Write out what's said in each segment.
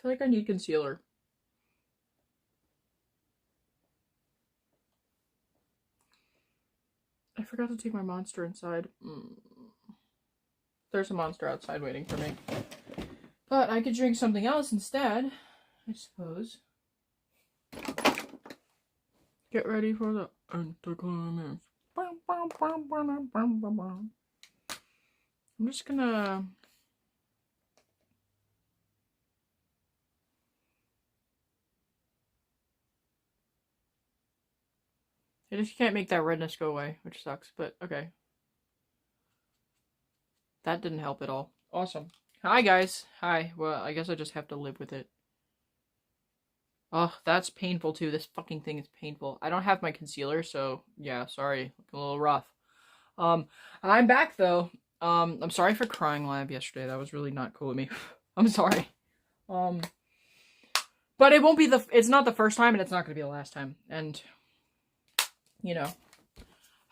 feel like I need concealer. I forgot to take my Monster inside. There's a Monster outside waiting for me. But I could drink something else instead, I suppose. Get ready for the anticlimax. I'm just gonna... I just can't make that redness go away, which sucks, but okay. That didn't help at all. Awesome. Hi, guys. Hi. Well, I guess I just have to live with it. Oh, that's painful, too. This fucking thing is painful. I don't have my concealer, so, yeah, sorry. Looking a little rough. I'm back, though. I'm sorry for crying live yesterday. That was really not cool of me. I'm sorry. But it won't be it's not the first time, and it's not gonna be the last time. And... you know,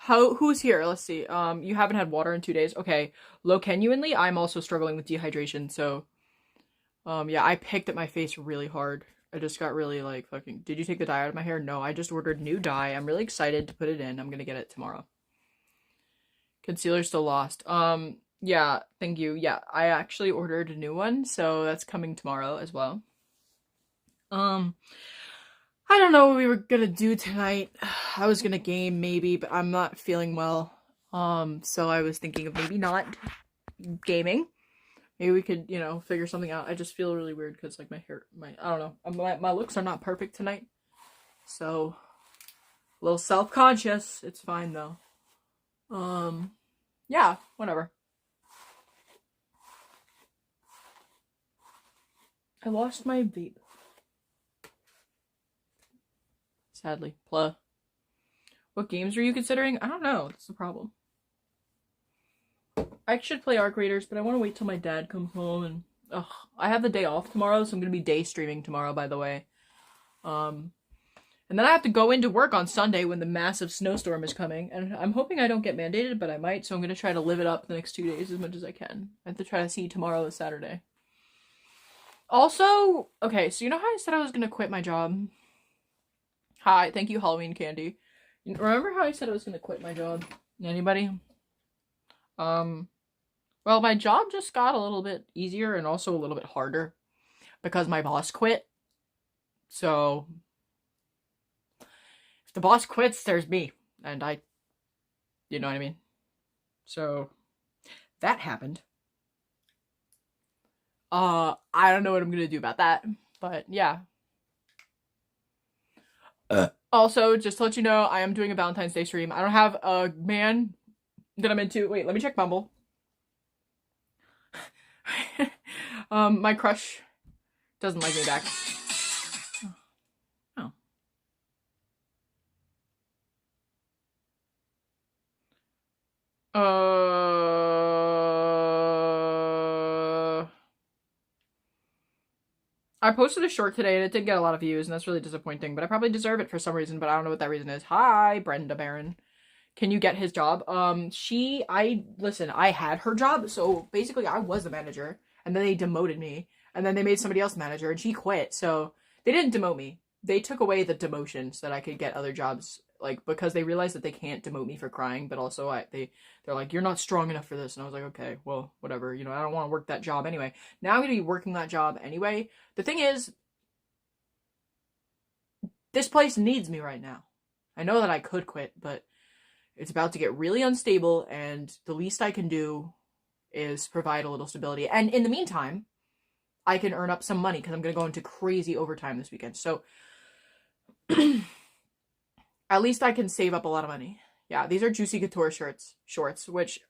who's here? Let's see. You haven't had water in 2 days. Okay. Genuinely, I'm also struggling with dehydration. So, yeah, I picked at my face really hard. I just got really like fucking, did you take the dye out of my hair? No, I just ordered new dye. I'm really excited to put it in. I'm going to get it tomorrow. Concealer still lost. Yeah, thank you. Yeah, I actually ordered a new one. So that's coming tomorrow as well. I don't know what we were gonna do tonight. I was gonna game maybe, but I'm not feeling well. So I was thinking of maybe not gaming. Maybe we could, you know, figure something out. I just feel really weird because like my hair, I don't know. My looks are not perfect tonight. So a little self-conscious. It's fine though. Yeah, whatever. I lost my vape. Sadly. Pluh. What games are you considering? I don't know. That's the problem. I should play Arc Raiders, but I want to wait till my dad comes home and... Ugh. I have the day off tomorrow, so I'm going to be day streaming tomorrow, by the way. And then I have to go into work on Sunday when the massive snowstorm is coming. And I'm hoping I don't get mandated, but I might, so I'm going to try to live it up the next 2 days as much as I can. I have to try to see tomorrow as Saturday. Also, okay, so you know how I said I was going to quit my job? Hi, thank you, Halloween Candy. Remember how I said I was going to quit my job? Anybody? Well, my job just got a little bit easier and also a little bit harder because my boss quit. So, if the boss quits, there's me. And you know what I mean? So, that happened. I don't know what I'm going to do about that, but yeah. Also, just to let you know, I am doing a Valentine's Day stream. I don't have a man that I'm into. Wait, let me check Bumble. My crush doesn't like me back. I posted a short today and it did get a lot of views, and that's really disappointing, but I probably deserve it for some reason, but I don't know what that reason is. Hi, Brenda Barron. Can you get his job? Listen, I had her job, so basically I was the manager, and then they demoted me, and then they made somebody else manager, and she quit, so they didn't demote me. They took away the demotion so that I could get other jobs, like, because they realized that they can't demote me for crying, but also they're like, you're not strong enough for this, and I was like, okay, well, whatever, you know, I don't want to work that job anyway. Now I'm going to be working that job anyway. The thing is, this place needs me right now. I know that I could quit, but it's about to get really unstable, and the least I can do is provide a little stability. And in the meantime, I can earn up some money, because I'm going to go into crazy overtime this weekend. So, at least I can save up a lot of money. Yeah, these are Juicy Couture shorts, which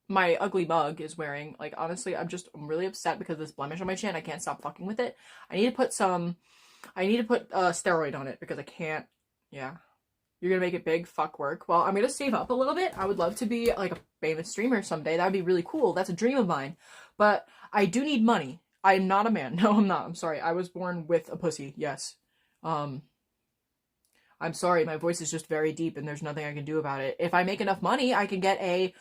my ugly mug is wearing. Like, honestly, I'm really upset because of this blemish on my chin. I can't stop fucking with it. I need to put steroid on it because I can't, yeah. You're gonna make it big? Fuck work. Well, I'm gonna save up a little bit. I would love to be like a famous streamer someday. That would be really cool. That's a dream of mine. But I do need money. I'm not a man. No, I'm not. I'm sorry. I was born with a pussy. Yes. I'm sorry. My voice is just very deep and there's nothing I can do about it. If I make enough money, I can get a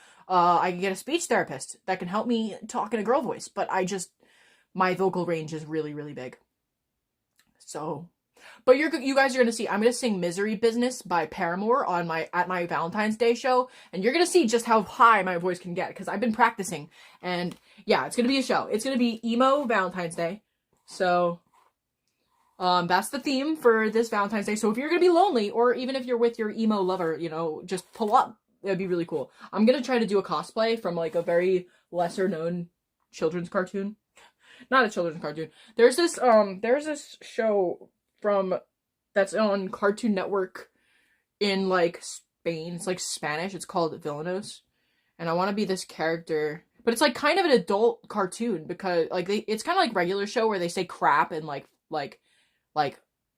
speech therapist that can help me talk in a girl voice. But my vocal range is really, really big. So, but you guys are gonna see. I'm gonna sing "Misery Business" by Paramore at my Valentine's Day show, and you're gonna see just how high my voice can get because I've been practicing. And yeah, it's gonna be a show. It's gonna be emo Valentine's Day. So, that's the theme for this Valentine's Day. So if you're gonna be lonely, or even if you're with your emo lover, you know, just pull up. It'd be really cool. I'm gonna try to do a cosplay from like a very lesser known children's cartoon. Not a children's cartoon. There's this show that's on Cartoon Network in like Spain. It's like Spanish. It's called Villanos. And I want to be this character, but it's like kind of an adult cartoon because like it's kind of like regular show where they say crap and like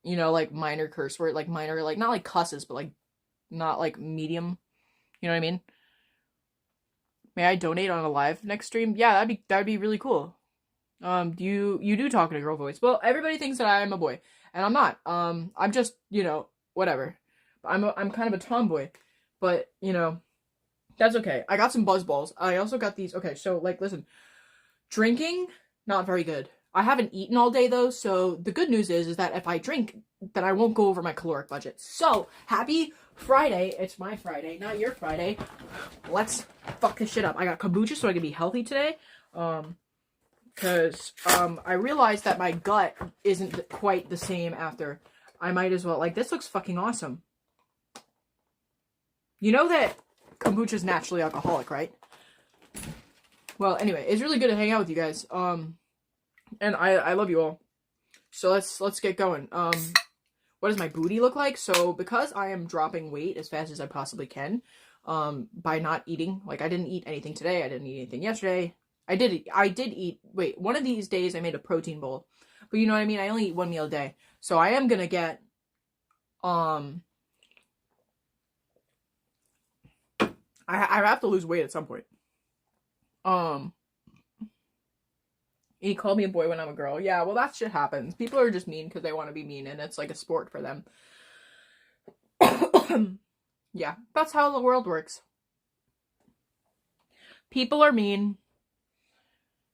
you know, like minor curse word, like minor, like not like cusses, but like not like medium. You know what I mean? May I donate on a live next stream? Yeah, that'd be really cool. You do talk in a girl voice. Well, everybody thinks that I'm a boy, and I'm not. I'm just, you know, whatever. I'm kind of a tomboy, but you know, that's okay. I got some buzz balls. I also got these. Okay, so like, listen, drinking not very good. I haven't eaten all day though, so the good news is that if I drink, then I won't go over my caloric budget. So happy Friday! It's my Friday, not your Friday. Let's fuck this shit up. I got kombucha so I can be healthy today. Because I realized that my gut isn't quite the same after. I might as well, like, this looks fucking awesome. You know that kombucha is naturally alcoholic, right? Well, anyway, it's really good to hang out with you guys. And I love you all. So let's get going. What does my booty look like? So because I am dropping weight as fast as I possibly can, by not eating, like I didn't eat anything today, I didn't eat anything yesterday. I did eat, wait, one of these days I made a protein bowl. But you know what I mean? I only eat one meal a day. So I am gonna get, I have to lose weight at some point. He called me a boy when I'm a girl. Yeah, well, that shit happens. People are just mean because they want to be mean, and it's like a sport for them. Yeah, that's how the world works. People are mean.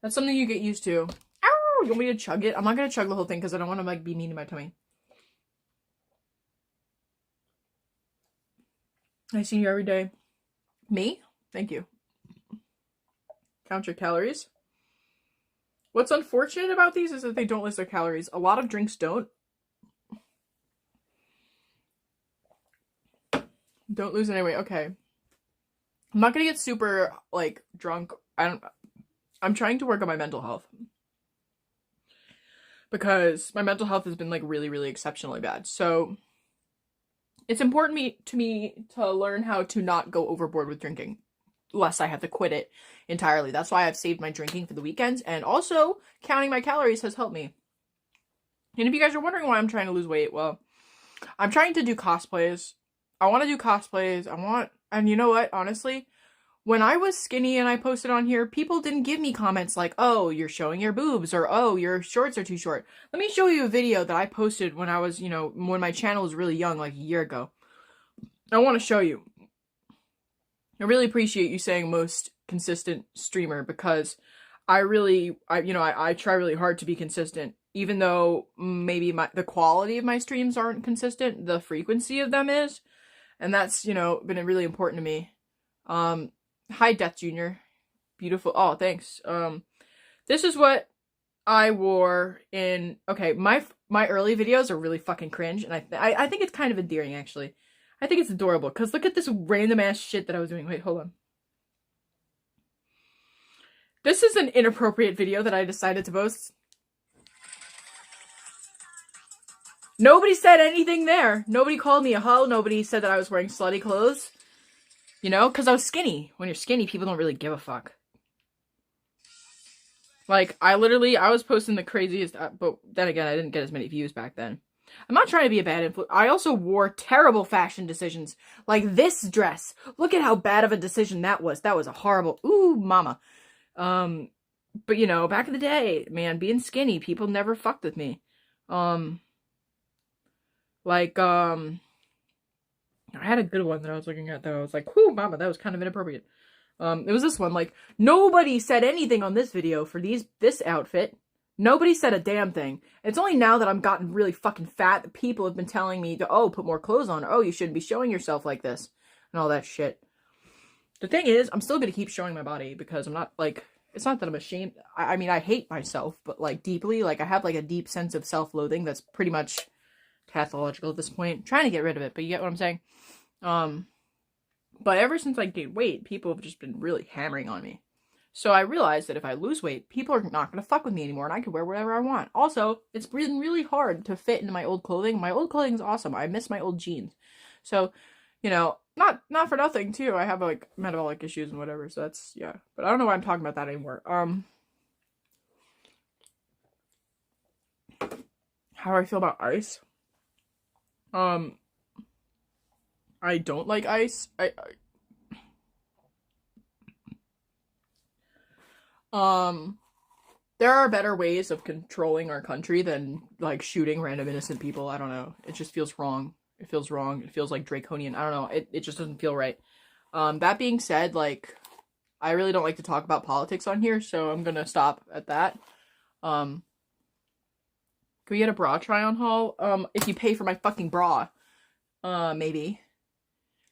That's something you get used to. Ow! You want me to chug it? I'm not gonna chug the whole thing because I don't want to like be mean to my tummy. I see you every day. Me? Thank you. Count your calories. What's unfortunate about these is that they don't list their calories. A lot of drinks don't. Don't lose any weight. Okay. I'm not gonna get super, like, drunk. I'm trying to work on my mental health. Because my mental health has been, like, really, really exceptionally bad. So, it's important to me to learn how to not go overboard with drinking. Lest I have to quit it entirely. That's why I've saved my drinking for the weekends. And also, counting my calories has helped me. And if you guys are wondering why I'm trying to lose weight, well, I'm trying to do cosplays. I want to do cosplays. And you know what? Honestly, when I was skinny and I posted on here, people didn't give me comments like, oh, you're showing your boobs, or oh, your shorts are too short. Let me show you a video that I posted when I was, you know, when my channel was really young, like a year ago. I want to show you. I really appreciate you saying most consistent streamer because I try really hard to be consistent. Even though maybe the quality of my streams aren't consistent, the frequency of them is. And that's, you know, been really important to me. Hi, Death Jr. Beautiful. Oh, thanks. This is what I wore in, okay, my early videos are really fucking cringe. And I think it's kind of endearing, actually. I think it's adorable, because look at this random ass shit that I was doing. Wait, hold on. This is an inappropriate video that I decided to post. Nobody said anything there. Nobody called me a hoe. Nobody said that I was wearing slutty clothes. You know, because I was skinny. When you're skinny, people don't really give a fuck. Like, I was posting the craziest, but then again, I didn't get as many views back then. I'm not trying to be a bad influence. I also wore terrible fashion decisions. Like this dress. Look at how bad of a decision that was. That was a horrible, ooh, mama. But you know, back in the day, man, being skinny, people never fucked with me. I had a good one that I was looking at, though. I was like, whoo, mama, that was kind of inappropriate. It was this one, like, nobody said anything on this video for this outfit. Nobody said a damn thing. It's only now that I'm gotten really fucking fat that people have been telling me to, oh, put more clothes on. Oh, you shouldn't be showing yourself like this. And all that shit. The thing is, I'm still gonna keep showing my body because I'm not, like, it's not that I'm ashamed. I mean, I hate myself, but, like, deeply, like, I have, like, a deep sense of self-loathing that's pretty much pathological at this point. I'm trying to get rid of it, but you get what I'm saying? But ever since I gained weight, people have just been really hammering on me. So I realized that if I lose weight, people are not going to fuck with me anymore, and I can wear whatever I want. Also, it's been really hard to fit into my old clothing. My old clothing is awesome. I miss my old jeans. So, you know, not for nothing, too. I have, like, metabolic issues and whatever, so that's, yeah. But I don't know why I'm talking about that anymore. How do I feel about ice? I don't like ice. There are better ways of controlling our country than, like, shooting random innocent people. I don't know. It just feels wrong. It feels wrong. It feels like draconian. I don't know. It just doesn't feel right. That being said, like, I really don't like to talk about politics on here, so I'm gonna stop at that. Can we get a bra try-on haul? If you pay for my fucking bra. Maybe.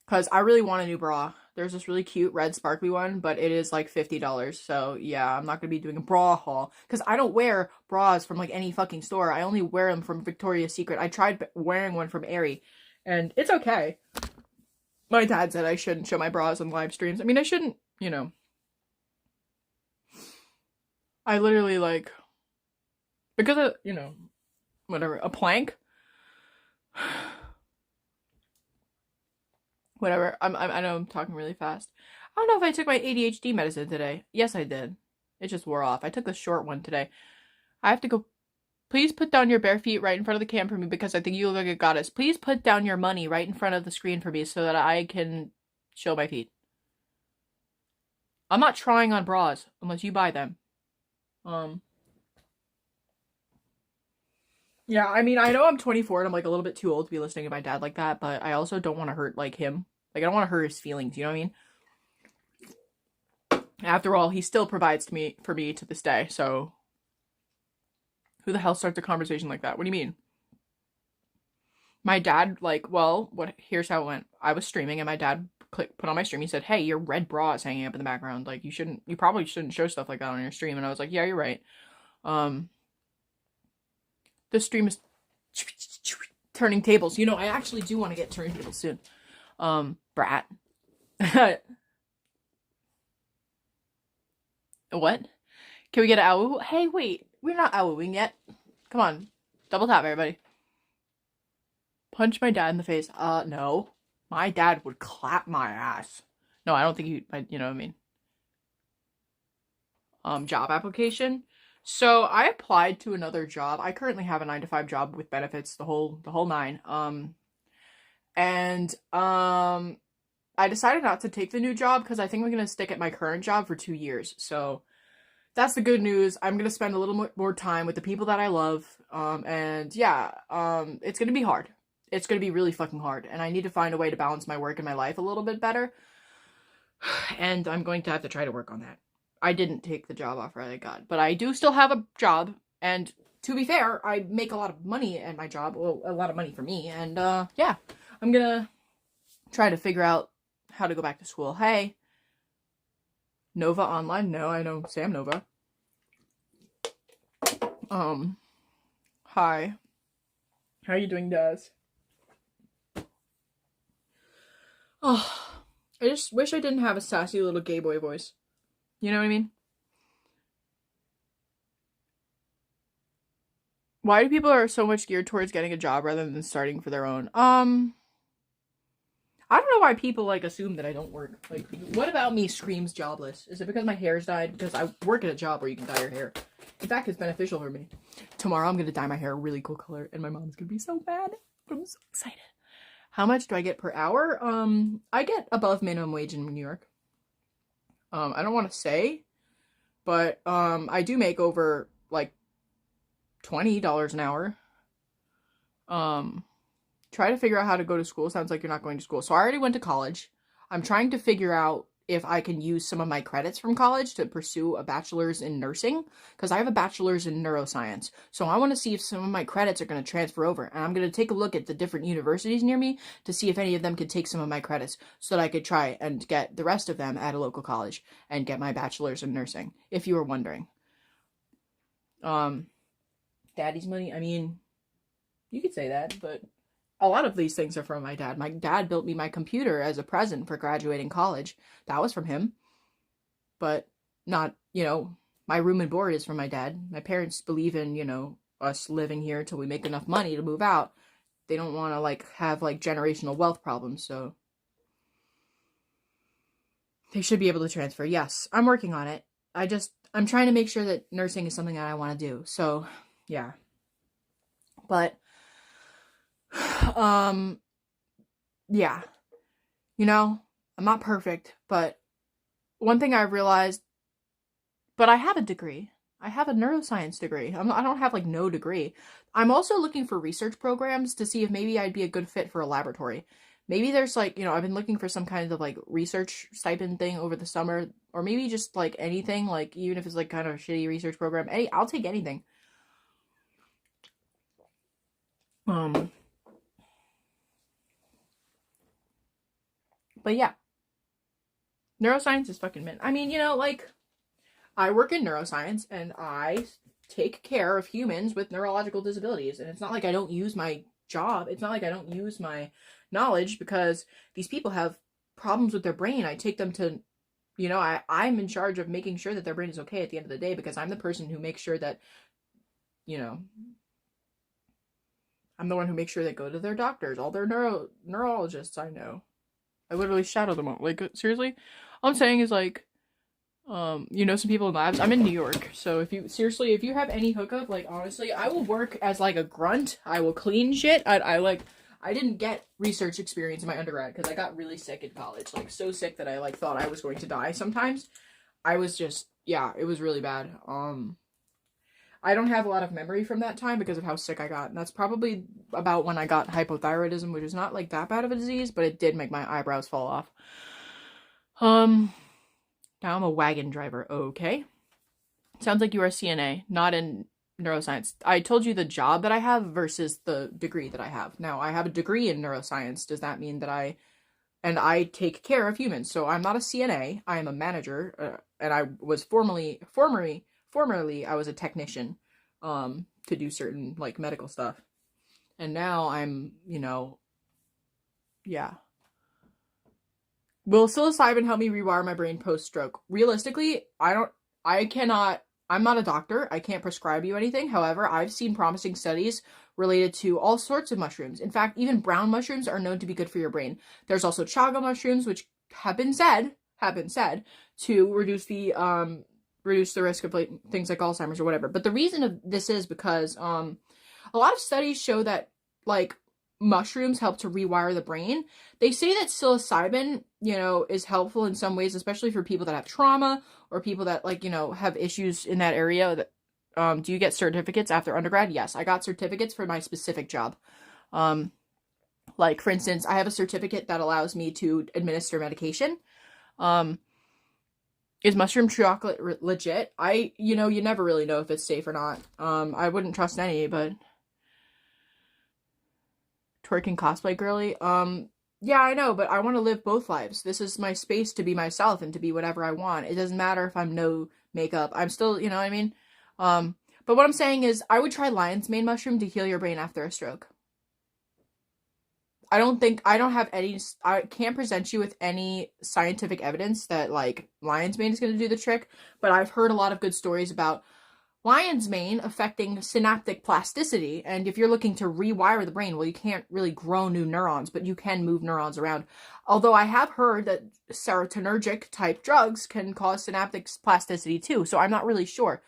Because I really want a new bra. There's this really cute red sparkly one, but it is like $50. So yeah, I'm not going to be doing a bra haul. Because I don't wear bras from like any fucking store. I only wear them from Victoria's Secret. I tried wearing one from Aerie. And it's okay. My dad said I shouldn't show my bras on live streams. I mean, I shouldn't, you know. I literally like, because of, you know, whatever, a plank. Whatever. I know I'm talking really fast. I don't know if I took my ADHD medicine today. Yes, I did. It just wore off. I took a short one today. I have to go. Please put down your bare feet right in front of the cam for me because I think you look like a goddess. Please put down your money right in front of the screen for me so that I can show my feet. I'm not trying on bras unless you buy them. Yeah, I mean, I know I'm 24 and I'm, like, a little bit too old to be listening to my dad like that, but I also don't want to hurt, like, him. Like, I don't want to hurt his feelings, you know what I mean? After all, he still provides for me to this day, so who the hell starts a conversation like that? What do you mean? My dad, like, well, here's how it went. I was streaming and my dad put on my stream. He said, hey, your red bra is hanging up in the background. Like, you probably shouldn't show stuff like that on your stream. And I was like, yeah, you're right. The stream is turning tables. You know, I actually do want to get turntables soon. Brat. What? Can we get an ow? Hey, wait. We're not owing yet. Come on. Double tap, everybody. Punch my dad in the face. No. My dad would clap my ass. No, I don't think you know what I mean. Job application. So I applied to another job. I currently have a 9-to-5 job with benefits, the whole nine. I decided not to take the new job because I think I'm gonna stick at my current job for 2 years. So that's the good news. I'm gonna spend a little more time with the people that I love. And yeah, it's gonna be hard. It's gonna be really fucking hard, and I need to find a way to balance my work and my life a little bit better. And I'm going to have to try to work on that. I didn't take the job offer I got, but I do still have a job, and to be fair, I make a lot of money at my job, well, a lot of money for me, and yeah, I'm gonna try to figure out how to go back to school. Hey, Nova Online? No, I know Sam Nova. Hi. How are you doing, Des? Oh, I just wish I didn't have a sassy little gay boy voice. You know what I mean? Why do people are so much geared towards getting a job rather than starting for their own? I don't know why people, like, assume that I don't work. Like, what about me screams jobless? Is it because my hair's dyed? Because I work at a job where you can dye your hair. In fact, it's beneficial for me. Tomorrow I'm gonna dye my hair a really cool color, and my mom's gonna be so mad. But I'm so excited. How much do I get per hour? I get above minimum wage in New York. I don't want to say, but I do make over like $20 an hour. Try to figure out how to go to school. Sounds like you're not going to school. So I already went to college. I'm trying to figure out if I can use some of my credits from college to pursue a bachelor's in nursing, because I have a bachelor's in neuroscience. So I want to see if some of my credits are going to transfer over. And I'm going to take a look at the different universities near me to see if any of them could take some of my credits so that I could try and get the rest of them at a local college and get my bachelor's in nursing, if you were wondering. Daddy's money, I mean, you could say that, but a lot of these things are from my dad. My dad built me my computer as a present for graduating college. That was from him. But not, my room and board is from my dad. My parents believe in, us living here till we make enough money to move out. They don't want to, have, generational wealth problems, so they should be able to transfer. Yes, I'm working on it. I'm trying to make sure that nursing is something that I want to do. So, yeah. But yeah, I'm not perfect, but one thing I realized, but I have a degree. I have a neuroscience degree. I don't have no degree. I'm also looking for research programs to see if maybe I'd be a good fit for a laboratory. Maybe there's I've been looking for some kind of research stipend thing over the summer, or maybe just anything, even if it's kind of a shitty research program. I'll take anything. But yeah, neuroscience is fucking mint. I mean, I work in neuroscience and I take care of humans with neurological disabilities. And it's not like I don't use my job. It's not like I don't use my knowledge because these people have problems with their brain. I take them to, I'm in charge of making sure that their brain is okay at the end of the day because I'm the person who makes sure that, I'm the one who makes sure they go to their doctors, all their neurologists I know. I literally shadow them all. Seriously? All I'm saying is, some people in labs. I'm in New York, so if you have any hookup, honestly, I will work as, a grunt. I will clean shit. I didn't get research experience in my undergrad because I got really sick in college. So sick that I, thought I was going to die sometimes. I was just, yeah, it was really bad. I don't have a lot of memory from that time because of how sick I got. And that's probably about when I got hypothyroidism, which is not that bad of a disease, but it did make my eyebrows fall off. Now I'm a wagon driver. Okay. Sounds like you are a CNA, not in neuroscience. I told you the job that I have versus the degree that I have. Now, I have a degree in neuroscience. Does that mean that I take care of humans? So I'm not a CNA. I am a manager, and I was formerly I was a technician to do certain medical stuff. And now I'm, yeah. Will psilocybin help me rewire my brain post-stroke? Realistically, I'm not a doctor. I can't prescribe you anything. However, I've seen promising studies related to all sorts of mushrooms. In fact, even brown mushrooms are known to be good for your brain. There's also chaga mushrooms, which have been said to reduce the risk of things like Alzheimer's or whatever. But the reason of this is because a lot of studies show that mushrooms help to rewire the brain. They say that psilocybin, is helpful in some ways, especially for people that have trauma or people that have issues in that area. Do you get certificates after undergrad? Yes, I got certificates for my specific job. For instance, I have a certificate that allows me to administer medication. Is mushroom chocolate legit? You never really know if it's safe or not. I wouldn't trust any, but twerking cosplay girly. Yeah, I know, but I want to live both lives. This is my space to be myself and to be whatever I want. It doesn't matter if I'm no makeup. I'm still, you know what I mean? But what I'm saying is I would try lion's mane mushroom to heal your brain after a stroke. I can't present you with any scientific evidence that lion's mane is going to do the trick, but I've heard a lot of good stories about lion's mane affecting synaptic plasticity. And if you're looking to rewire the brain, well, you can't really grow new neurons, but you can move neurons around. Although I have heard that serotonergic type drugs can cause synaptic plasticity too. So I'm not really sure.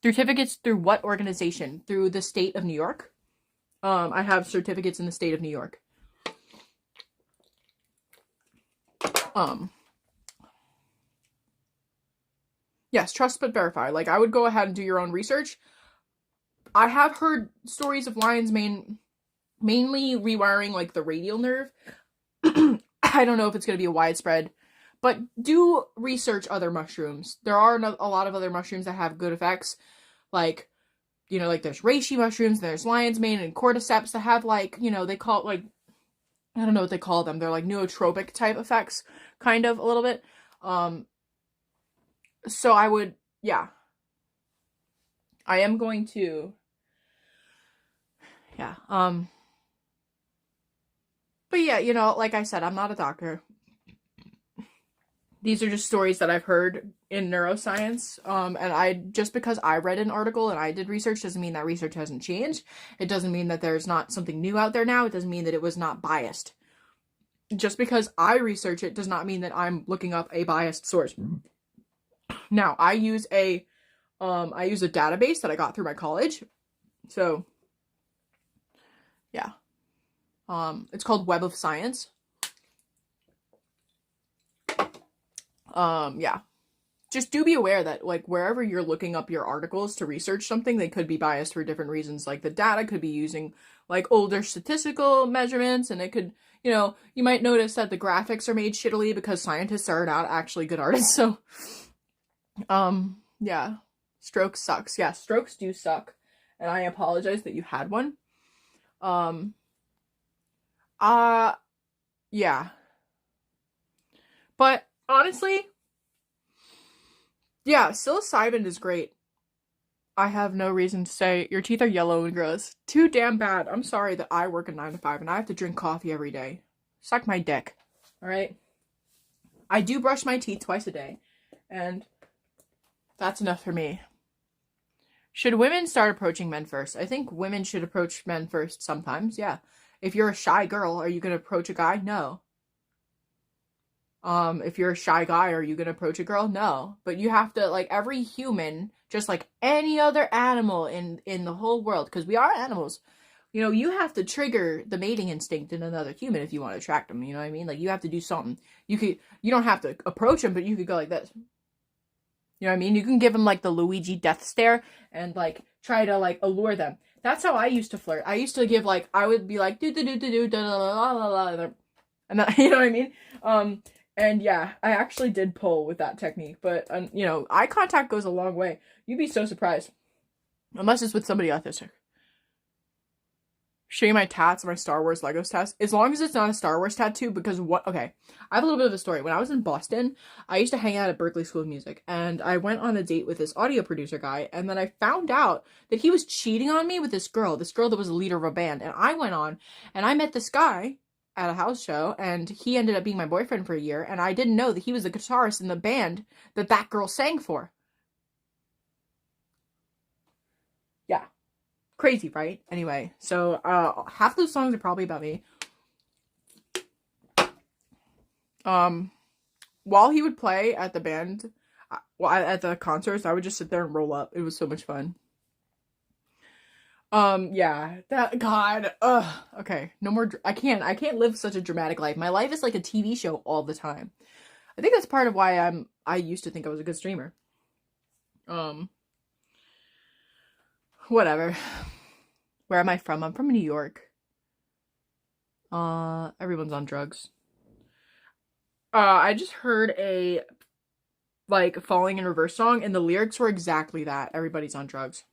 Certificates through what organization? Through the state of New York. I have certificates in the state of New York. Yes, trust but verify. I would go ahead and do your own research. I have heard stories of lion's mane mainly rewiring, the radial nerve. I don't know if it's going to be a widespread, But do research other mushrooms. There are a lot of other mushrooms that have good effects. Like, like there's reishi mushrooms, there's lion's mane and cordyceps that have like, they call it like, I don't know what they call them. They're like nootropic type effects, kind of a little bit. So I would, yeah. I am going to, yeah. But yeah, like I said, I'm not a doctor. These are just stories that I've heard in neuroscience. And just because I read an article and I did research doesn't mean that research hasn't changed. It doesn't mean that there's not something new out there now. It doesn't mean that it was not biased. Just because I research it does not mean that I'm looking up a biased source. Now, I use a database that I got through my college. So, yeah. It's called Web of Science. Yeah. Just do be aware that, like, wherever you're looking up your articles to research something, they could be biased for different reasons. Like, the data could be using, like, older statistical measurements, and it could, you might notice that the graphics are made shittily because scientists are not actually good artists, so, yeah. Stroke sucks. Yeah, strokes do suck, and I apologize that you had one. Yeah. But, honestly, yeah, psilocybin is great. I have no reason to say your teeth are yellow and gross. Too damn bad. I'm sorry that I work a 9 to 5 and I have to drink coffee every day. Suck my dick. Alright? I do brush my teeth twice a day. And that's enough for me. Should women start approaching men first? I think women should approach men first sometimes, yeah. If you're a shy girl, are you going to approach a guy? No. If you're a shy guy, are you gonna approach a girl? No. But you have to, like, every human, just like any other animal in the whole world, because we are animals, you have to trigger the mating instinct in another human if you want to attract them, you know what I mean? Like, you have to do something. You don't have to approach them, but you could go like this. You know what I mean? You can give them, like, the Luigi death stare and, like, try to, like, allure them. That's how I used to flirt. I used to give, like, I would be like, do-do-do-do-do, da-da-da-da-da-da, and that, you know what I mean? And yeah, I actually did pull with that technique, but, eye contact goes a long way. You'd be so surprised. Unless it's with somebody autistic. Show you my tats, my Star Wars Legos tats. As long as it's not a Star Wars tattoo, because okay. I have a little bit of a story. When I was in Boston, I used to hang out at Berklee School of Music, and I went on a date with this audio producer guy, and then I found out that he was cheating on me with this girl that was the leader of a band, and I went on, and I met this guy at a house show, and he ended up being my boyfriend for a year, and I didn't know that he was the guitarist in the band that girl sang for. Yeah. Crazy, right? Anyway, so, half those songs are probably about me. While he would play at the band, at the concerts, I would just sit there and roll up. It was so much fun. Yeah, God, okay, no more, I can't live such a dramatic life. My life is like a TV show all the time. I think that's part of why I used to think I was a good streamer. Whatever. Where am I from? I'm from New York. Everyone's on drugs. I just heard a, like, Falling in Reverse song, and the lyrics were exactly that. Everybody's on drugs.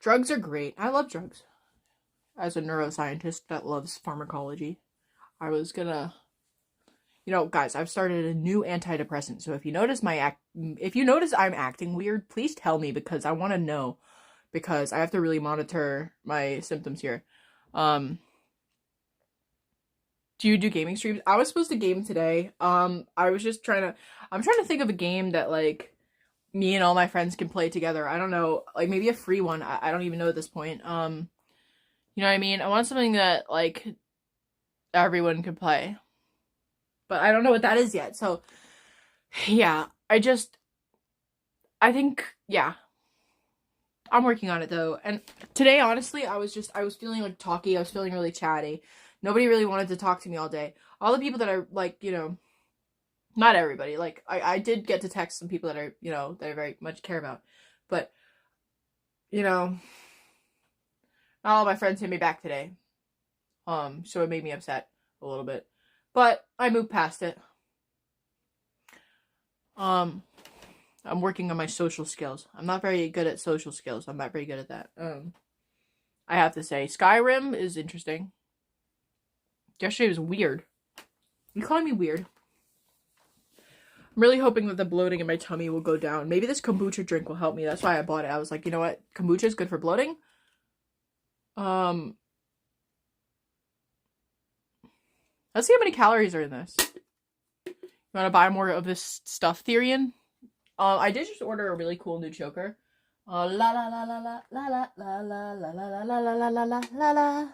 Drugs are great. I love drugs. As a neuroscientist that loves pharmacology, I was gonna, guys, I've started a new antidepressant. So if you notice I'm acting weird, please tell me, because I want to know, because I have to really monitor my symptoms here. Do you do gaming streams? I was supposed to game today. I'm trying to think of a game that, like, me and all my friends can play together. I don't know, like, maybe a free one. I don't even know at this point. You know what I mean? I want something that, like, everyone can play. But I don't know what that is yet. So, yeah, I think, yeah. I'm working on it, though. And today, honestly, I was feeling, like, talky. I was feeling really chatty. Nobody really wanted to talk to me all day. All the people that are, like, not everybody. Like, I did get to text some people that are, that I very much care about. But, not all my friends hit me back today. So it made me upset a little bit. But I moved past it. I'm working on my social skills. I'm not very good at social skills. I'm not very good at that. I have to say, Skyrim is interesting. Yesterday was weird. You calling me weird? I'm really hoping that the bloating in my tummy will go down. Maybe this kombucha drink will help me. That's why I bought it. I was like, you know what? Kombucha is good for bloating. Let's see how many calories are in this. You want to buy more of this stuff, Therian? I did just order a really cool new choker. La la la la la la la la la la la la la la la la la.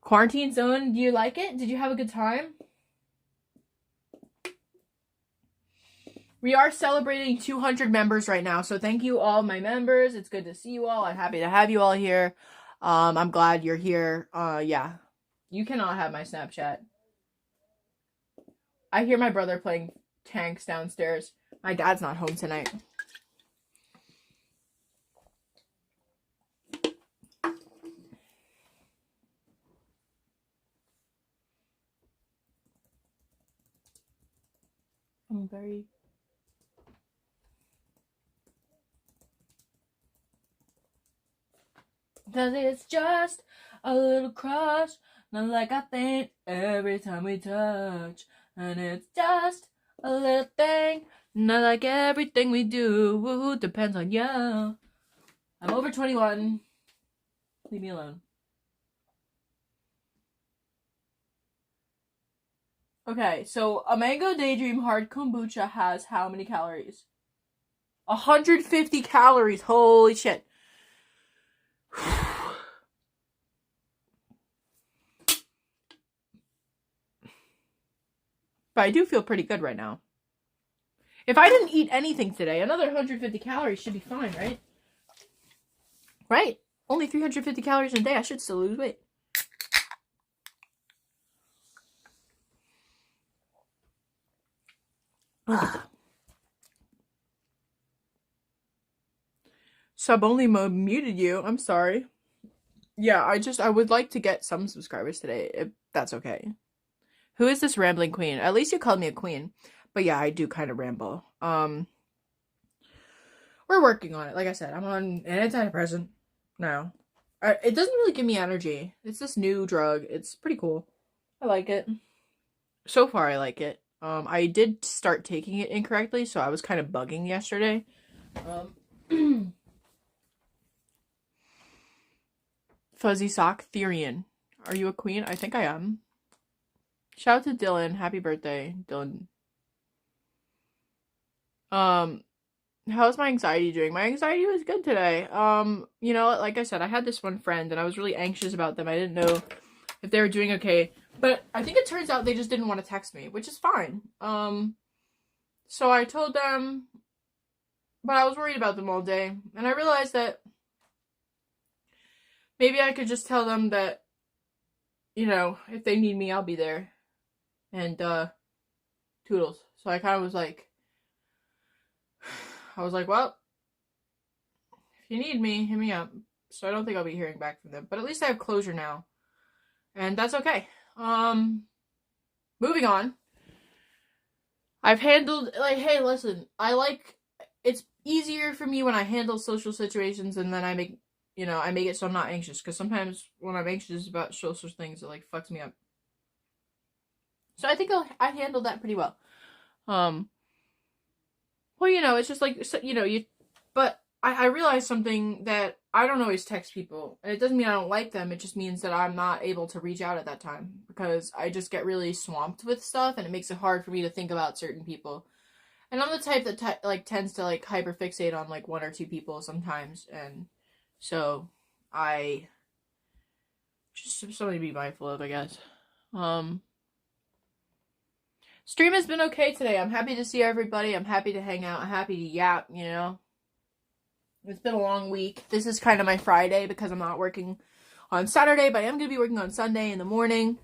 Quarantine zone, do you like it? Did you have a good time? We are celebrating 200 members right now, so thank you all my members. It's good to see you all. I'm happy to have you all here. I'm glad you're here. Yeah. You cannot have my Snapchat. I hear my brother playing tanks downstairs. My dad's not home tonight. I'm very... Cause it's just a little crush, not like I think every time we touch. And it's just a little thing, not like everything we do. Depends on you. I'm over 21. Leave me alone. Okay, so a Mango Daydream Hard Kombucha has how many calories? 150 calories. Holy shit. But I do feel pretty good right now. If I didn't eat anything today, another 150 calories should be fine, right? Right? Only 350 calories a day. I should still lose weight. Sub only mode muted you. I'm sorry. Yeah, I would like to get some subscribers today, if that's okay. Who is this rambling queen? At least you called me a queen. But yeah, I do kind of ramble. We're working on it. Like I said, I'm on an antidepressant now. It doesn't really give me energy. It's this new drug. It's pretty cool. I like it. So far, I like it. I did start taking it incorrectly, so I was kind of bugging yesterday. Fuzzy Sock Therian. Are you a queen? I think I am. Shout out to Dylan. Happy birthday, Dylan. How's my anxiety doing? My anxiety was good today. You know, like I said, I had this one friend and I was really anxious about them. I didn't know if they were doing okay. But I think it turns out they just didn't want to text me, which is fine. So I told them, but I was worried about them all day. And I realized that maybe I could just tell them that, you know, if they need me, I'll be there. And, toodles. So I kind of was like, well, if you need me, hit me up. So I don't think I'll be hearing back from them. But at least I have closure now. And that's okay. Moving on. I've handled, like, hey, listen, it's easier for me when I handle social situations and then I make it so I'm not anxious. Because sometimes when I'm anxious about social things, it, like, fucks me up. So I think I handled that pretty well. Well, you know, it's just like, you know, but I realized something that I don't always text people. And it doesn't mean I don't like them. It just means that I'm not able to reach out at that time. Because I just get really swamped with stuff. And it makes it hard for me to think about certain people. And I'm the type that, tends to, like, hyperfixate on, like, one or two people sometimes. And so I just something to be mindful of, I guess. Stream has been okay today. I'm happy to see everybody. I'm happy to hang out. I'm happy to yap, you know. It's been a long week. This is kind of my Friday because I'm not working on Saturday, but I am going to be working on Sunday in the morning.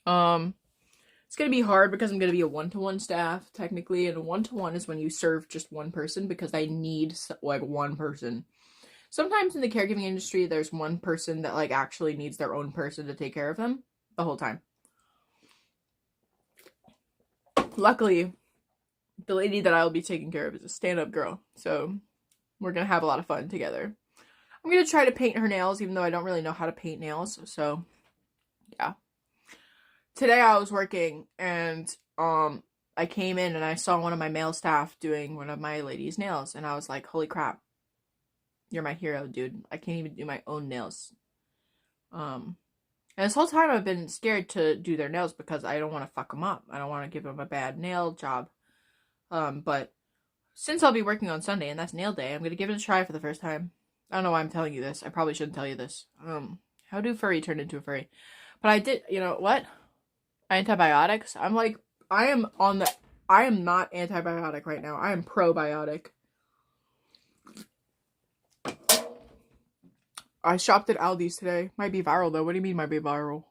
It's going to be hard because I'm going to be a one-to-one staff, technically, and a one-to-one is when you serve just one person because I need, like, one person. Sometimes in the caregiving industry, there's one person that, like, actually needs their own person to take care of them the whole time. luckily, the lady that I'll be taking care of is a stand-up girl, so we're gonna have a lot of fun together. I'm gonna try to paint her nails, even though I don't really know how to paint nails, so yeah. Today I was working, and I came in and I saw one of my male staff doing one of my lady's nails, and I was like, holy crap, you're my hero, dude. I can't even do my own nails. And this whole time I've been scared to do their nails because I don't want to fuck them up. I don't want to give them a bad nail job. But since I'll be working on Sunday, and that's nail day, I'm going to give it a try for the first time. I don't know why I'm telling you this. I probably shouldn't tell you this. How do furry turn into a furry? But I did, you know what? Antibiotics? I'm like, I am not antibiotic right now. I am probiotic. I shopped at Aldi's today. Might be viral though. What do you mean might be viral?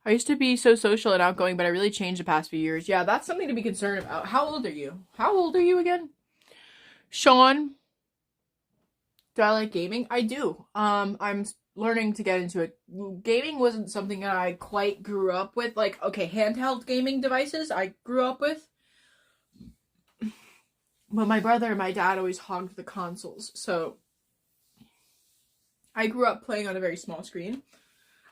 I used to be so social and outgoing, but I really changed the past few years. Yeah, that's something to be concerned about. How old are you? How old are you again? Sean? Do I like gaming? I do. I'm learning to get into it. Gaming wasn't something that I quite grew up with. Like, okay, handheld gaming devices I grew up with. But my brother and my dad always hogged the consoles. So I grew up playing on a very small screen.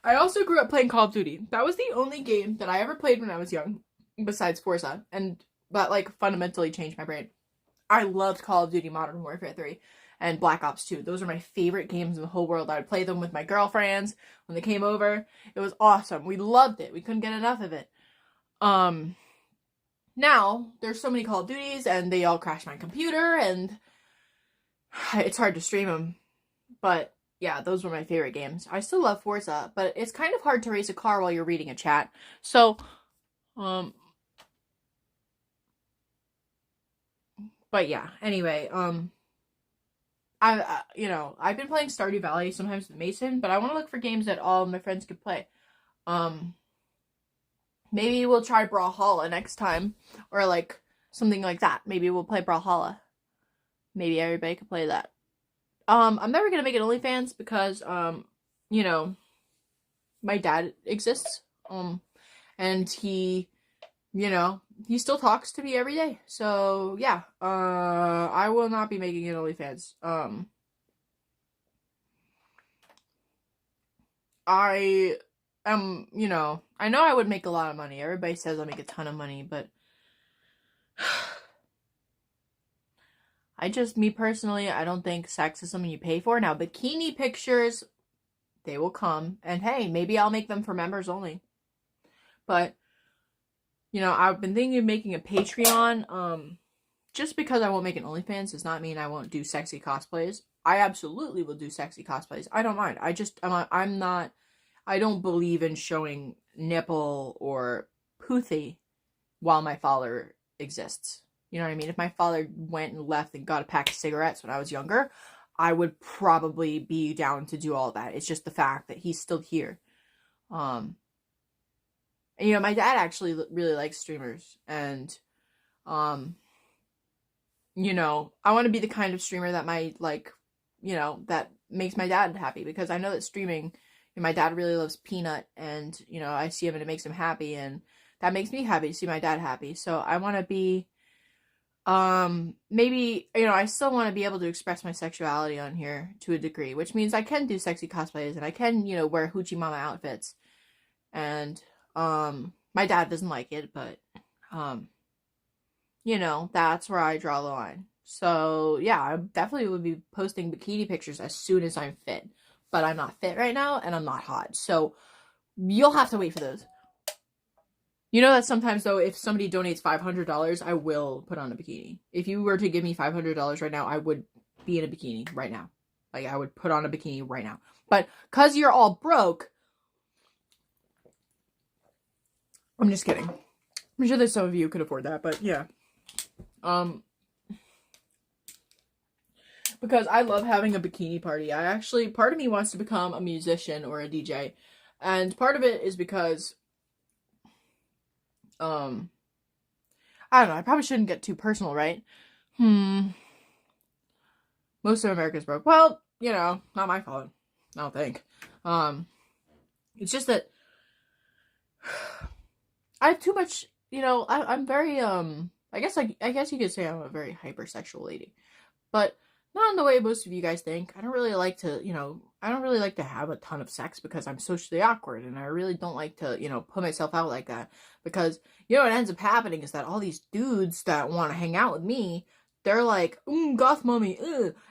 I also grew up playing Call of Duty. That was the only game that I ever played when I was young, besides Forza, and that like fundamentally changed my brain. I loved Call of Duty Modern Warfare 3 and Black Ops 2. Those are my favorite games in the whole world. I would play them with my girlfriends when they came over. It was awesome. We loved it. We couldn't get enough of it. Now there's so many Call of Duties and they all crash my computer and it's hard to stream them. But yeah, those were my favorite games. I still love Forza, but it's kind of hard to race a car while you're reading a chat. So, but yeah, anyway, I've been playing Stardew Valley sometimes with Mason, but I want to look for games that all of my friends could play. Maybe we'll try Brawlhalla next time, or like something like that. Maybe we'll play Brawlhalla. Maybe everybody could play that. I'm never gonna make it OnlyFans because, my dad exists, and he still talks to me every day. So, yeah, I will not be making it OnlyFans. I know I would make a lot of money. Everybody says I make a ton of money, but me personally, I don't think sex is something you pay for. Now, bikini pictures, they will come. And hey, maybe I'll make them for members only. But, I've been thinking of making a Patreon. Just because I won't make an OnlyFans does not mean I won't do sexy cosplays. I absolutely will do sexy cosplays. I don't mind. I don't believe in showing nipple or poothy while my father exists. You know what I mean? If my father went and left and got a pack of cigarettes when I was younger, I would probably be down to do all that. It's just the fact that he's still here. And, my dad actually really likes streamers. And, I want to be the kind of streamer that that makes my dad happy. Because I know that streaming, my dad really loves Peanut. And, I see him and it makes him happy. And that makes me happy to see my dad happy. So I want to be... maybe, I still want to be able to express my sexuality on here to a degree, which means I can do sexy cosplays and I can, wear hoochie mama outfits. And, my dad doesn't like it, but, that's where I draw the line. So, yeah, I definitely would be posting bikini pictures as soon as I'm fit, but I'm not fit right now and I'm not hot. So, you'll have to wait for those. You know that sometimes, though, if somebody donates $500, I will put on a bikini. If you were to give me $500 right now, I would be in a bikini right now. Like, I would put on a bikini right now. But because you're all broke, I'm just kidding. I'm sure that some of you could afford that, but yeah. Because I love having a bikini party. Part of me wants to become a musician or a DJ. And part of it is because... I don't know, I probably shouldn't get too personal, right? Most of America's broke. Well, not my fault. I don't think. It's just that I have too much you know, I'm very I guess you could say I'm a very hypersexual lady, but not in the way most of you guys think. I don't really like to, you know, I don't really like to have a ton of sex because I'm socially awkward, and I really don't like to, you know, put myself out like that, because you know what ends up happening is that all these dudes that want to hang out with me, they're like, goth mommy,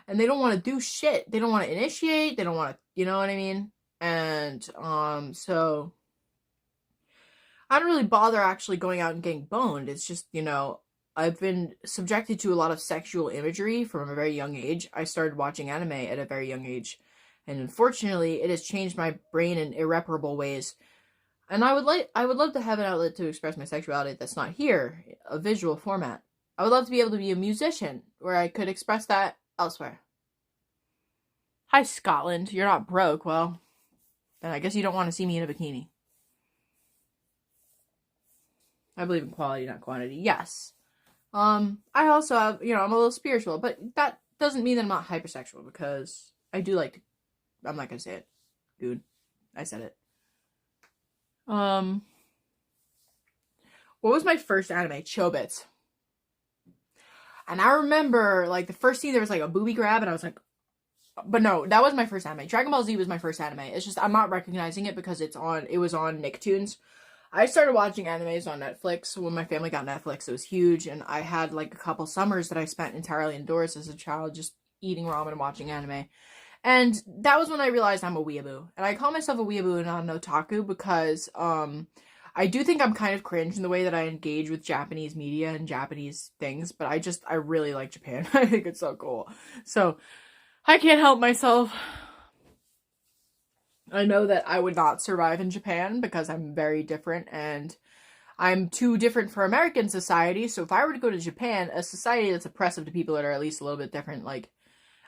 and they don't want to do shit. They don't want to initiate. They don't want to, you know what I mean? And so I don't really bother actually going out and getting boned. It's just, you know, I've been subjected to a lot of sexual imagery from a very young age. I started watching anime at a very young age, and unfortunately, it has changed my brain in irreparable ways. And I would love to have an outlet to express my sexuality that's not here, a visual format. I would love to be able to be a musician where I could express that elsewhere. Hi, Scotland. You're not broke. Well, then I guess you don't want to see me in a bikini. I believe in quality, not quantity. Yes. I also have, you know, I'm a little spiritual, but that doesn't mean that I'm not hypersexual, because I do like to, I'm not gonna say it. Dude, I said it. What was my first anime? Chobits. And I remember, like, the first scene, there was, like, a booby grab, and I was like, but no, that was my first anime. Dragon Ball Z was my first anime. It's just, I'm not recognizing it because it was on Nicktoons. I started watching animes on Netflix when my family got Netflix. It was huge, and I had like a couple summers that I spent entirely indoors as a child, just eating ramen and watching anime. And that was when I realized I'm a weeaboo. And I call myself a weeaboo and not an otaku because I do think I'm kind of cringe in the way that I engage with Japanese media and Japanese things, but I really like Japan. I think it's so cool. So I can't help myself. I know that I would not survive in Japan because I'm very different, and I'm too different for American society. So if I were to go to Japan, a society that's oppressive to people that are at least a little bit different, like,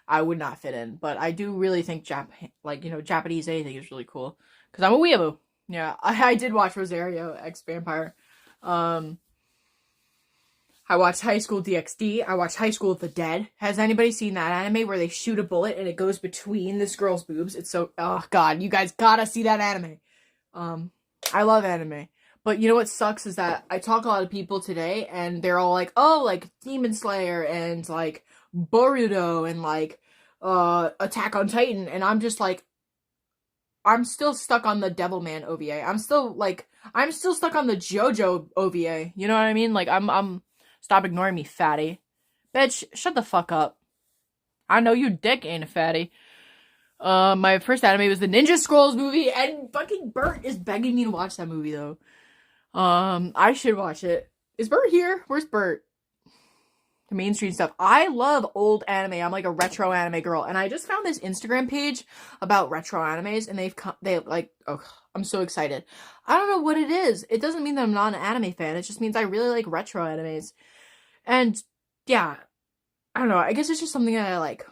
I would not fit in. But I do really think Japanese anything is really cool, because I'm a weeaboo. Yeah, I did watch Rosario X Vampire. I watched High School DxD. I watched High School of the Dead. Has anybody seen that anime where they shoot a bullet and it goes between this girl's boobs? It's so, oh god, you guys gotta see that anime. I love anime. But you know what sucks is that I talk to a lot of people today, and they're all like, oh, like Demon Slayer and like Boruto and like Attack on Titan, and I'm just like, I'm still stuck on the Devilman OVA. I'm still stuck on the JoJo OVA. You know what I mean? Like, I'm stop ignoring me, fatty. Bitch, shut the fuck up. I know your dick ain't a fatty. My first anime was the Ninja Scrolls movie, and fucking Bert is begging me to watch that movie, though. I should watch it. Is Bert here? Where's Bert? The mainstream stuff. I love old anime. I'm like a retro anime girl, and I just found this Instagram page about retro animes, and I'm so excited. I don't know what it is. It doesn't mean that I'm not an anime fan. It just means I really like retro animes. And yeah, I don't know. I guess it's just something that I like.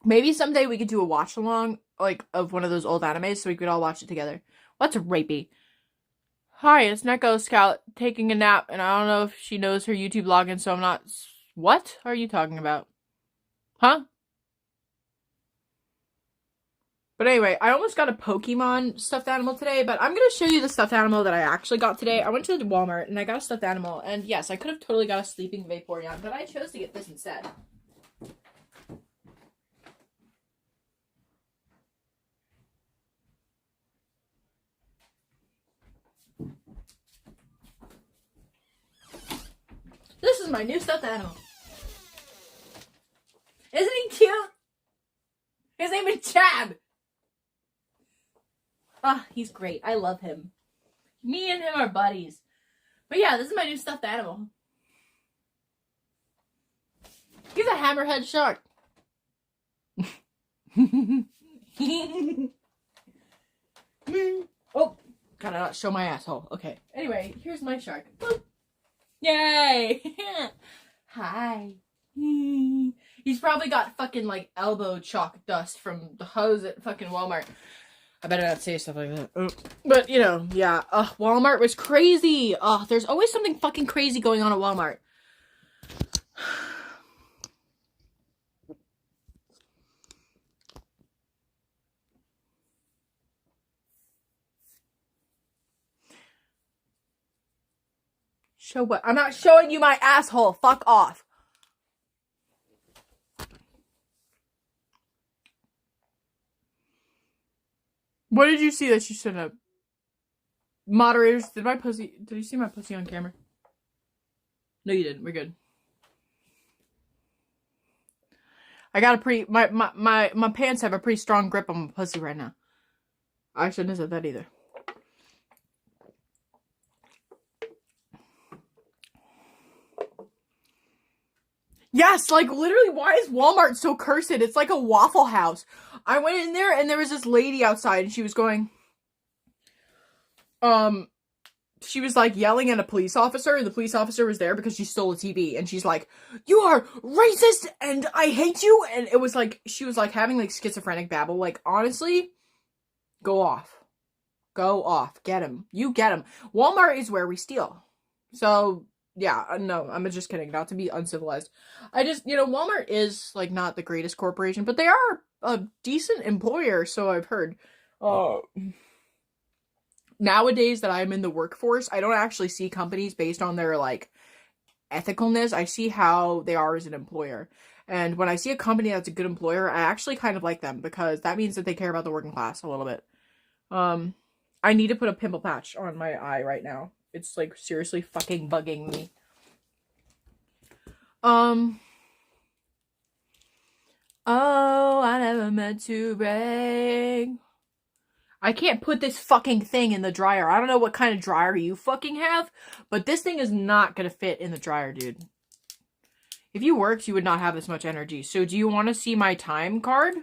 Maybe someday we could do a watch along, like, of one of those old animes, so we could all watch it together. What's rapey? Hi, it's Neko Scout taking a nap, and I don't know if she knows her YouTube login, so I'm not. What are you talking about? Huh? But anyway, I almost got a Pokemon stuffed animal today, but I'm gonna show you the stuffed animal that I actually got today. I went to Walmart and I got a stuffed animal, and yes, I could have totally got a sleeping Vaporeon, but I chose to get this instead. This is my new stuffed animal. Isn't he cute? His name is Chad. Ah, he's great. I love him. Me and him are buddies. But yeah, this is my new stuffed animal. He's a hammerhead shark. Oh, gotta not show my asshole. Okay. Anyway, here's my shark. Boop. Yay! Hi. He's probably got fucking like elbow chalk dust from the hose at fucking Walmart. I better not say stuff like that. But, you know, yeah. Walmart was crazy. There's always something fucking crazy going on at Walmart. Show what? I'm not showing you my asshole. Fuck off. What did you see that you shouldn't have? Moderators, did you see my pussy on camera? No, you didn't. We're good. I got my pants have a pretty strong grip on my pussy right now. I shouldn't have said that either. Yes, like literally, why is Walmart so cursed? It's like a Waffle House. I went in there and there was this lady outside and she was going, she was like yelling at a police officer, and the police officer was there because she stole a TV, and she's like, "You are racist and I hate you." And it was like, she was like having like schizophrenic babble. Like, honestly, go off. Go off. Get him. You get him. Walmart is where we steal. So, yeah, no, I'm just kidding. Not to be uncivilized. I just, Walmart is, like, not the greatest corporation, but they are a decent employer, so I've heard. Nowadays that I'm in the workforce, I don't actually see companies based on their, like, ethicalness. I see how they are as an employer. And when I see a company that's a good employer, I actually kind of like them, because that means that they care about the working class a little bit. I need to put a pimple patch on my eye right now. It's, like, seriously fucking bugging me. Oh, I never meant to break. I can't put this fucking thing in the dryer. I don't know what kind of dryer you fucking have, but this thing is not gonna fit in the dryer, dude. If you worked, you would not have this much energy. So do you want to see my time card?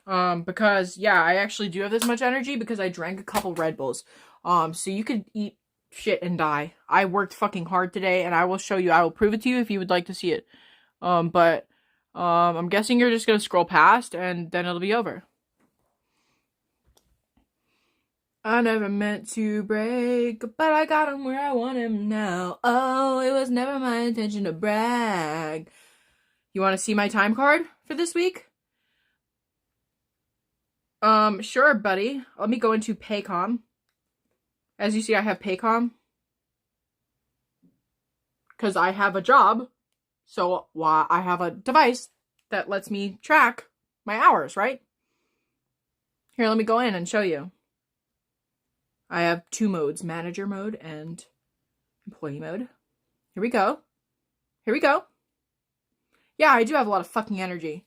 Because, yeah, I actually do have this much energy because I drank a couple Red Bulls. So you could eat shit and die. I worked fucking hard today, and I will show you. I will prove it to you if you would like to see it. But I'm guessing you're just gonna scroll past, and then it'll be over. I never meant to break, but I got him where I want him now. Oh, it was never my intention to brag. You want to see my time card for this week? Sure, buddy. Let me go into Paycom. As you see, I have Paycom. Because I have a job. So, I have a device that lets me track my hours, right? Here, let me go in and show you. I have two modes, manager mode and employee mode. Here we go. Here we go. Yeah, I do have a lot of fucking energy.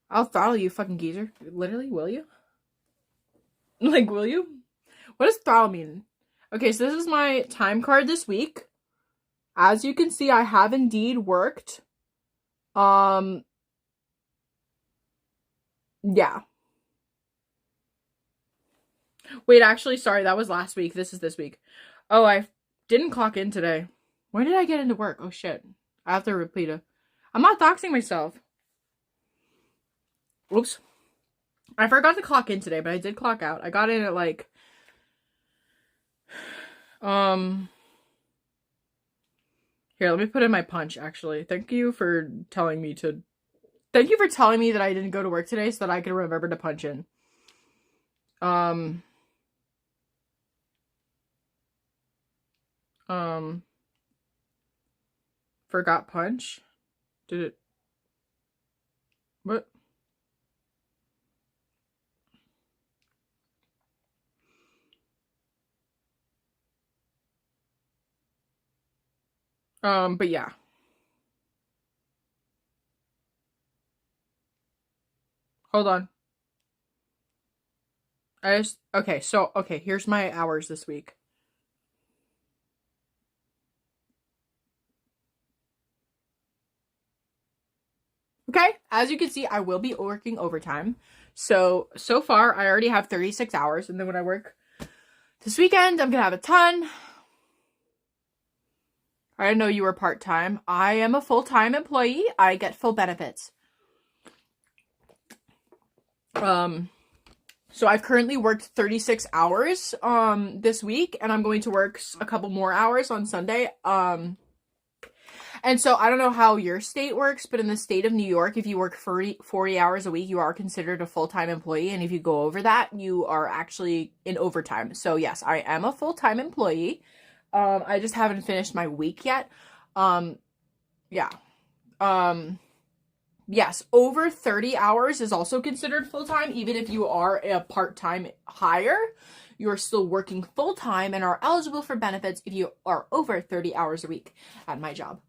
I'll throttle you, fucking geezer. Literally, will you? Like, will you? What does throttle mean? Okay, so this is my time card this week. As you can see, I have indeed worked. Yeah. Wait, actually, sorry, that was last week. This is this week. Oh, I didn't clock in today. When did I get into work? Oh, shit. I have to repeat it. I'm not doxing myself. Oops. I forgot to clock in today, but I did clock out. I got in at, like, here, let me put in my punch, actually. Thank you for telling me that I didn't go to work today so that I could remember to punch in. Forgot punch? Did it? What? But yeah. Hold on. Okay, here's my hours this week. Okay, as you can see, I will be working overtime. So far, I already have 36 hours, and then when I work this weekend, I'm gonna have a ton. I didn't know you were part-time. I am a full-time employee. I get full benefits. So I've currently worked 36 hours, this week, and I'm going to work a couple more hours on Sunday. And so I don't know how your state works, but in the state of New York, if you work 40 hours a week, you are considered a full-time employee. And if you go over that, you are actually in overtime. So yes, I am a full-time employee. I just haven't finished my week yet. Yeah. Yes, over 30 hours is also considered full-time. Even if you are a part-time hire, you're still working full-time and are eligible for benefits if you are over 30 hours a week at my job.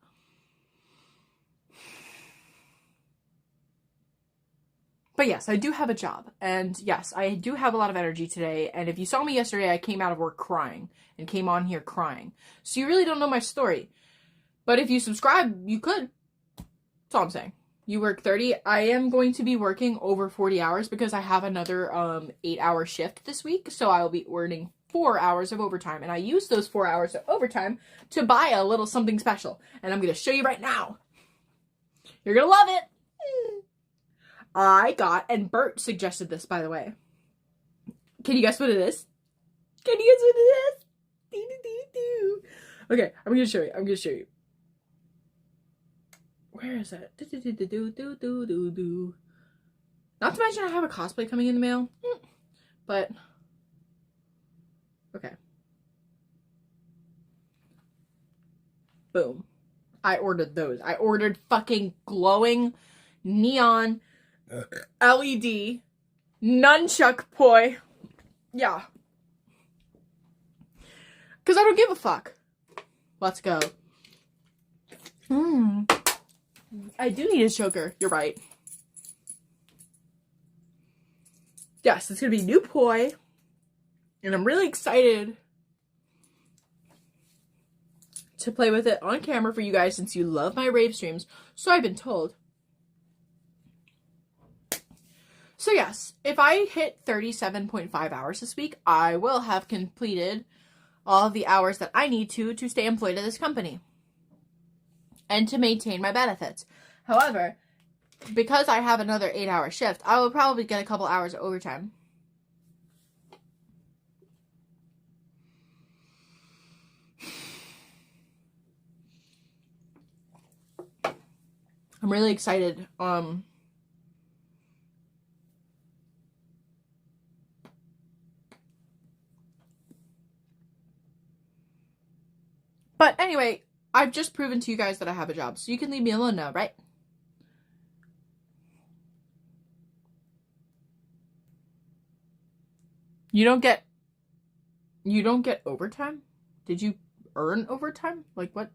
But yes, I do have a job. And yes, I do have a lot of energy today. And if you saw me yesterday, I came out of work crying and came on here crying. So you really don't know my story. But if you subscribe, you could. That's all I'm saying. You work 30. I am going to be working over 40 hours because I have another 8-hour shift this week. So I will be earning 4 hours of overtime. And I use those 4 hours of overtime to buy a little something special. And I'm going to show you right now. You're going to love it. I got, and Bert suggested this, by the way. Can you guess what it is? Can you guess what it is? Okay, I'm going to show you. Where is it? Not to mention I have a cosplay coming in the mail. But, okay. Boom. I ordered those. I ordered fucking glowing neon LED nunchuck poi. Yeah. Because I don't give a fuck. Let's go. I do need a choker. You're right. Yes, it's going to be new poi. And I'm really excited to play with it on camera for you guys since you love my rave streams. So I've been told. So yes, if I hit 37.5 hours this week, I will have completed all the hours that I need to stay employed at this company and to maintain my benefits. However, because I have another 8-hour shift, I will probably get a couple hours of overtime. I'm really excited. But anyway, I've just proven to you guys that I have a job, so you can leave me alone now, right? You don't get overtime? Did you earn overtime? Like what?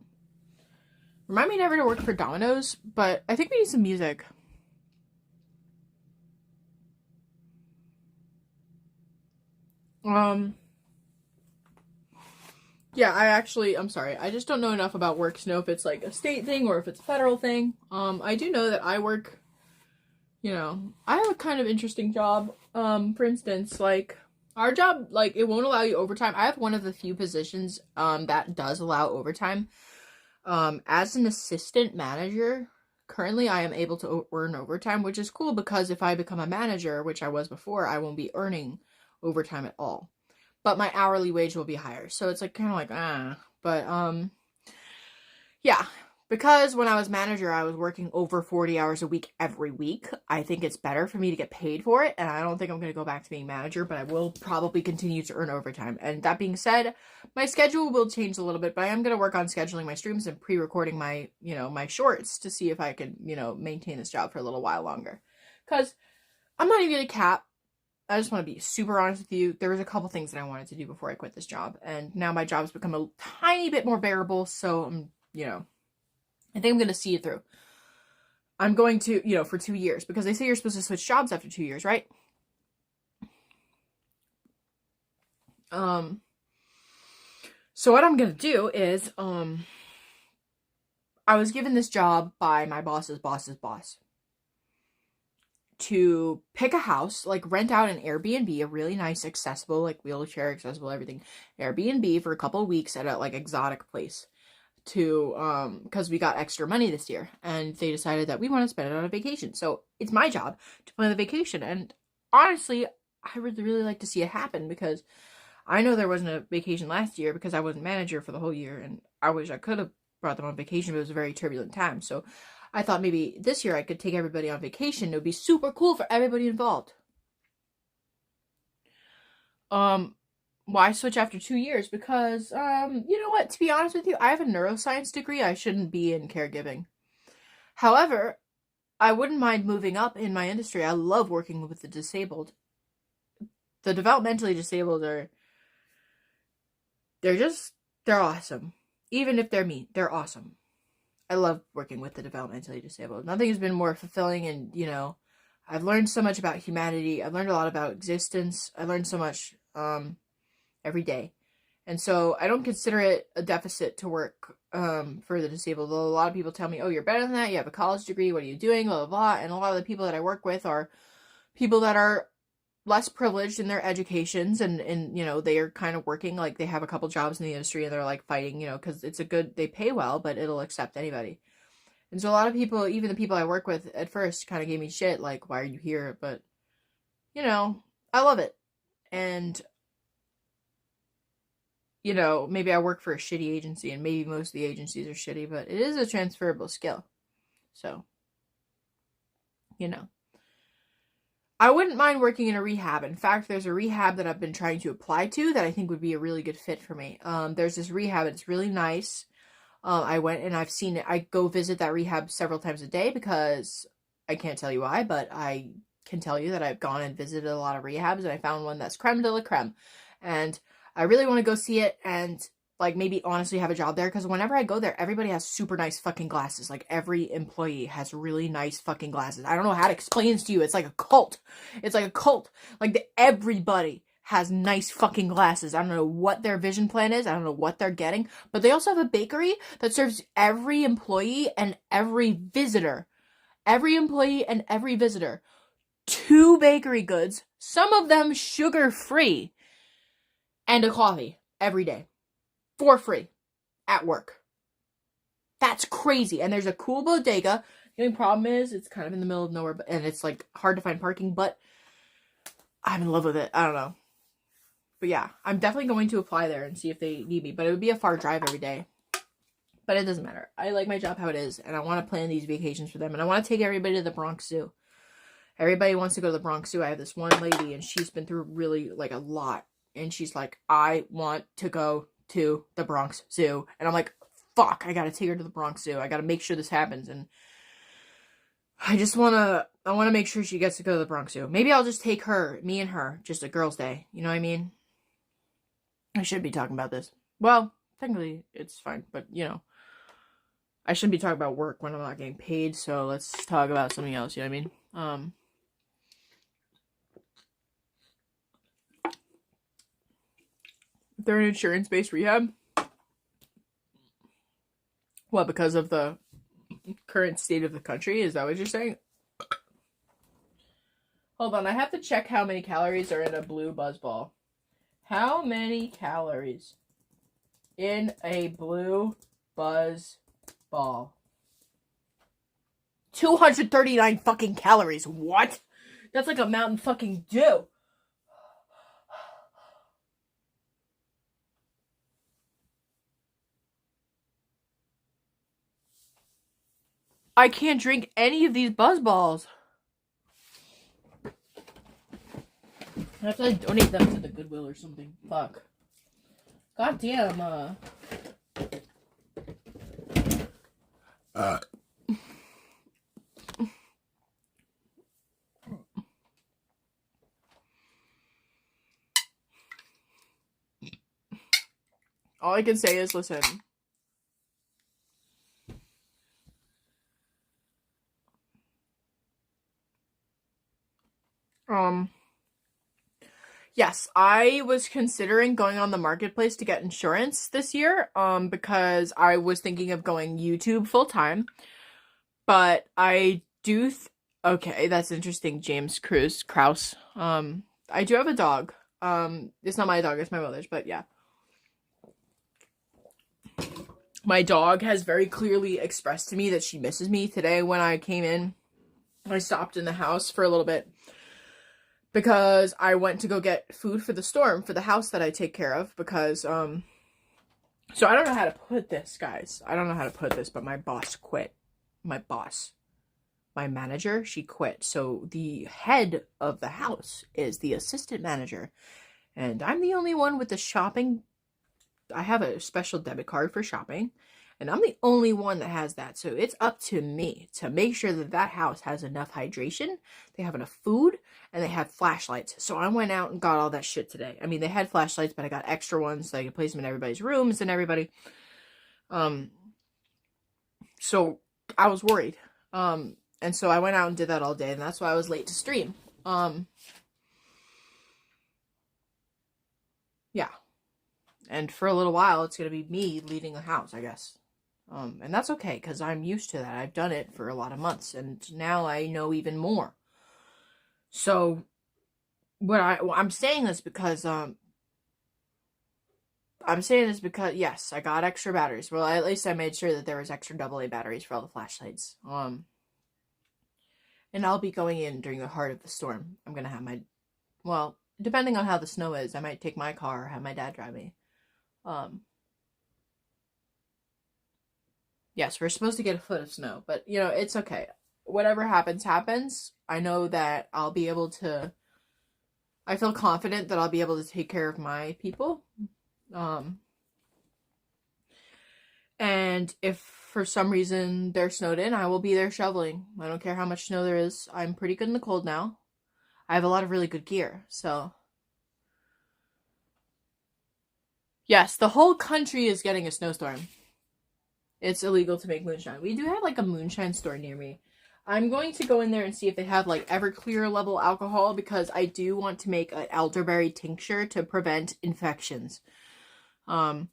Remind me never to work for Domino's, but I think we need some music. Yeah, I'm sorry. I just don't know enough about work to know if it's like a state thing or if it's a federal thing. I do know that I work, I have a kind of interesting job. For instance, like, our job, like, it won't allow you overtime. I have one of the few positions, that does allow overtime. As an assistant manager, currently I am able to earn overtime, which is cool because if I become a manager, which I was before, I won't be earning overtime at all. But my hourly wage will be higher. So it's like kind of like, But, yeah. Because when I was manager, I was working over 40 hours a week every week. I think it's better for me to get paid for it. And I don't think I'm going to go back to being manager, but I will probably continue to earn overtime. And that being said, my schedule will change a little bit, but I am going to work on scheduling my streams and pre-recording my, my shorts to see if I can, maintain this job for a little while longer. Because I'm not even going to cap. I just want to be super honest with you. There was a couple things that I wanted to do before I quit this job. And now my job's become a tiny bit more bearable. So I'm, I think I'm going to see it through. I'm going to, for 2 years. Because they say you're supposed to switch jobs after 2 years, right? So what I'm going to do is, I was given this job by my boss's boss's boss. To pick a house, like rent out an Airbnb, a really nice, accessible, like wheelchair accessible, everything, Airbnb for a couple of weeks at a like exotic place to, because we got extra money this year and they decided that we want to spend it on a vacation. So it's my job to plan the vacation. And honestly, I would really like to see it happen because I know there wasn't a vacation last year because I wasn't manager for the whole year and I wish I could have brought them on vacation, but it was a very turbulent time. So I thought maybe this year I could take everybody on vacation. It would be super cool for everybody involved. Why switch after 2 years? Because, you know what? To be honest with you, I have a neuroscience degree. I shouldn't be in caregiving. However, I wouldn't mind moving up in my industry. I love working with the disabled. The developmentally disabled they're awesome. Even if they're mean, they're awesome. I love working with the developmentally disabled. Nothing has been more fulfilling, and, you know, I've learned so much about humanity. I've learned a lot about existence. I learned so much, every day. And so I don't consider it a deficit to work for the disabled. Though a lot of people tell me, oh, you're better than that. You have a college degree. What are you doing? Blah, blah, blah. And a lot of the people that I work with are people that are less privileged in their educations. And you know, they are kind of working, like they have a couple jobs in the industry and they're like fighting, you know, because they pay well, but it'll accept anybody. And so a lot of people, even the people I work with at first, kind of gave me shit, like, why are you here? But, you know, I love it. And, you know, maybe I work for a shitty agency, and maybe most of the agencies are shitty, but it is a transferable skill. So, you know. I wouldn't mind working in a rehab. In fact, there's a rehab that I've been trying to apply to that I think would be a really good fit for me. There's this rehab, it's really nice. I went and I've seen it. I go visit that rehab several times a day because I can't tell you why, but I can tell you that I've gone and visited a lot of rehabs, and I found one that's creme de la creme. And I really want to go see it and, like, maybe honestly have a job there, because whenever I go there, everybody has super nice fucking glasses. Like, every employee has really nice fucking glasses. I don't know how to explain this to you. It's like a cult. It's like a cult. Like, everybody has nice fucking glasses. I don't know what their vision plan is. I don't know what they're getting. But they also have a bakery that serves every employee and every visitor. Every employee and every visitor. 2 bakery goods. Some of them sugar-free. And a coffee every day. For free. At work. That's crazy. And there's a cool bodega. The only problem is it's kind of in the middle of nowhere, and it's like hard to find parking, but I'm in love with it. I don't know. But yeah, I'm definitely going to apply there and see if they need me. But it would be a far drive every day. But it doesn't matter. I like my job how it is, and I want to plan these vacations for them. And I want to take everybody to the Bronx Zoo. Everybody wants to go to the Bronx Zoo. I have this one lady, and she's been through really, like, a lot. And she's like, I want to go to the Bronx Zoo. And I'm like, fuck, I gotta take her to the Bronx Zoo. I gotta make sure this happens. And I want to make sure she gets to go to the Bronx Zoo. Maybe I'll just take her, me and her, just a girl's day. You know what I mean? I should be talking about this. Well, technically, it's fine. But, you know, I shouldn't be talking about work when I'm not getting paid. So let's talk about something else. You know what I mean? They're an insurance-based rehab. What, because of the current state of the country? Is that what you're saying? Hold on, I have to check how many calories are in a blue buzzball. How many calories in a blue buzzball? 239 fucking calories. What? That's like a Mountain fucking Dew. I can't drink any of these buzzballs. I have to, like, donate them to the Goodwill or something. Fuck. God damn, all I can say is, listen. Yes, I was considering going on the marketplace to get insurance this year, because I was thinking of going YouTube full time, but I do, okay, that's interesting, James Krause, I do have a dog, it's not my dog, it's my mother's, but yeah. My dog has very clearly expressed to me that she misses me. Today when I came in, I stopped in the house for a little bit, because I went to go get food for the storm, for the house that I take care of, because So I don't know how to put this, guys. I don't know how to put this, but my boss quit. My boss. My manager, she quit. So the head of the house is the assistant manager. And I'm the only one with the shopping. I have a special debit card for shopping. And I'm the only one that has that. So it's up to me to make sure that that house has enough hydration, they have enough food, and they have flashlights. So I went out and got all that shit today. I mean, they had flashlights, but I got extra ones so I could place them in everybody's rooms and everybody. So I was worried. And so I went out and did that all day, and that's why I was late to stream. Yeah. And for a little while, it's going to be me leading the house, I guess. And that's okay, because I'm used to that. I've done it for a lot of months, and now I know even more. So, I'm saying this because, yes, I got extra batteries. Well, at least I made sure that there was extra AA batteries for all the flashlights. And I'll be going in during the heart of the storm. I'm going to have well, depending on how the snow is, I might take my car or have my dad drive me. Yes, we're supposed to get a foot of snow, but, it's okay. Whatever happens, happens. I know that I feel confident that I'll be able to take care of my people. And if for some reason they're snowed in, I will be there shoveling. I don't care how much snow there is. I'm pretty good in the cold now. I have a lot of really good gear, so. Yes, the whole country is getting a snowstorm. It's illegal to make moonshine. We do have, like, a moonshine store near me. I'm going to go in there and see if they have, like, Everclear level alcohol, because I do want to make an elderberry tincture to prevent infections. I'm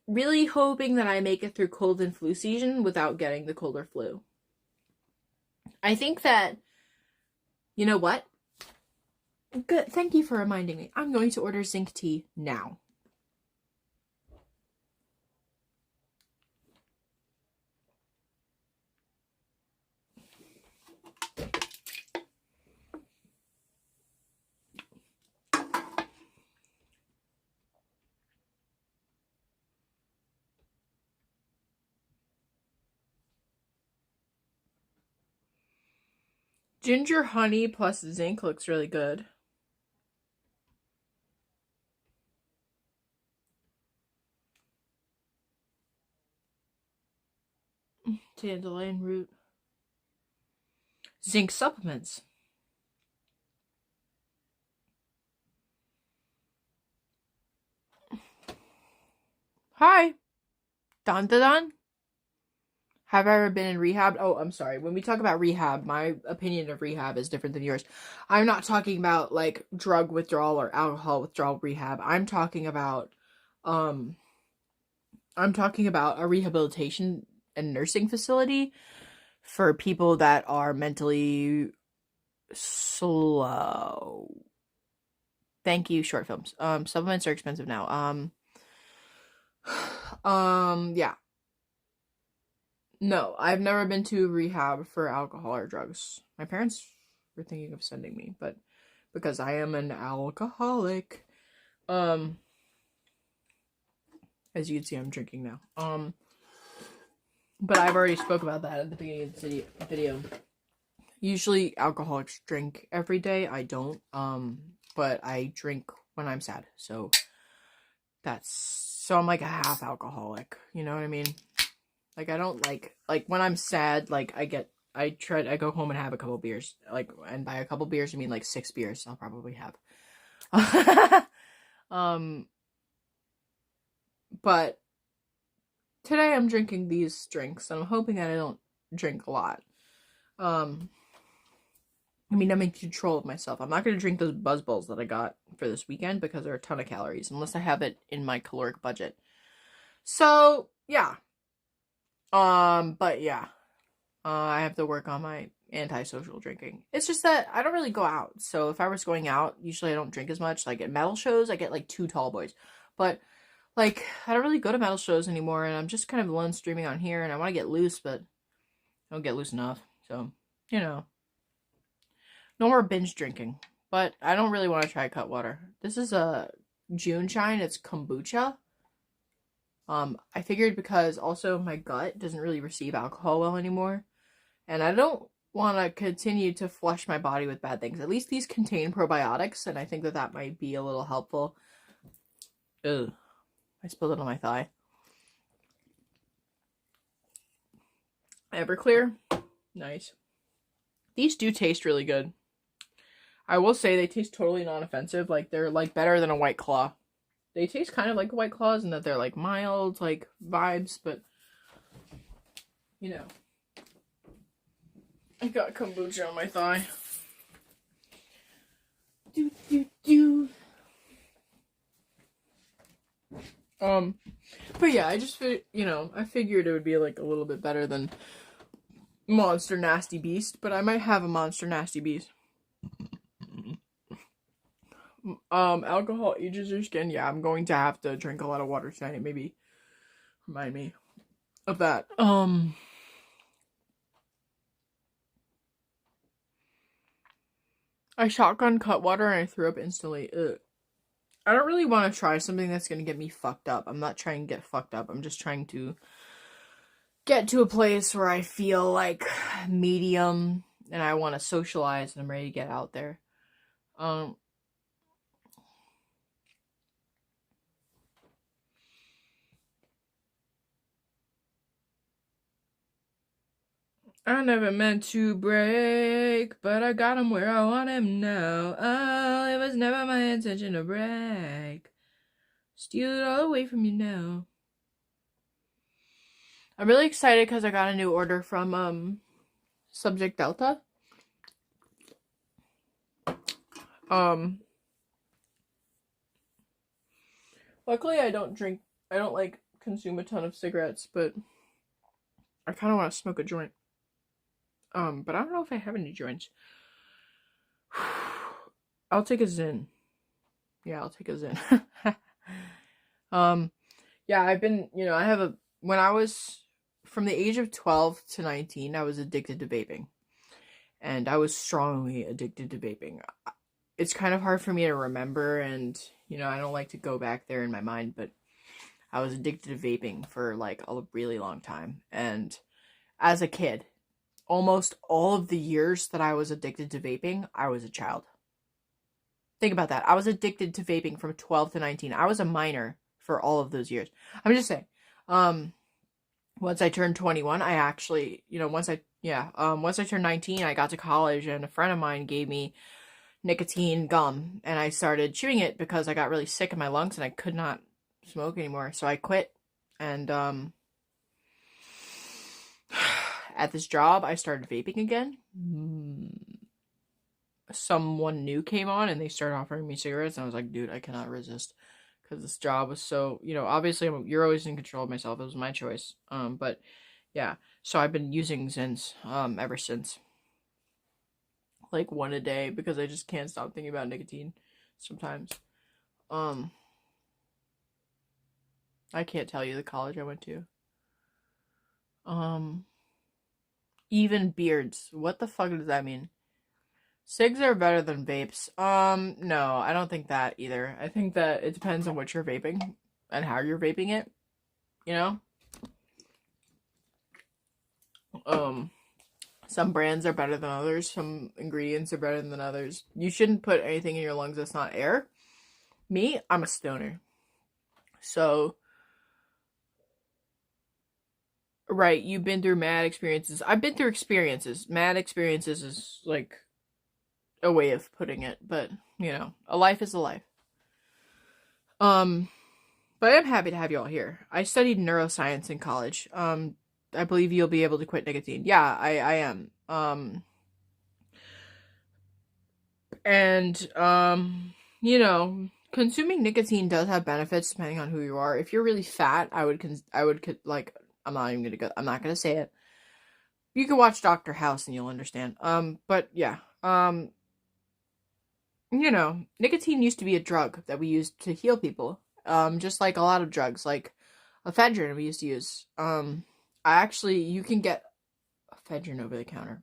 really hoping that I make it through cold and flu season without getting the cold or flu. I think that, you know what? Good. Thank you for reminding me. I'm going to order zinc tea now. Ginger honey plus zinc looks really good. Dandelion root. Zinc supplements. Hi. Don. Have I ever been in rehab? Oh, I'm sorry. When we talk about rehab, my opinion of rehab is different than yours. I'm not talking about, like, drug withdrawal or alcohol withdrawal rehab. I'm talking about a rehabilitation and nursing facility for people that are mentally slow. Thank you, short films. Supplements are expensive now. Yeah. No, I've never been to rehab for alcohol or drugs. My parents were thinking of sending me, but because I am an alcoholic, as you can see, I'm drinking now. But I've already spoke about that at the beginning of the video. Usually alcoholics drink every day. I don't, but I drink when I'm sad. So I'm like a half alcoholic, you know what I mean? Like, I don't like when I'm sad, like, I go home and have a couple beers. Like, and by a couple beers, I mean, like, 6 beers I'll probably have. But today I'm drinking these drinks, and I'm hoping that I don't drink a lot. I mean, I'm in control of myself. I'm not going to drink those BuzzBalls that I got for this weekend because they're a ton of calories, unless I have it in my caloric budget. So, yeah. But yeah, I have to work on my antisocial drinking. It's just that I don't really go out. So if I was going out, usually I don't drink as much. Like at metal shows, I get like 2 tall boys. But like, I don't really go to metal shows anymore, and I'm just kind of alone streaming on here, and I want to get loose, but I don't get loose enough. So, no more binge drinking. But I don't really want to try Cutwater. This is a June Shine. It's kombucha. I figured because also my gut doesn't really receive alcohol well anymore, and I don't want to continue to flush my body with bad things. At least these contain probiotics, and I think that that might be a little helpful. Ugh, I spilled it on my thigh. Everclear, nice. These do taste really good. I will say they taste totally non-offensive. Like, they're, like, better than a White Claw. They taste kind of like White Claws in that they're, like, mild, like, vibes, but, you know. I got kombucha on my thigh. Do, do, do. But yeah, I just, I figured it would be, like, a little bit better than Monster Nasty Beast, but I might have a Monster Nasty Beast. Alcohol ages your skin. Yeah, I'm going to have to drink a lot of water tonight. Maybe remind me of that. I shotgun cut water and I threw up instantly. Ugh. I don't really want to try something that's going to get me fucked up. I'm not trying to get fucked up. I'm just trying to get to a place where I feel like medium and I want to socialize and I'm ready to get out there. I never meant to break, but I got him where I want him now. Oh, it was never my intention to break. Steal it all away from you now. I'm really excited because I got a new order from, Subject Delta. Luckily I don't like, consume a ton of cigarettes, but I kind of want to smoke a joint. But I don't know if I have any joints. I'll take a Zyn. Yeah, I'll take a Zyn. Yeah, I've been, when I was from the age of 12 to 19, I was addicted to vaping. And I was strongly addicted to vaping. It's kind of hard for me to remember, and, I don't like to go back there in my mind, but I was addicted to vaping for, like, a really long time. And as a kid, almost all of the years that I was addicted to vaping, I was a child. Think about that. I was addicted to vaping from 12 to 19. I was a minor for all of those years. I'm just saying. Once I turned 21, I actually, once I turned 19, I got to college and a friend of mine gave me nicotine gum and I started chewing it because I got really sick in my lungs and I could not smoke anymore. So I quit, and at this job, I started vaping again. Someone new came on and they started offering me cigarettes, and I was like, dude, I cannot resist. Because this job was so, obviously you're always in control of myself. It was my choice. But yeah, so I've been using Zins ever since. Like, one a day, because I just can't stop thinking about nicotine sometimes. I can't tell you the college I went to. Even beards. What the fuck does that mean? Cigs are better than vapes. No, I don't think that either. I think that it depends on what you're vaping and how you're vaping it, Some brands are better than others. Some ingredients are better than others. You shouldn't put anything in your lungs that's not air. Me, I'm a stoner. So, right, you've been through mad experiences. I've been through experiences. Mad experiences is, like, a way of putting it, but, a life is a life. But I'm happy to have you all here. I studied neuroscience in college. I believe you'll be able to quit nicotine. Yeah, I am. Consuming nicotine does have benefits depending on who you are. If you're really fat, I'm not gonna say it. You can watch Dr. House and you'll understand. But yeah. Nicotine used to be a drug that we used to heal people. Just like a lot of drugs, like ephedrine we used to use. You can get ephedrine over the counter,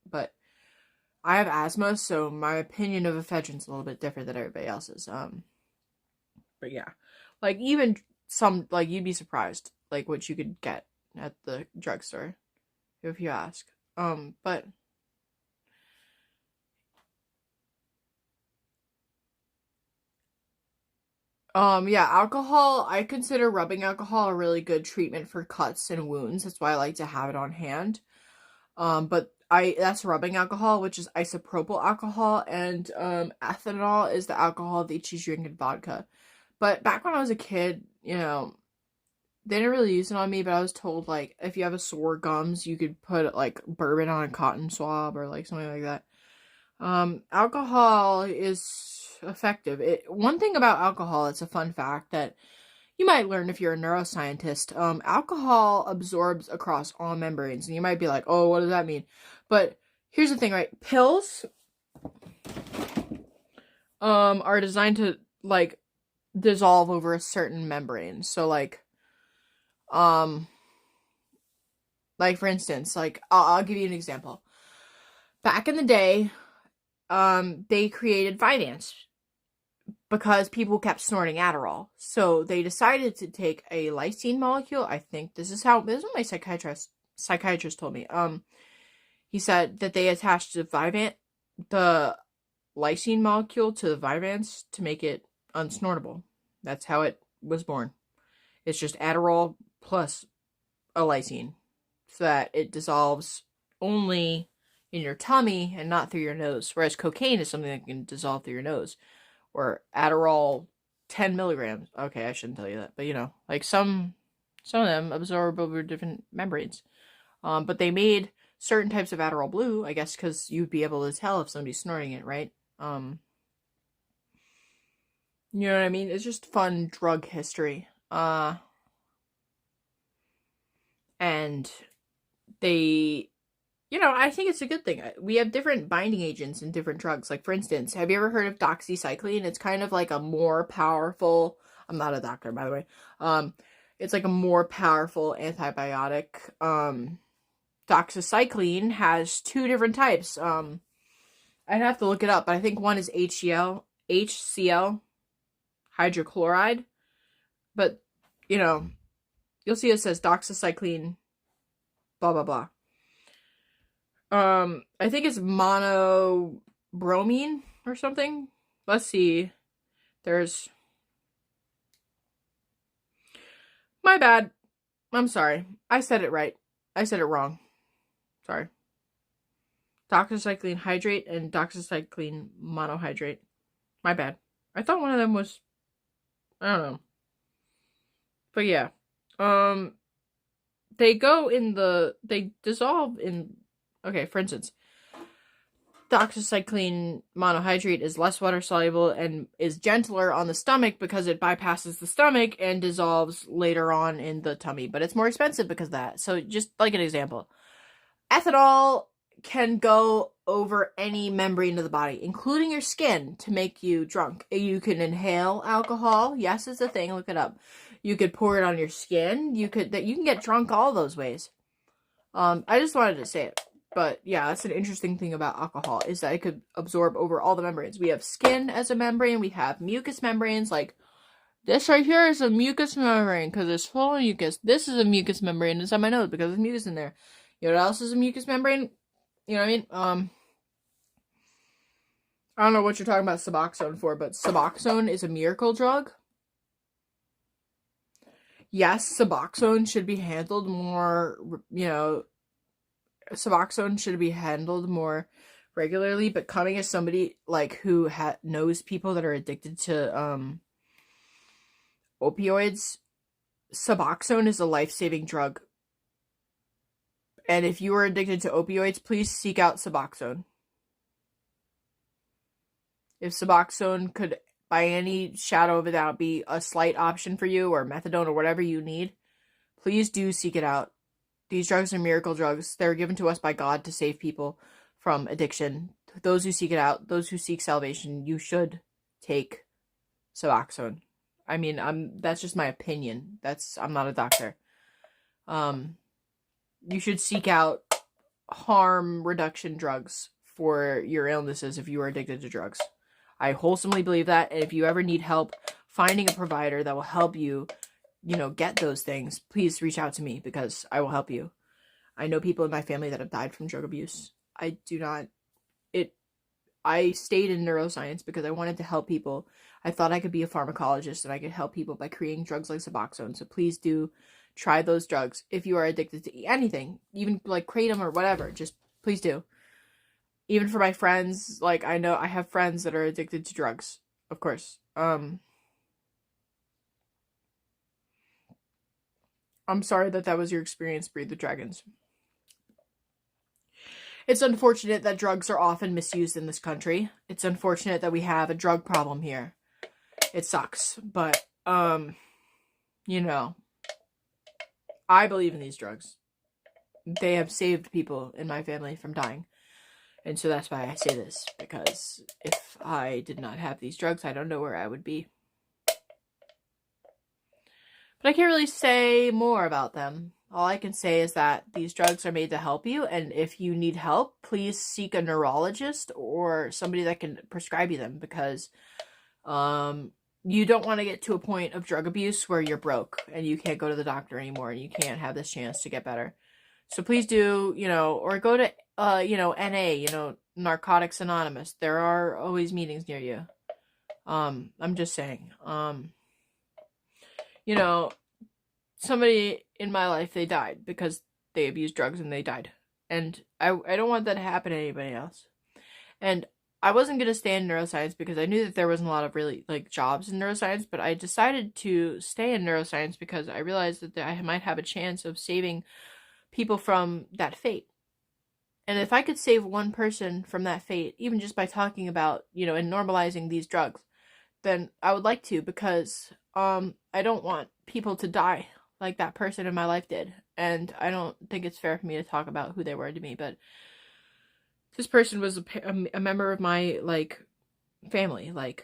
but I have asthma, so my opinion of ephedrine's a little bit different than everybody else's. But yeah, like, even some, like, you'd be surprised, like, what you could get at the drugstore, if you ask. But yeah, alcohol, I consider rubbing alcohol a really good treatment for cuts and wounds. That's why I like to have it on hand. But that's rubbing alcohol, which is isopropyl alcohol, and ethanol is the alcohol that you drink in vodka. But back when I was a kid, you know, they didn't really use it on me, but I was told, like, if you have a sore gums, you could put, like, bourbon on a cotton swab or, like, something like that. Alcohol is effective. One thing about alcohol, it's a fun fact that you might learn if you're a neuroscientist. Alcohol absorbs across all membranes, and you might be like, oh, what does that mean? But here's the thing, right? Pills, are designed to, like, dissolve over a certain membrane. So, like, for instance, like, I'll give you an example. Back in the day, they created Vyvanse because people kept snorting Adderall. So they decided to take a lysine molecule. I think this is what my psychiatrist told me. He said that they attached the lysine molecule to the Vyvanse to make it unsnortable. That's how it was born. It's just Adderall plus a lysine, so that it dissolves only in your tummy and not through your nose. Whereas cocaine is something that can dissolve through your nose. Or Adderall 10 milligrams. Okay, I shouldn't tell you that. But, you know, like some of them absorb over different membranes. But they made certain types of Adderall blue, I guess, because you'd be able to tell if somebody's snorting it, right? You know what I mean? It's just fun drug history. And they, you know, I think it's a good thing. We have different binding agents in different drugs. Like, for instance, have you ever heard of doxycycline? It's kind of like a more powerful, I'm not a doctor, by the way. It's like a more powerful antibiotic. Doxycycline has 2 different types. I'd have to look it up, but I think one is HCl hydrochloride. But, you know, you'll see it says doxycycline, blah, blah, blah. I think it's monobromine or something. Let's see. My bad. I'm sorry. I said it right. I said it wrong. Sorry. Doxycycline hydrate and doxycycline monohydrate. My bad. I thought one of them was, I don't know. But yeah. They dissolve in, okay, for instance, doxycycline monohydrate is less water soluble and is gentler on the stomach because it bypasses the stomach and dissolves later on in the tummy. But it's more expensive because of that. So just like an example, ethanol can go over any membrane of the body, including your skin, to make you drunk. You can inhale alcohol. Yes, it's a thing. Look it up. You could pour it on your skin. You can get drunk all those ways. I just wanted to say it. But yeah, that's an interesting thing about alcohol, is that it could absorb over all the membranes. We have skin as a membrane. We have mucous membranes. Like, this right here is a mucous membrane because it's full of mucus. This is a mucous membrane inside my nose because there's mucus in there. You know what else is a mucous membrane? You know what I mean? I don't know what you're talking about Suboxone for, but Suboxone is a miracle drug. Yes, Suboxone should be handled more, you know, Suboxone should be handled more regularly, but coming as somebody, like, who knows people that are addicted to, opioids, Suboxone is a life-saving drug. And if you are addicted to opioids, please seek out Suboxone. If Suboxone could, by any shadow of a doubt, be a slight option for you, or methadone, or whatever you need, please do seek it out. These drugs are miracle drugs. They're given to us by God to save people from addiction. Those who seek it out, those who seek salvation, you should take Suboxone. I mean, that's just my opinion. I'm not a doctor. You should seek out harm reduction drugs for your illnesses if you are addicted to drugs. I wholesomely believe that, and if you ever need help finding a provider that will help you get those things, please reach out to me because I will help you. I know people in my family that have died from drug abuse. I stayed in neuroscience because I wanted to help people. I thought I could be a pharmacologist and I could help people by creating drugs like Suboxone. So please do try those drugs if you are addicted to anything, even like kratom or whatever. Just please do. Even for my friends, like I know I have friends that are addicted to drugs, of course. I'm sorry that was your experience, Breathe the Dragons. It's unfortunate that drugs are often misused in this country. It's unfortunate that we have a drug problem here. It sucks, but, I believe in these drugs. They have saved people in my family from dying. And so that's why I say this, because if I did not have these drugs, I don't know where I would be. But I can't really say more about them. All I can say is that these drugs are made to help you, and if you need help, please seek a neurologist or somebody that can prescribe you them, because you don't want to get to a point of drug abuse where you're broke and you can't go to the doctor anymore and you can't have this chance to get better. So please do, or go to, NA, Narcotics Anonymous. There are always meetings near you. I'm just saying, somebody in my life, they died because they abused drugs and they died. And I don't want that to happen to anybody else. And I wasn't going to stay in neuroscience because I knew that there wasn't a lot of really, jobs in neuroscience, but I decided to stay in neuroscience because I realized that I might have a chance of saving people from that fate. And if I could save one person from that fate, even just by talking about, and normalizing these drugs, then I would like to, because I don't want people to die like that person in my life did. And I don't think it's fair for me to talk about who they were to me, but this person was a member of my, family, the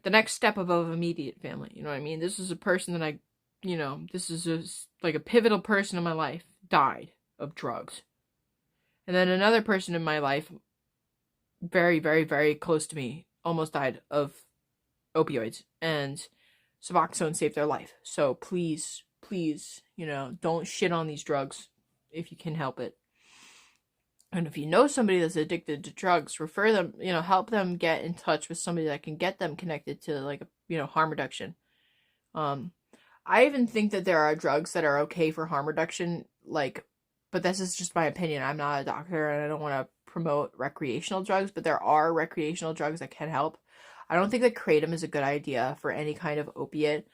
next step above immediate family, you know what I mean? This is a person that this is a pivotal person in my life, died of drugs. And then another person in my life, very, very, very close to me, almost died of opioids, and Suboxone saved their life. So please, don't shit on these drugs if you can help it. And if you know somebody that's addicted to drugs, refer them, help them get in touch with somebody that can get them connected to harm reduction. I even think that there are drugs that are okay for harm reduction, but this is just my opinion. I'm not a doctor and I don't want to promote recreational drugs, but there are recreational drugs that can help. I don't think that kratom is a good idea for any kind of opiate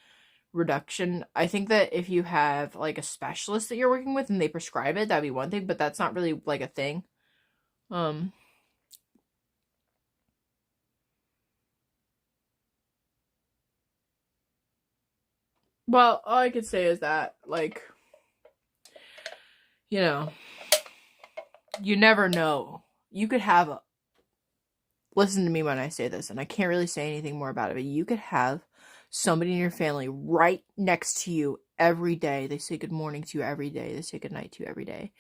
reduction. I think that if you have a specialist that you're working with and they prescribe it, that'd be one thing, but that's not really a thing. Well, all I could say is that you never know. You could have listen to me when I say this, and I can't really say anything more about it, but you could have somebody in your family right next to you every day. They say good morning to you every day. They say good night to you every day.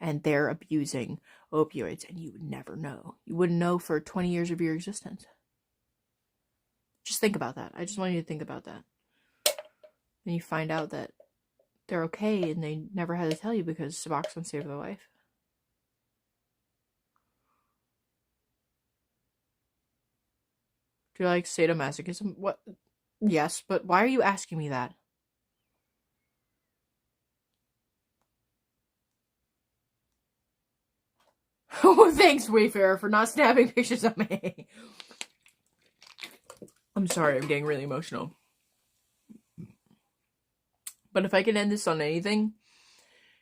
And they're abusing opioids, and you would never know. You wouldn't know for 20 years of your existence. Just think about that. I just want you to think about that. And you find out that they're okay, and they never had to tell you because Suboxone saved their life. Do you like sadomasochism? What? Yes, but why are you asking me that? Oh, thanks, Wayfarer, for not snapping pictures of me. I'm sorry, I'm getting really emotional. But if I can end this on anything,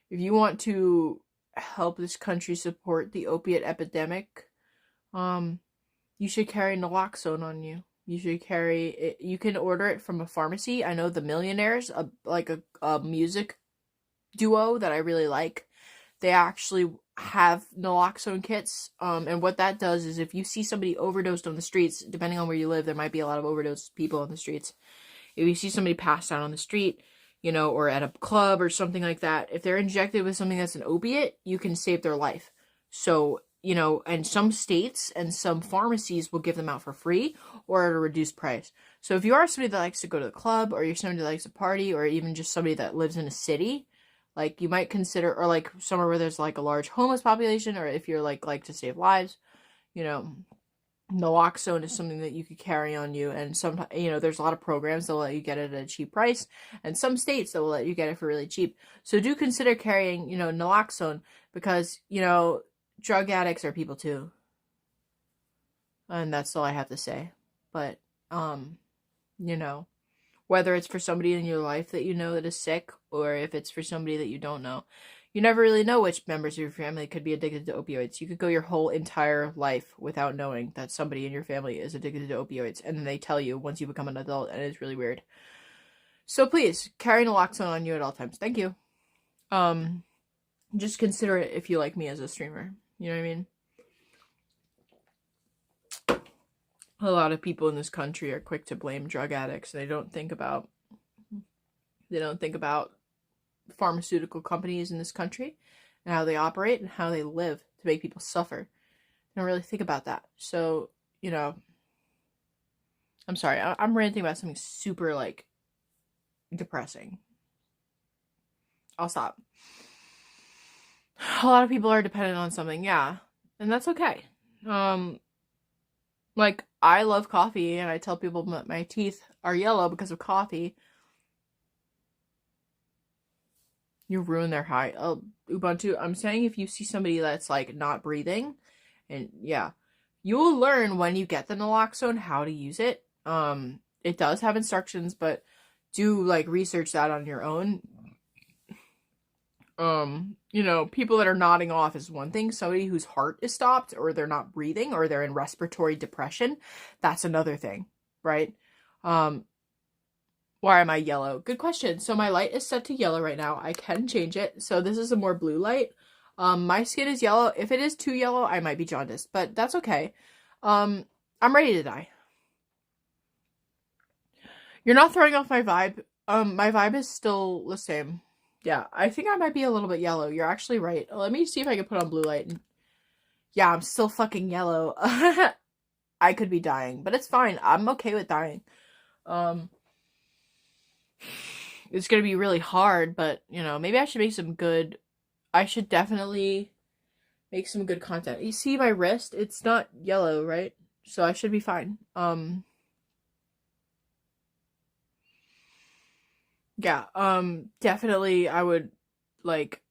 if you want to help this country support the opiate epidemic, you should carry naloxone on you. You should carry it. You can order it from a pharmacy. I know the Millionaires, a music duo that I really like. They actually have naloxone kits. And what that does is if you see somebody overdosed on the streets, depending on where you live, there might be a lot of overdosed people on the streets. If you see somebody passed out on the street, or at a club or something like that, if they're injected with something that's an opiate, you can save their life. So, and some states and some pharmacies will give them out for free or at a reduced price. So if you are somebody that likes to go to the club, or you're somebody that likes to party, or even just somebody that lives in a city, like, you might consider, or like somewhere where there's like a large homeless population, or if you're like to save lives, you know, naloxone is something that you could carry on you, and sometimes, you know, there's a lot of programs that will let you get it at a cheap price, and some states that will let you get it for really cheap. So do consider carrying, you know, naloxone, because, you know, drug addicts are people too. And that's all I have to say. But, you know, whether it's for somebody in your life that you know that is sick, or if it's for somebody that you don't know, you never really know which members of your family could be addicted to opioids. You could go your whole entire life without knowing that somebody in your family is addicted to opioids, and then they tell you once you become an adult, and it's really weird. So please, carry naloxone on you at all times. Thank you. Just consider it if you like me as a streamer. You know what I mean? A lot of people in this country are quick to blame drug addicts. They don't think about pharmaceutical companies in this country and how they operate and how they live to make people suffer. They don't really think about that. So, you know, I'm sorry, I'm ranting about something super, like, depressing. I'll stop. A lot of people are dependent on something, yeah, and that's okay. Like, I love coffee, and I tell people that my teeth are yellow because of coffee. You ruin their high. Ubuntu, I'm saying if you see somebody that's, like, not breathing, and, yeah, you will learn when you get the naloxone how to use it. It does have instructions, but do, like, research that on your own. You know, people that are nodding off is one thing. Somebody whose heart is stopped, or they're not breathing, or they're in respiratory depression, that's another thing, right? Why am I yellow? Good question. So my light is set to yellow right now. I can change it. So this is a more blue light. My skin is yellow. If it is too yellow, I might be jaundiced, but that's okay. I'm ready to die. You're not throwing off my vibe. My vibe is still the same. Yeah, I think I might be a little bit yellow. You're actually right. Let me see if I can put on blue light. Yeah, I'm still fucking yellow. I could be dying, but it's fine. I'm okay with dying. It's gonna be really hard, but, you know, maybe I should make some good... I should definitely make some good content. You see my wrist? It's not yellow, right? So I should be fine. Yeah, definitely I would, like...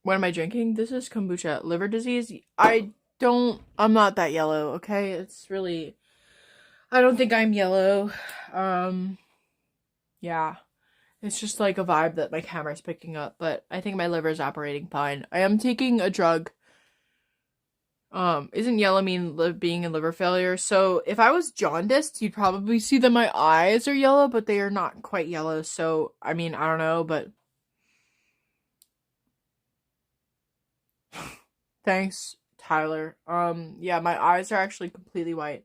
What am I drinking? This is kombucha. Liver disease? I'm not that yellow, okay? It's really... I don't think I'm yellow. Yeah. It's just like a vibe that my camera's picking up, but I think my liver's operating fine. I am taking a drug. Isn't yellow mean being in liver failure? So if I was jaundiced, you'd probably see that my eyes are yellow, but they are not quite yellow. So, I mean, I don't know, but... Thanks, Tyler. Yeah, my eyes are actually completely white.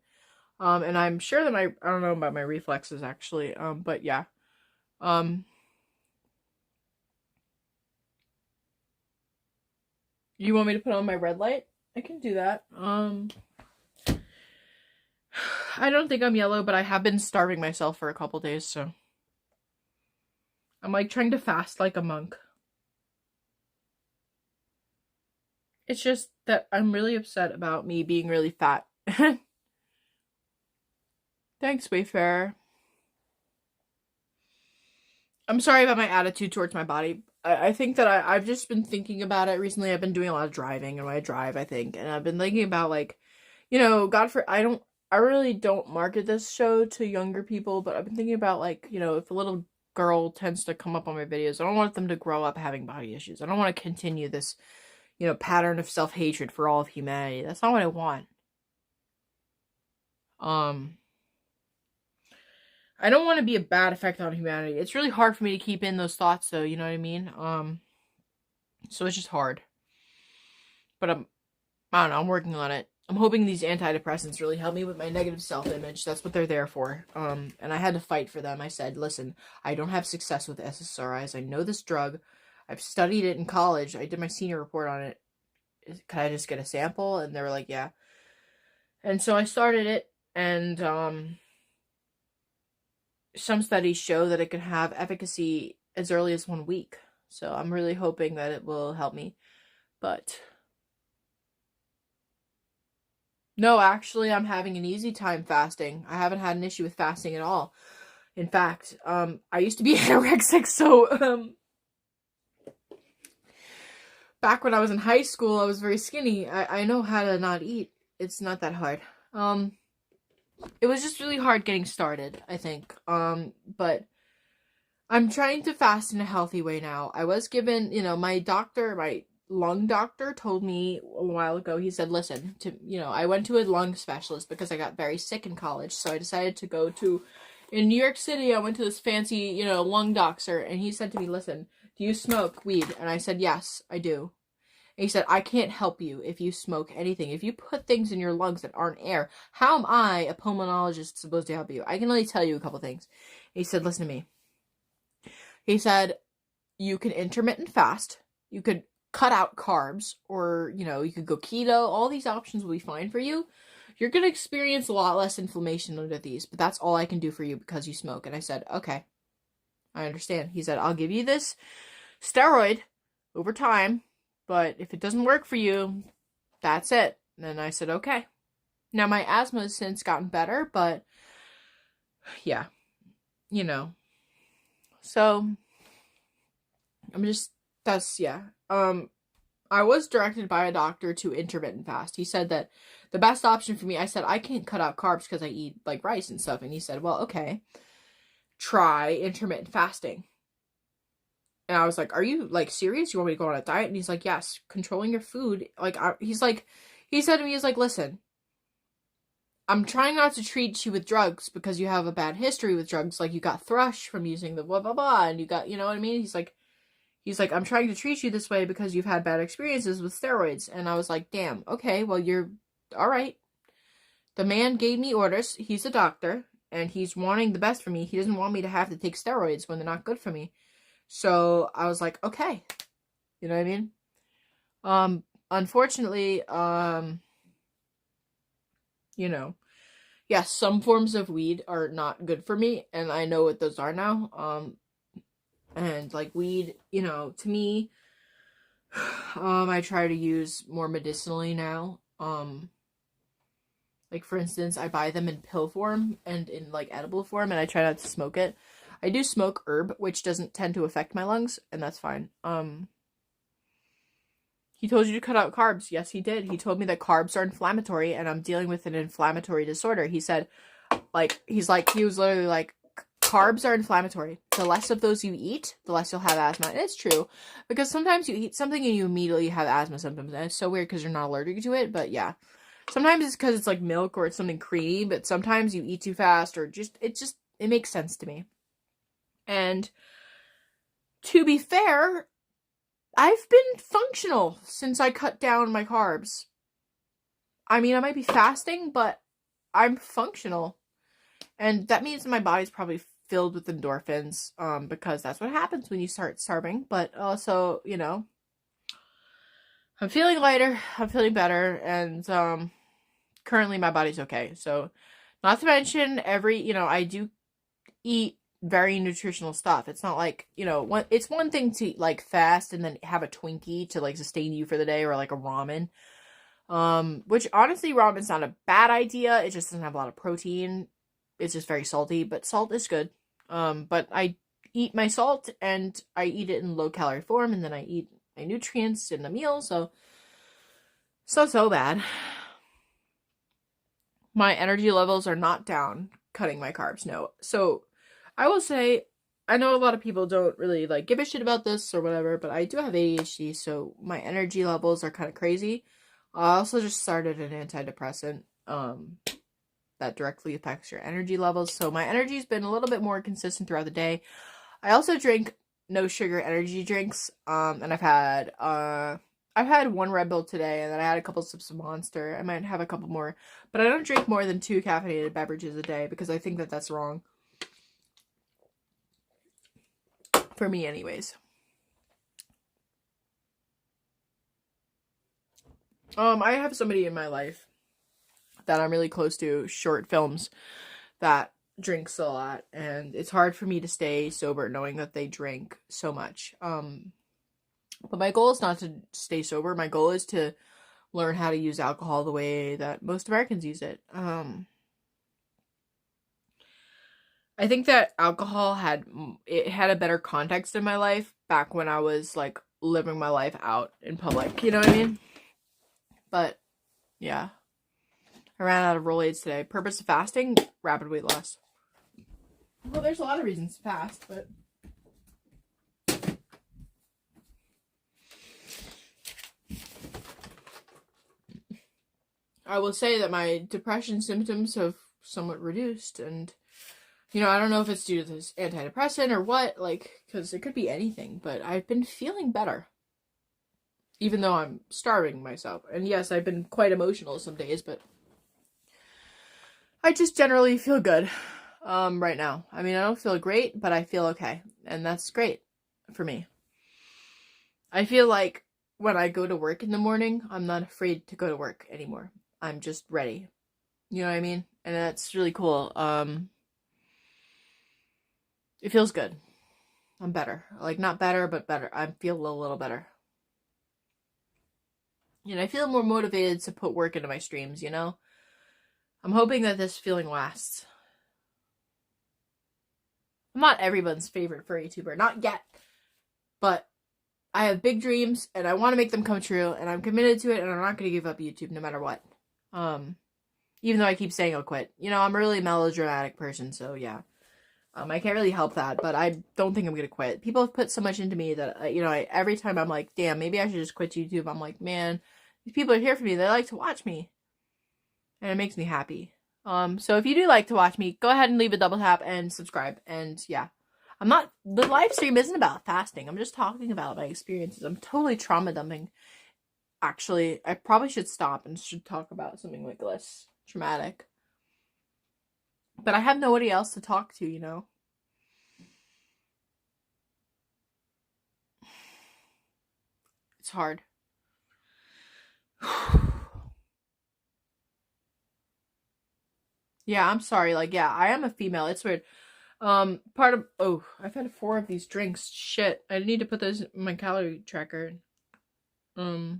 And I'm sure that I don't know about my reflexes, actually. But yeah. You want me to put on my red light? I can do that. I don't think I'm yellow, but I have been starving myself for a couple days, so. I'm, like, trying to fast like a monk. It's just that I'm really upset about me being really fat. Thanks, Wayfarer. I'm sorry about my attitude towards my body. I think that I've just been thinking about it recently. I've been doing a lot of driving, and when I drive, I think, and I've been thinking about, like, you know, I really don't market this show to younger people, but I've been thinking about, like, you know, if a little girl tends to come up on my videos, I don't want them to grow up having body issues. I don't want to continue this, you know, pattern of self-hatred for all of humanity. That's not what I want. I don't want to be a bad effect on humanity. It's really hard for me to keep in those thoughts, though, you know what I mean? So it's just hard. But I don't know, I'm working on it. I'm hoping these antidepressants really help me with my negative self-image. That's what they're there for. And I had to fight for them. I said, listen, I don't have success with SSRIs. I know this drug. I've studied it in college. I did my senior report on it. Can I just get a sample? And they were like, yeah. And so I started it, and, some studies show that it can have efficacy as early as 1 week. So I'm really hoping that it will help me. But no, actually, I'm having an easy time fasting. I haven't had an issue with fasting at all. In fact, I used to be anorexic, so back when I was in high school, I was very skinny. I know how to not eat. It's not that hard. It was just really hard getting started, I think. But I'm trying to fast in a healthy way now. I was given, my doctor, my lung doctor told me a while ago, he said, listen, I went to a lung specialist because I got very sick in college. So I decided to go in New York City, I went to this fancy, lung doctor, and he said to me, listen, do you smoke weed? And I said, yes, I do. And he said, I can't help you if you smoke anything. If you put things in your lungs that aren't air, how am I, a pulmonologist, supposed to help you? I can only tell you a couple things. He said, listen to me. He said, you can intermittent fast. You could cut out carbs, or, you could go keto. All these options will be fine for you. You're going to experience a lot less inflammation under these, but that's all I can do for you because you smoke. And I said, okay, I understand. He said, I'll give you this steroid over time, but if it doesn't work for you, that's it. And I said, okay. Now, my asthma has since gotten better, but yeah, so I was directed by a doctor to intermittent fast. He said that the best option for me, I said, I can't cut out carbs because I eat like rice and stuff. And he said, well, okay, try intermittent fasting. And I was like, are you like serious? You want me to go on a diet? And he's like, yes, controlling your food. He said to me, he's like, listen, I'm trying not to treat you with drugs because you have a bad history with drugs. Like, you got thrush from using the blah, blah, blah. And you got, you know what I mean? He's like, I'm trying to treat you this way because you've had bad experiences with steroids. And I was like, damn, okay, well, you're all right. The man gave me orders. He's a doctor, and he's wanting the best for me. He doesn't want me to have to take steroids when they're not good for me. So I was like, okay. You know what I mean? Unfortunately, yes, some forms of weed are not good for me, and I know what those are now. And like weed, to me, I try to use more medicinally now. Like, for instance, I buy them in pill form and in like edible form, and I try not to smoke it. I do smoke herb, which doesn't tend to affect my lungs, and that's fine. He told you to cut out carbs. Yes, he did. He told me that carbs are inflammatory, and I'm dealing with an inflammatory disorder. He said, he was literally like, carbs are inflammatory. The less of those you eat, the less you'll have asthma. And it's true, because sometimes you eat something and you immediately have asthma symptoms, and it's so weird because you're not allergic to it, but yeah. Sometimes it's because it's like milk or it's something creamy, but sometimes you eat too fast, or it makes sense to me. And to be fair, I've been functional since I cut down my carbs. I mean, I might be fasting, but I'm functional. And that means my body's probably filled with endorphins, because that's what happens when you start starving. But also, I'm feeling lighter, I'm feeling better, and currently my body's okay. So, not to mention, I do eat very nutritional stuff. It's not like, it's one thing to like fast and then have a Twinkie to like sustain you for the day, or like a ramen. Which honestly, ramen's not a bad idea. It just doesn't have a lot of protein. It's just very salty, but salt is good. But I eat my salt, and I eat it in low calorie form, and then I eat my nutrients in the meal, so bad. My energy levels are not down cutting my carbs, no. So, I will say, I know a lot of people don't really, like, give a shit about this or whatever, but I do have ADHD, so my energy levels are kind of crazy. I also just started an antidepressant, that directly affects your energy levels, so my energy's been a little bit more consistent throughout the day. I also drink no sugar energy drinks, and I've had one Red Bull today, and then I had a couple sips of Monster. I might have a couple more, but I don't drink more than 2 caffeinated beverages a day, because I think that that's wrong. For me, anyways. I have somebody in my life that I'm really close to, short films, that drinks a lot, and it's hard for me to stay sober knowing that they drink so much. But my goal is not to stay sober. My goal is to learn how to use alcohol the way that most Americans use it. I think that alcohol had a better context in my life back when I was like living my life out in public, you know what I mean? But yeah, I ran out of Rolaids today. Purpose of fasting: rapid weight loss. Well, there's a lot of reasons to fast, but I will say that my depression symptoms have somewhat reduced, and I don't know if it's due to this antidepressant or what, like, because it could be anything, but I've been feeling better. Even though I'm starving myself. And yes, I've been quite emotional some days, but I just generally feel good right now. I mean, I don't feel great, but I feel okay. And that's great for me. I feel like when I go to work in the morning, I'm not afraid to go to work anymore. I'm just ready. You know what I mean? And that's really cool. It feels good. I'm better. Like, not better, but better. I feel a little better. And I feel more motivated to put work into my streams, I'm hoping that this feeling lasts. I'm not everyone's favorite furry YouTuber. Not yet. But I have big dreams, and I want to make them come true, and I'm committed to it, and I'm not going to give up YouTube no matter what. Even though I keep saying I'll quit. I'm a really melodramatic person, so yeah. I can't really help that, but I don't think I'm going to quit. People have put so much into me that, every time I'm like, damn, maybe I should just quit YouTube. I'm like, man, these people are here for me. They like to watch me. And it makes me happy. So if you do like to watch me, go ahead and leave a double tap and subscribe. And yeah, the live stream isn't about fasting. I'm just talking about my experiences. I'm totally trauma dumping. Actually, I probably should stop and should talk about something like less traumatic. But I have nobody else to talk to, It's hard. Yeah, I'm sorry. Like, yeah, I am a female. It's weird. I've had 4 of these drinks. Shit. I need to put those in my calorie tracker. Hold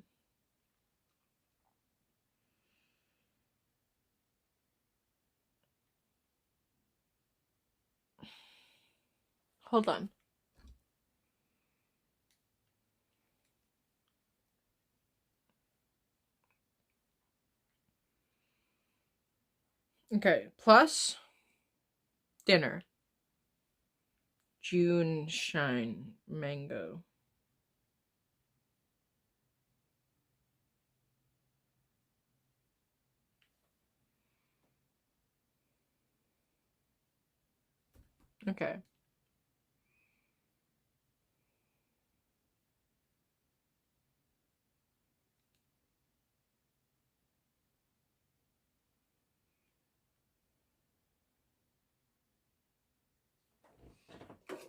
on. Okay, plus dinner. June Shine Mango. Okay.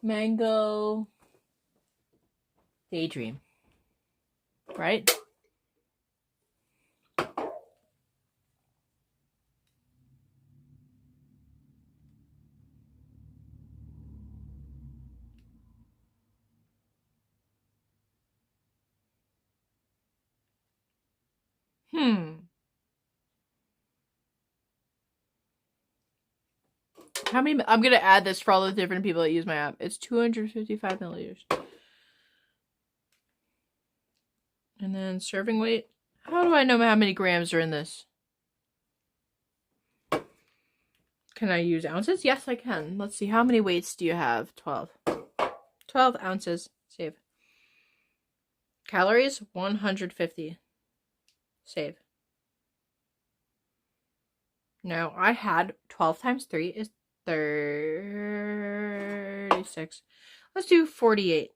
Mango Daydream. Right? How many? I'm gonna add this for all the different people that use my app. It's 255 milliliters. And then serving weight. How do I know how many grams are in this? Can I use ounces? Yes, I can. Let's see. How many weights do you have? 12. 12 ounces. Save. Calories, 150. Save. Now, I had 12 times 3 is 36. Let's do 48.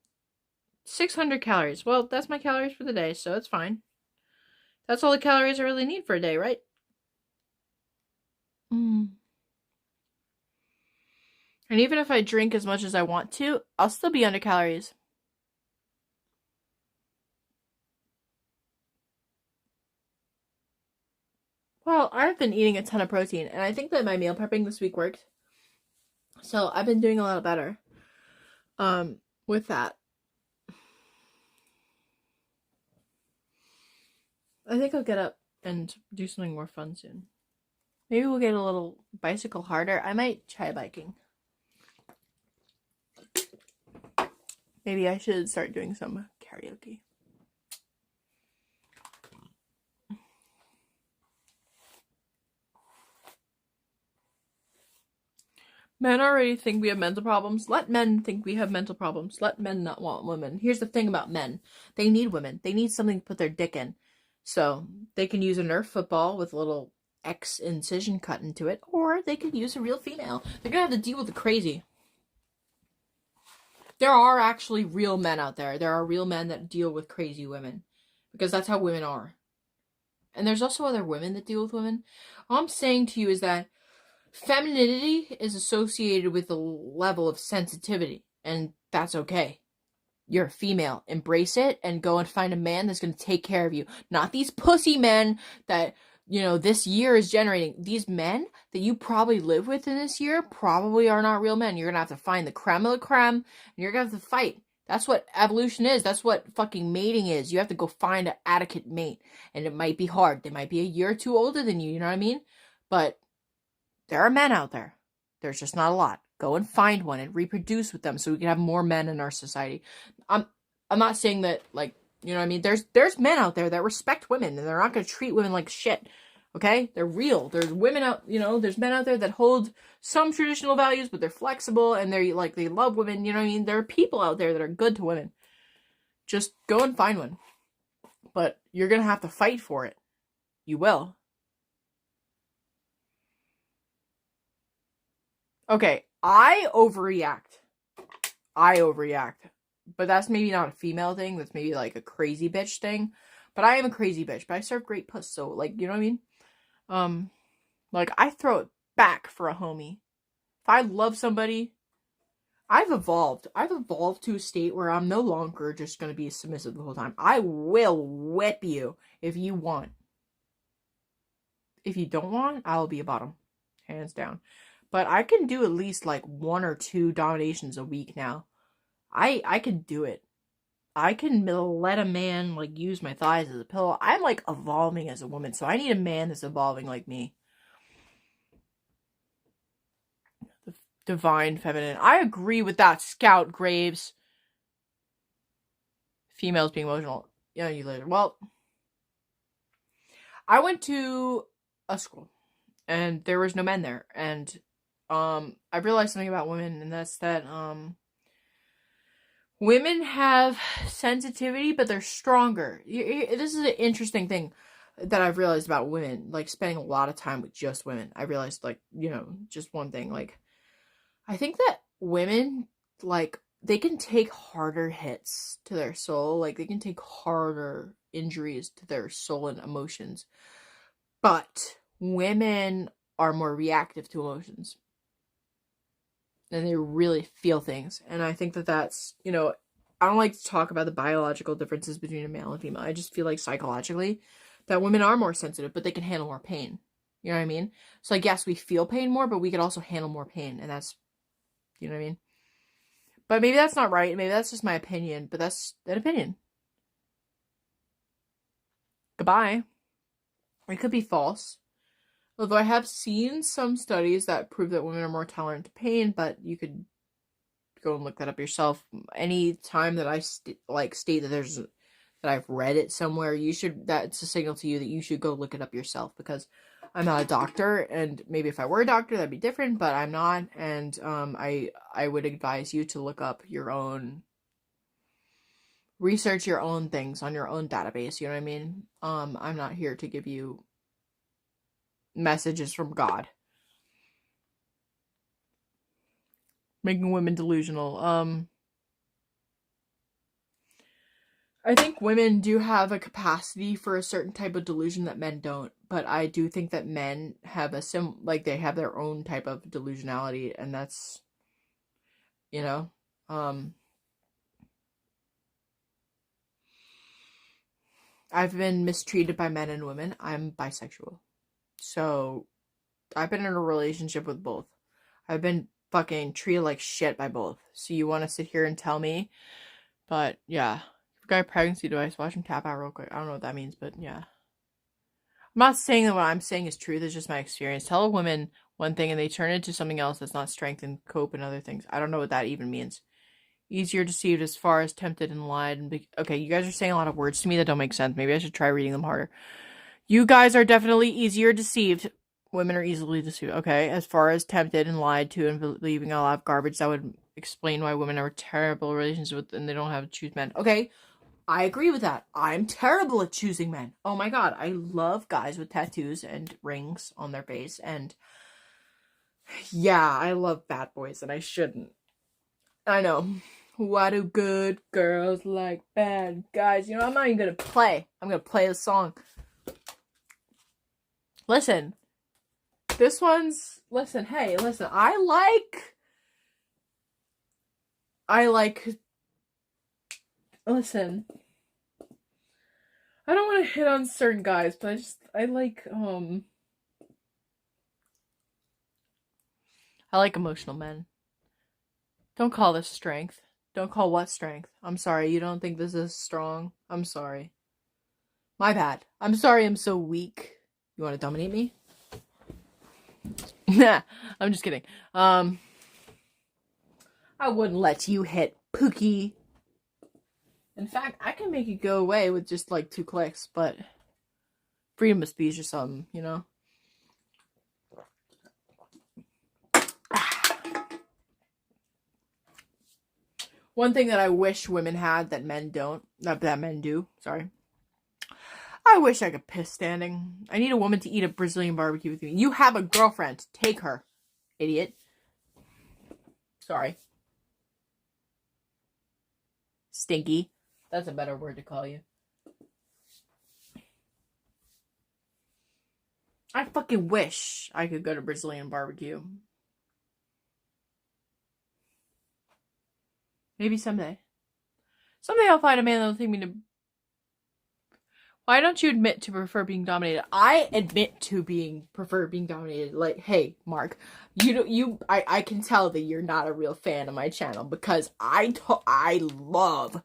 600 calories. Well, that's my calories for the day, so it's fine. That's all the calories I really need for a day, right? And even if I drink as much as I want to, I'll still be under calories. Well, I've been eating a ton of protein, and I think that my meal prepping this week worked. So I've been doing a lot better with that. I think I'll get up and do something more fun soon. Maybe we'll get a little bicycle harder. I might try biking. Maybe I should start doing some karaoke. Men already think we have mental problems. Let men think we have mental problems. Let men not want women. Here's the thing about men. They need women. They need something to put their dick in. So they can use a Nerf football with a little X incision cut into it, or they could use a real female. They're gonna have to deal with the crazy. There are actually real men out there. There are real men that deal with crazy women. Because that's how women are. And there's also other women that deal with women. All I'm saying to you is that femininity is associated with a level of sensitivity. And that's okay. You're a female. Embrace it and go and find a man that's going to take care of you. Not these pussy men that, this year is generating. These men that you probably live with in this year probably are not real men. You're going to have to find the creme of the creme, and you're going to have to fight. That's what evolution is. That's what fucking mating is. You have to go find an adequate mate. And it might be hard. They might be a year or two older than you know what I mean? But there are men out there. There's just not a lot. Go and find one and reproduce with them so we can have more men in our society. I'm not saying that, like, you know what I mean? There's men out there that respect women and they're not going to treat women like shit. Okay? They're real. There's women out, there's men out there that hold some traditional values, but they're flexible and they love women. You know what I mean? There are people out there that are good to women. Just go and find one. But you're going to have to fight for it. You will. Okay, I overreact. But that's maybe not a female thing. That's maybe like a crazy bitch thing. But I am a crazy bitch. But I serve great puss. So, like, you know what I mean? I throw it back for a homie. If I love somebody, I've evolved. I've evolved to a state where I'm no longer just going to be submissive the whole time. I will whip you if you want. If you don't want, I'll be a bottom. Hands down. But I can do at least like 1 or 2 dominations a week now. I can do it. I can let a man like use my thighs as a pillow. I'm like evolving as a woman, so I need a man that's evolving like me. The divine feminine. I agree with that, Scout Graves. Females being emotional. Yeah, you later. Well, I went to a school and there was no men there, and I realized something about women, and that's that women have sensitivity, but they're stronger. This is an interesting thing that I've realized about women, like spending a lot of time with just women. I realized, like, just one thing, like, I think that women, like, they can take harder hits to their soul, like, they can take harder injuries to their soul and emotions, but women are more reactive to emotions. And they really feel things. And I think that that's, I don't like to talk about the biological differences between a male and female. I just feel like psychologically that women are more sensitive, but they can handle more pain. You know what I mean? So, like, yes, we feel pain more, but we can also handle more pain. And that's, you know what I mean? But maybe that's not right. Maybe that's just my opinion, but that's an opinion. Goodbye. It could be false. Although I have seen some studies that prove that women are more tolerant to pain, but you could go and look that up yourself. Any time that I state that I've read it somewhere, that's a signal to you that you should go look it up yourself, because I'm not a doctor, and maybe if I were a doctor that'd be different, but I'm not, and I would advise you to look up your own, research your own things on your own database, you know what I mean? I'm not here to give you messages from God. Making women delusional. I think women do have a capacity for a certain type of delusion that men don't, but I do think that men have they have their own type of delusionality, and that's, I've been mistreated by men and women. I'm bisexual. So, I've been in a relationship with both. I've been fucking treated like shit by both. So you want to sit here and tell me? But yeah, guy pregnancy device. Watch him tap out real quick. I don't know what that means, but yeah. I'm not saying that what I'm saying is truth. It's just my experience. Tell a woman one thing and they turn it into something else that's not strength and cope and other things. I don't know what that even means. Easier deceived as far as tempted and lied. And okay, you guys are saying a lot of words to me that don't make sense. Maybe I should try reading them harder. You guys are definitely easier deceived. Women are easily deceived. Okay, as far as tempted and lied to and believing a lot of garbage, that would explain why women are terrible relationships with and they don't have to choose men. Okay, I agree with that. I'm terrible at choosing men. Oh my god, I love guys with tattoos and rings on their face. And yeah, I love bad boys and I shouldn't. I know. Why do good girls like bad guys? You know, I'm not even gonna play. I'm gonna play the song. Listen. This one's... Listen, hey, listen. I like... Listen. I don't want to hit on certain guys, but I like emotional men. Don't call this strength. Don't call what strength? I'm sorry, you don't think this is strong? I'm sorry. My bad. I'm sorry I'm so weak. You want to dominate me? Nah, I'm just kidding. I wouldn't let you hit Pookie. In fact, I can make it go away with just like 2 clicks, but freedom of speech or something, you know? One thing that I wish women had that men don't, not that men do, sorry. I wish I could piss standing. I need a woman to eat a Brazilian barbecue with me. You have a girlfriend. Take her, idiot. Sorry. Stinky. That's a better word to call you. I fucking wish I could go to Brazilian barbecue. Maybe someday. Someday I'll find a man that'll take me to... Why don't you admit to prefer being dominated? I admit to prefer being dominated. Like, hey, Mark, I can tell that you're not a real fan of my channel because I love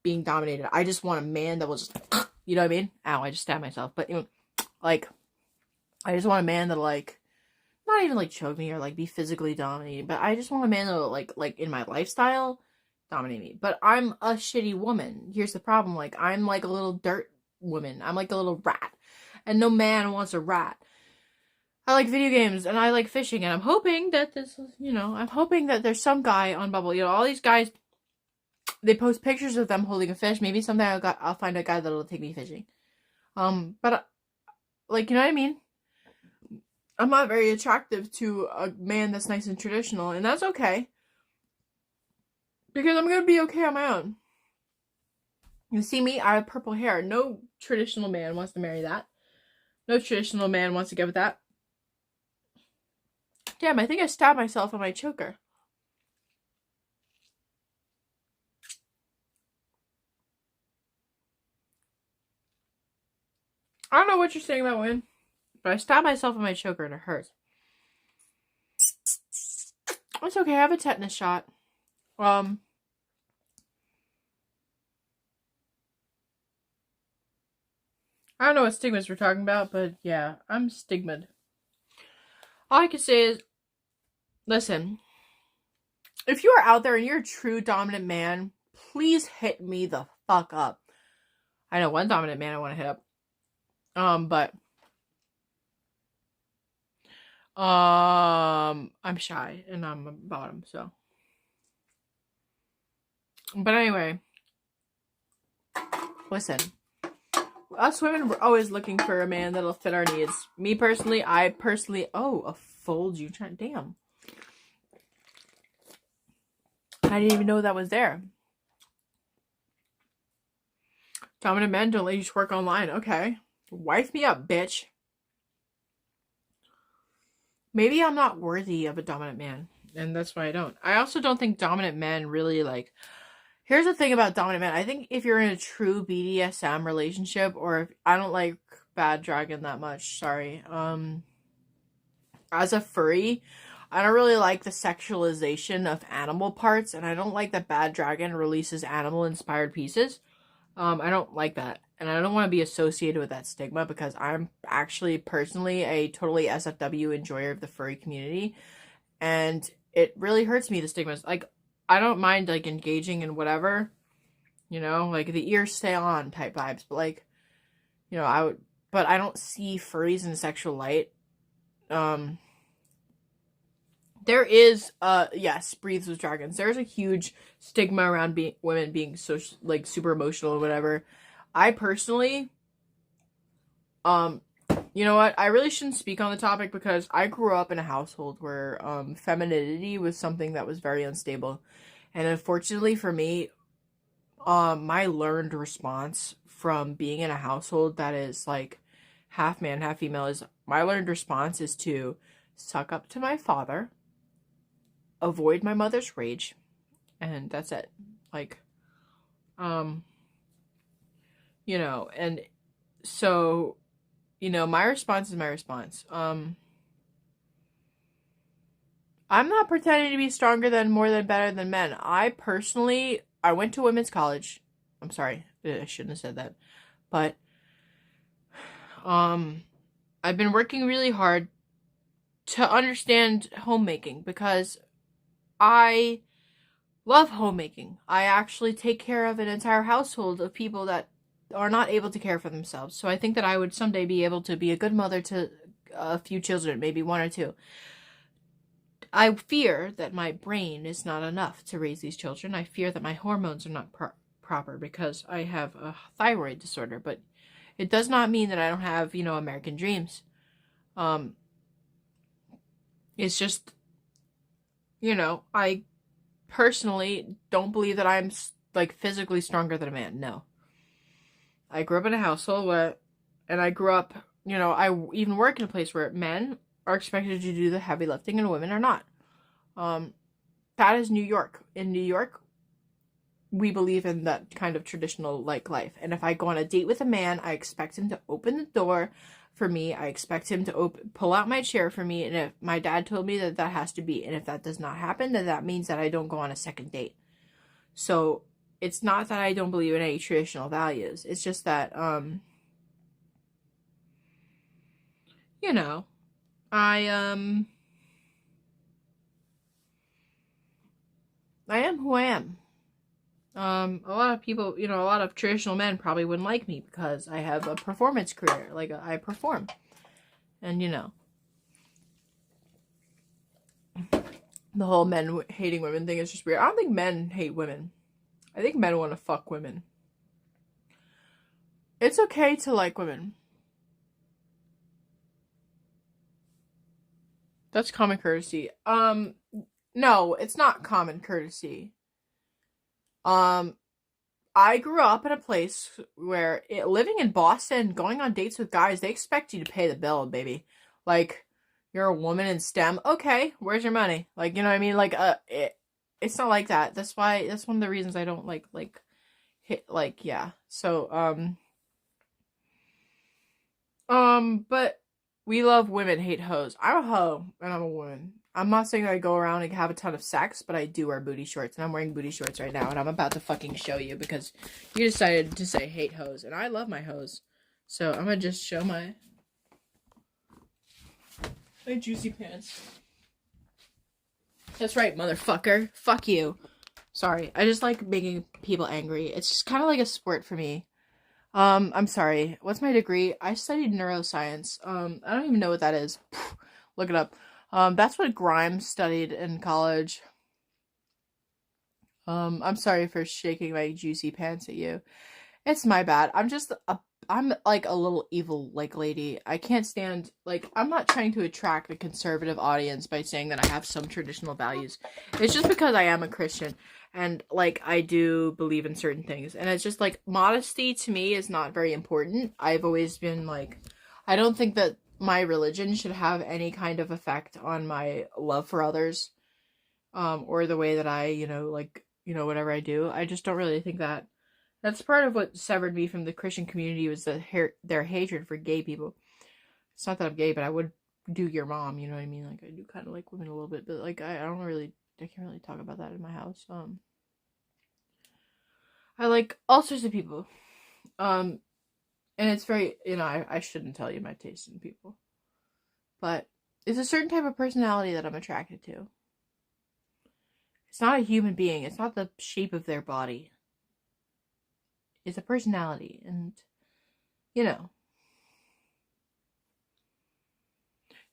being dominated. I just want a man that will just, you know what I mean? Ow, I just stabbed myself. But, you know, like, I just want a man that'll, like, not even, like, choke me or, like, be physically dominated. But I just want a man that'll, like, in my lifestyle, dominate me. But I'm a shitty woman. Here's the problem. Like, I'm, like, a little dirt woman. I'm like a little rat. And no man wants a rat. I like video games and I like fishing. And I'm hoping that I'm hoping that there's some guy on Bubble. You know, all these guys, they post pictures of them holding a fish. Maybe someday I'll find a guy that'll take me fishing. But, like, you know what I mean? I'm not very attractive to a man that's nice and traditional. And that's okay. Because I'm going to be okay on my own. You see me? I have purple hair. No traditional man wants to marry that. No traditional man wants to get with that. Damn, I think I stabbed myself on my choker. I don't know what you're saying about women, but I stabbed myself on my choker and it hurts. It's okay, I have a tetanus shot. I don't know what stigmas we're talking about, but yeah, I'm stigma'd. All I can say is, listen, if you are out there and you're a true dominant man, please hit me the fuck up. I know one dominant man I want to hit up. But I'm shy and I'm a bottom, so. But anyway, listen. Us women, we're always looking for a man that'll fit our needs. Me personally, oh, a fold you trying, damn. I didn't even know that was there. Dominant men don't let you work online. Okay. Wife me up, bitch. Maybe I'm not worthy of a dominant man. And that's why I don't. I also don't think dominant men really, like... Here's the thing about dominant men. I think if you're in a true BDSM relationship, or if I don't like Bad Dragon that much, sorry. As a furry, I don't really like the sexualization of animal parts, and I don't like that Bad Dragon releases animal-inspired pieces. I don't like that, and I don't want to be associated with that stigma because I'm actually personally a totally SFW enjoyer of the furry community, and it really hurts me, the stigmas. Like, I don't mind, like, engaging in whatever, you know, like the ears stay on type vibes, but like, you know, but I don't see furries in a sexual light. There is, yes, Breathes with Dragons. There's a huge stigma around women being so, like, super emotional or whatever. I personally, you know what? I really shouldn't speak on the topic because I grew up in a household where, femininity was something that was very unstable. And unfortunately for me, my learned response from being in a household that is, like, half man, half female is, my learned response is to suck up to my father, avoid my mother's rage, and that's it. Like, you know, and so, you know, my response is my response. I'm not pretending to be stronger than, more than, better than men. I went to women's college. I'm sorry, I shouldn't have said that. But, I've been working really hard to understand homemaking because I love homemaking. I actually take care of an entire household of people that are not able to care for themselves. So I think that I would someday be able to be a good mother to a few children, maybe one or two. I fear that my brain is not enough to raise these children. I fear that my hormones are not proper because I have a thyroid disorder, but it does not mean that I don't have, you know, American dreams. It's just, you know, I personally don't believe that I'm, like, physically stronger than a man. No. I grew up in a household where, and I grew up, you know, I even work in a place where men are expected to do the heavy lifting and women are not. That is New York. In New York, we believe in that kind of traditional, like, life. And if I go on a date with a man, I expect him to open the door for me. I expect him to pull out my chair for me. And if my dad told me that that has to be, and if that does not happen, then that means that I don't go on a second date. So it's not that I don't believe in any traditional values. It's just that, you know, I am who I am. A lot of people, you know, a lot of traditional men probably wouldn't like me because I have a performance career. Like, I perform. And, you know, the whole men hating women thing is just weird. I don't think men hate women. I think men want to fuck women. It's okay to like women. That's common courtesy. No, it's not common courtesy. I grew up in a place where living in Boston, going on dates with guys, they expect you to pay the bill, baby. Like, you're a woman in STEM. Okay, where's your money? Like, you know what I mean? Like, it's not like that. That's one of the reasons I don't yeah. So, but we love women, hate hoes. I'm a hoe, and I'm a woman. I'm not saying that I go around and have a ton of sex, but I do wear booty shorts, and I'm wearing booty shorts right now, and I'm about to fucking show you because you decided to say hate hoes, and I love my hoes. So I'm gonna just show my juicy pants. That's right, motherfucker. Fuck you. Sorry, I just like making people angry. It's just kind of like a sport for me. I'm sorry. What's my degree? I studied neuroscience. I don't even know what that is. Look it up. That's what Grimes studied in college. I'm sorry for shaking my juicy pants at you. It's my bad. I'm like a little evil, like, lady. I can't stand, like, I'm not trying to attract a conservative audience by saying that I have some traditional values. It's just because I am a Christian. And, like, I do believe in certain things. And it's just, like, modesty to me is not very important. I've always been, like, I don't think that my religion should have any kind of effect on my love for others. Or the way that I, you know, like, you know, whatever I do. I just don't really think that. That's part of what severed me from the Christian community was their hatred for gay people. It's not that I'm gay, but I would do your mom, you know what I mean? Like, I do kind of like women a little bit, but, like, I can't really talk about that in my house. I like all sorts of people. And it's very, I shouldn't tell you my taste in people. But it's a certain type of personality that I'm attracted to. It's not a human being. It's not the shape of their body. It's a personality. And,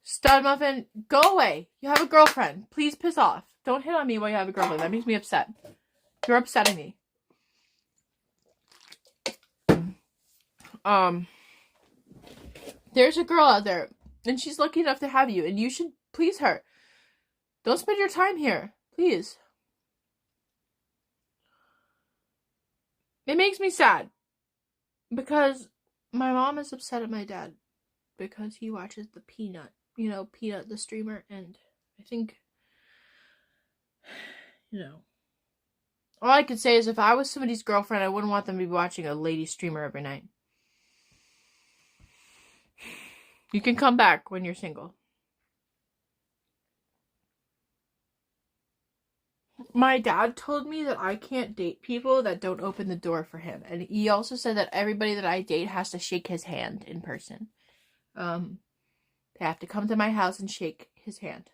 Stud Muffin, go away. You have a girlfriend. Please piss off. Don't hit on me while you have a girlfriend. That makes me upset. You're upsetting me. There's a girl out there, and she's lucky enough to have you, and you should please her. Don't spend your time here. Please. It makes me sad. Because my mom is upset at my dad. Because he watches the Peanut. Peanut the streamer, and I think, all I could say is if I was somebody's girlfriend, I wouldn't want them to be watching a lady streamer every night. You can come back when you're single. My dad told me that I can't date people that don't open the door for him, and he also said that everybody that I date has to shake his hand in person. They have to come to my house and shake his hand.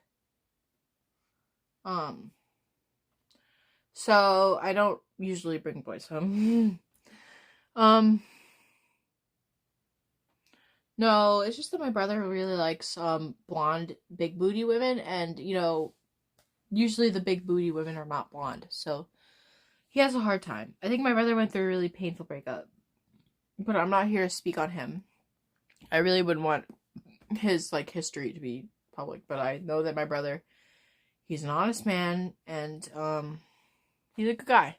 So I don't usually bring boys home. No, it's just that my brother really likes, blonde, big booty women, and, usually the big booty women are not blonde, so he has a hard time. I think my brother went through a really painful breakup, but I'm not here to speak on him. I really wouldn't want his, history to be public, but I know that my brother, he's an honest man, and, he's a good guy.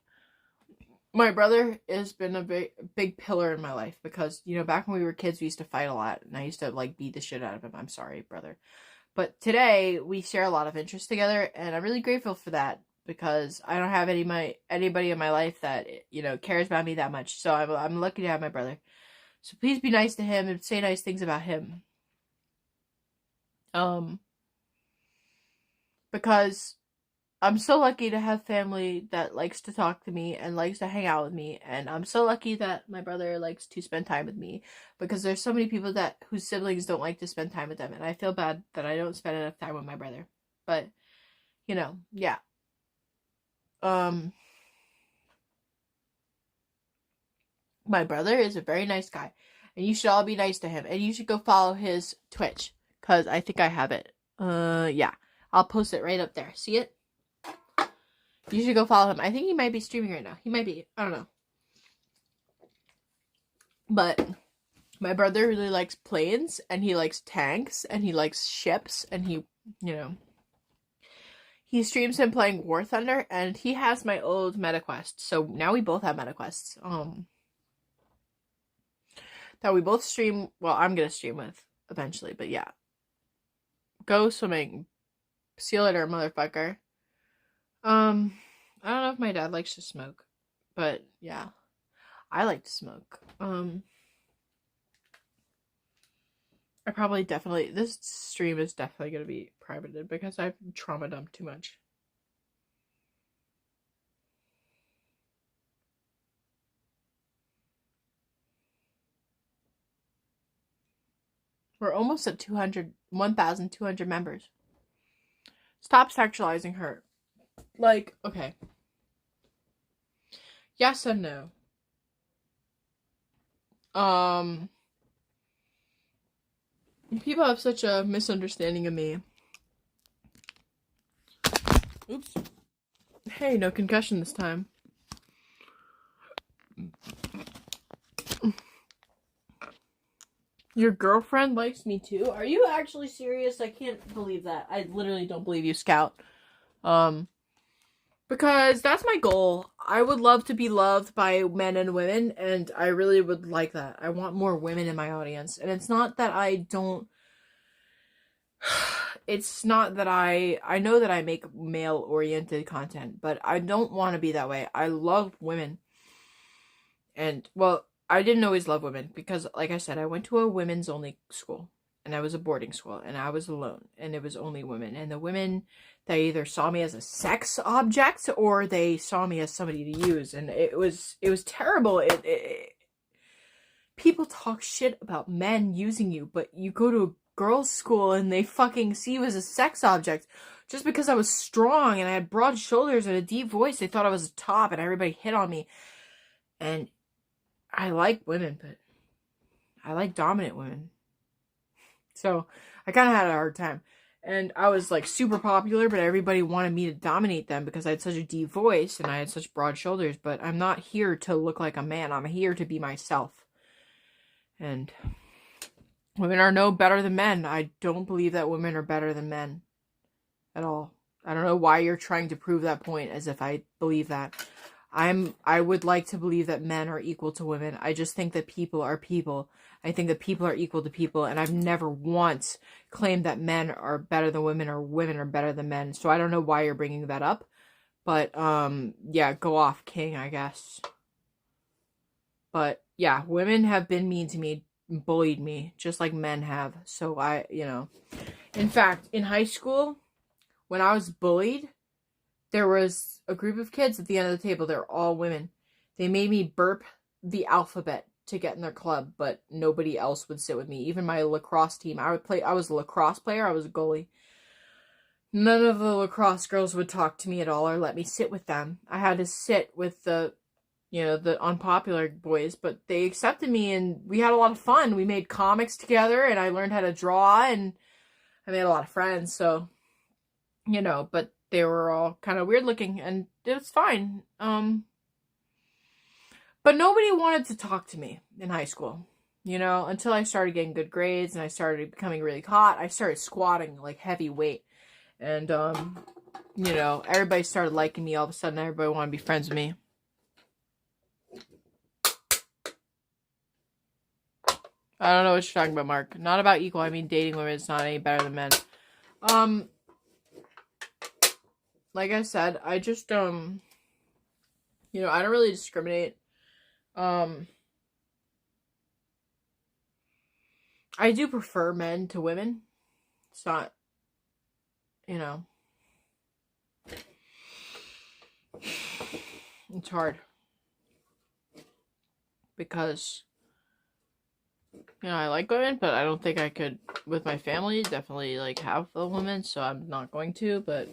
My brother has been a big pillar in my life, because, back when we were kids, we used to fight a lot, and I used to, beat the shit out of him. I'm sorry, brother. But today, we share a lot of interests together, and I'm really grateful for that, because I don't have anybody in my life that, cares about me that much, so I'm lucky to have my brother. So please be nice to him, and say nice things about him. Because I'm so lucky to have family that likes to talk to me and likes to hang out with me, and I'm so lucky that my brother likes to spend time with me, because there's so many people whose siblings don't like to spend time with them, and I feel bad that I don't spend enough time with my brother. But, yeah. My brother is a very nice guy, and you should all be nice to him, and you should go follow his Twitch, because I think I have it. Yeah. I'll post it right up there. See it? You should go follow him. I think he might be streaming right now. He might be. I don't know. But my brother really likes planes, and he likes tanks, and he likes ships, and he streams him playing War Thunder, and he has my old MetaQuest. So now we both have MetaQuests. That we both stream. Well, I'm gonna stream with eventually, but yeah. Go swimming. See you later, motherfucker. I don't know if my dad likes to smoke, but yeah, I like to smoke. I probably this stream is definitely going to be privated because I've trauma dumped too much. We're almost at 1,200 members. Stop sexualizing her. Okay. Yes and no. People have such a misunderstanding of me. Oops. Hey, no concussion this time. Your girlfriend likes me too? Are you actually serious? I can't believe that. I literally don't believe you, Scout. Because that's my goal. I would love to be loved by men and women, and I really would like that. I want more women in my audience. And it's not that I don't... It's not that I know that I make male-oriented content, but I don't want to be that way. I love women. And, well, I didn't always love women because, like I said, I went to a women's-only school. and I was a boarding school, and I was alone, and it was only women. And the women, they either saw me as a sex object or they saw me as somebody to use, and it was terrible. People talk shit about men using you, but you go to a girls' school and they fucking see you as a sex object. Just because I was strong and I had broad shoulders and a deep voice, they thought I was a top, and everybody hit on me. And I like women, but I like dominant women. So I kind of had a hard time. And I was like super popular, but everybody wanted me to dominate them because I had such a deep voice and I had such broad shoulders. But I'm not here to look like a man. I'm here to be myself. And women are no better than men. I don't believe that women are better than men at all. I don't know why you're trying to prove that point as if I believe that. I would like to believe that men are equal to women. I just think that people are people. I think that people are equal to people, and I've never once claimed that men are better than women or women are better than men. So I don't know why you're bringing that up. But, yeah, go off, King, I guess. But, yeah, women have been mean to me, bullied me, just like men have. So in fact, in high school, when I was bullied, there was a group of kids at the end of the table. They're all women. They made me burp the alphabet to get in their club, but nobody else would sit with me. Even my lacrosse team, I was a lacrosse player. I was a goalie. None of the lacrosse girls would talk to me at all or let me sit with them. I had to sit with the unpopular boys, but they accepted me and we had a lot of fun. We made comics together and I learned how to draw and I made a lot of friends. So, but they were all kind of weird looking and it was fine. But nobody wanted to talk to me in high school, until I started getting good grades and I started becoming really hot. I started squatting like heavy weight and, everybody started liking me. All of a sudden, everybody wanted to be friends with me. I don't know what you're talking about, Mark. Not about equal. I mean, dating women is not any better than men. Like I said, I just, I don't really discriminate. I do prefer men to women. It's not, it's hard. Because, I like women, but I don't think I could, with my family, definitely, have a woman, so I'm not going to, but,